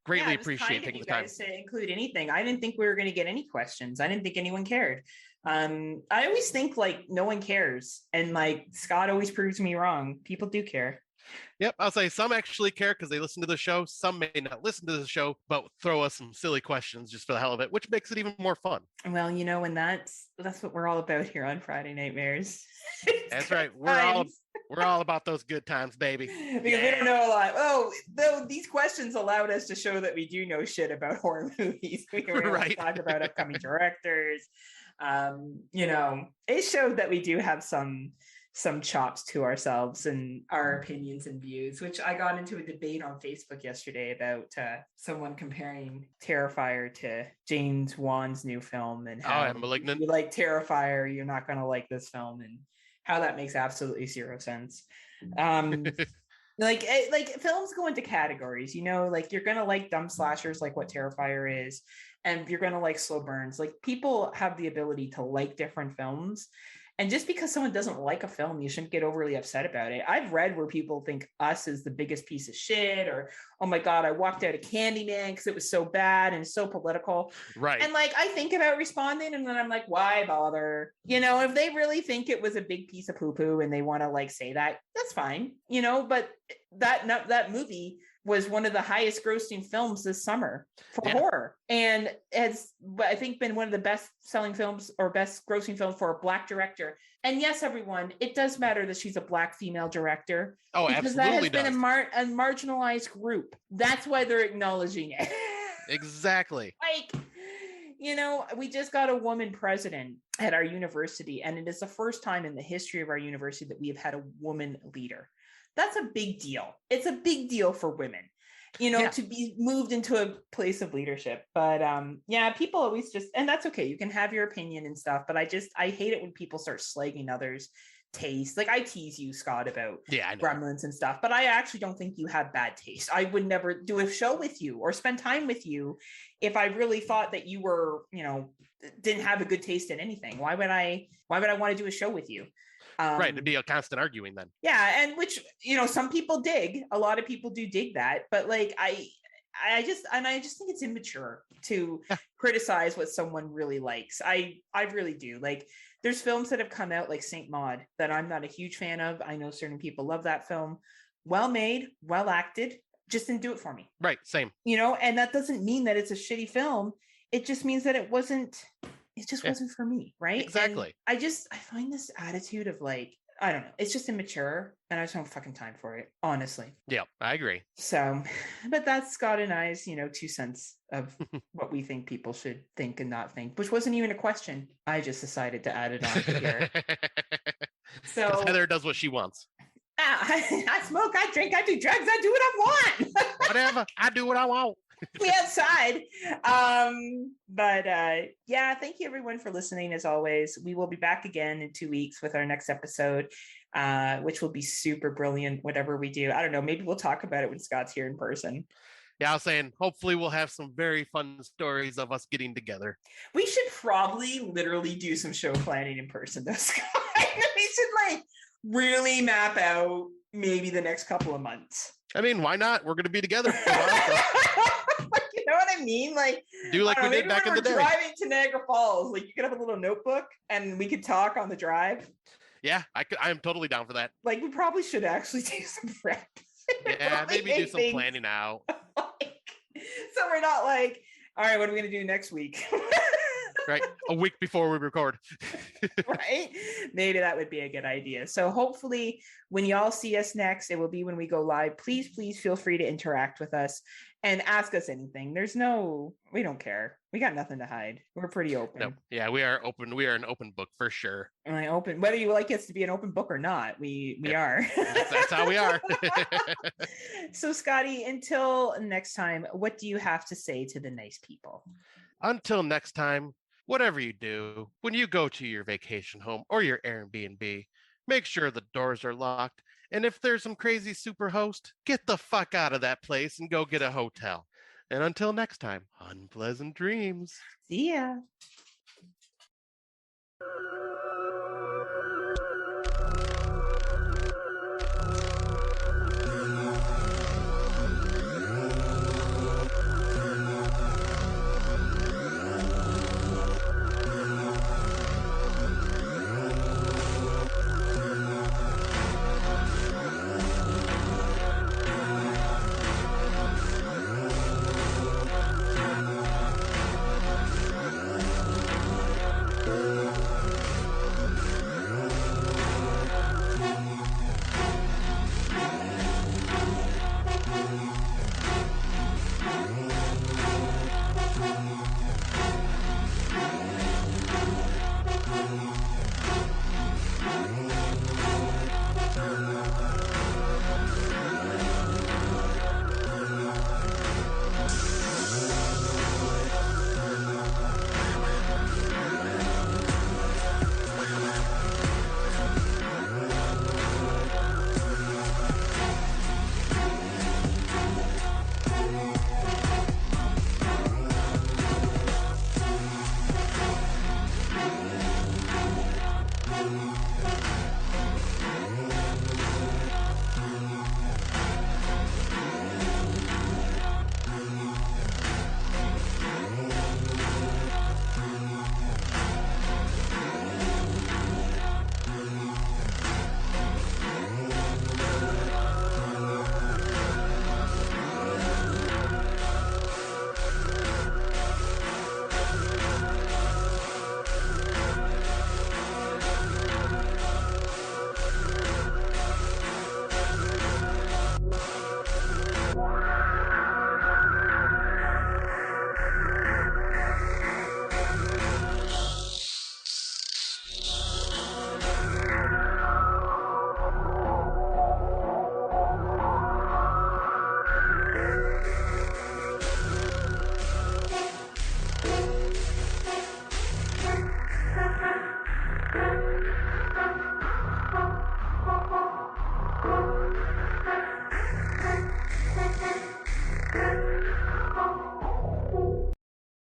Greatly appreciate taking the time to include anything. I didn't think we were going to get any questions. I didn't think anyone cared. I always think like no one cares, and like Scott always proves me wrong. People do care. Yep, I'll say some actually care because they listen to the show. Some may not listen to the show, but throw us some silly questions just for the hell of it, which makes it even more fun. Well, you know, and that's what we're all about here on Friday Nightmares. That's right. We're all about those good times, baby. Because we don't know a lot. Oh, though these questions allowed us to show that we do know shit about horror movies. We were able to talk about upcoming directors. You know, it showed that we do have some chops to ourselves and our opinions and views, which I got into a debate on Facebook yesterday about someone comparing Terrifier to James Wan's new film and how Malignant. You like Terrifier, you're not going to like this film, and how that makes absolutely zero sense. Like films go into categories, you know, like you're going to like dumb slashers, like what Terrifier is, and you're going to like slow burns. Like people have the ability to like different films. And just because someone doesn't like a film, you shouldn't get overly upset about it. I've read where people think Us is the biggest piece of shit, or, oh my God, I walked out of Candyman because it was so bad and so political. Right. And like, I think about responding and then I'm like, why bother? You know, if they really think it was a big piece of poo-poo and they want to like say that, that's fine. You know, but that movie was one of the highest grossing films this summer for horror, and has, I think, been one of the best selling films or best grossing films for a Black director. And yes, everyone, it does matter that she's a Black female director. Oh, because absolutely. That has been a marginalized group. That's why they're acknowledging it. Exactly. Like, you know, we just got a woman president at our university, and it is the first time in the history of our university that we have had a woman leader. That's a big deal. It's a big deal for women, you know, to be moved into a place of leadership. But people always just, and that's okay. You can have your opinion and stuff, but I hate it when people start slagging others' taste. Like I tease you, Scott, about Gremlins and stuff, but I actually don't think you have bad taste. I would never do a show with you or spend time with you if I really thought that you were, you know, didn't have a good taste in anything. Why would I want to do a show with you? Right, it'd be a constant arguing then. Yeah, and which, you know, some people dig. A lot of people do dig that, but like I just think it's immature to criticize what someone really likes. I really do. Like there's films that have come out like Saint Maud that I'm not a huge fan of. I know certain people love that film. Well made, well acted, just didn't do it for me. Right, same. You know, and that doesn't mean that it's a shitty film. It just means that it just wasn't for me, right? Exactly. And I find this attitude of like, I don't know, it's just immature, and I just don't have fucking time for it, honestly. Yeah, I agree. So, but that's Scott and I's, you know, 2 cents of what we think people should think and not think, which wasn't even a question. I just decided to add it on here. So Heather does what she wants. I smoke, I drink, I do drugs, I do what I want. Whatever, I do what I want. Me outside. But thank you everyone for listening. As always, we will be back again in 2 weeks with our next episode, which will be super brilliant. Whatever we do, I don't know, maybe we'll talk about it when Scott's here in person. Yeah, I was saying hopefully we'll have some very fun stories of us getting together. We should probably literally do some show planning in person though, Scott. We should like really map out maybe the next couple of months. I mean, why not? We're going to be together for a while, so. You know what I mean? Like, do like we did back in the day. Driving to Niagara Falls, like you could have a little notebook and we could talk on the drive. Yeah, I am totally down for that. Like, we probably should actually do some prep. Yeah, maybe do some planning out. So we're not like, all right, what are we going to do next week? Right, a week before we record. Right, maybe that would be a good idea. So hopefully when y'all see us next, it will be when we go live. Please feel free to interact with us and ask us anything. We don't care. We got nothing to hide. We're pretty open. No, yeah, we are open. We are an open book for sure. Open, whether you like us to be an open book or not, we are. That's how we are. So, Scotty, until next time, what do you have to say to the nice people? Until next time, whatever you do, when you go to your vacation home or your Airbnb, make sure the doors are locked. And if there's some crazy Superhost, get the fuck out of that place and go get a hotel. And until next time, unpleasant dreams. See ya.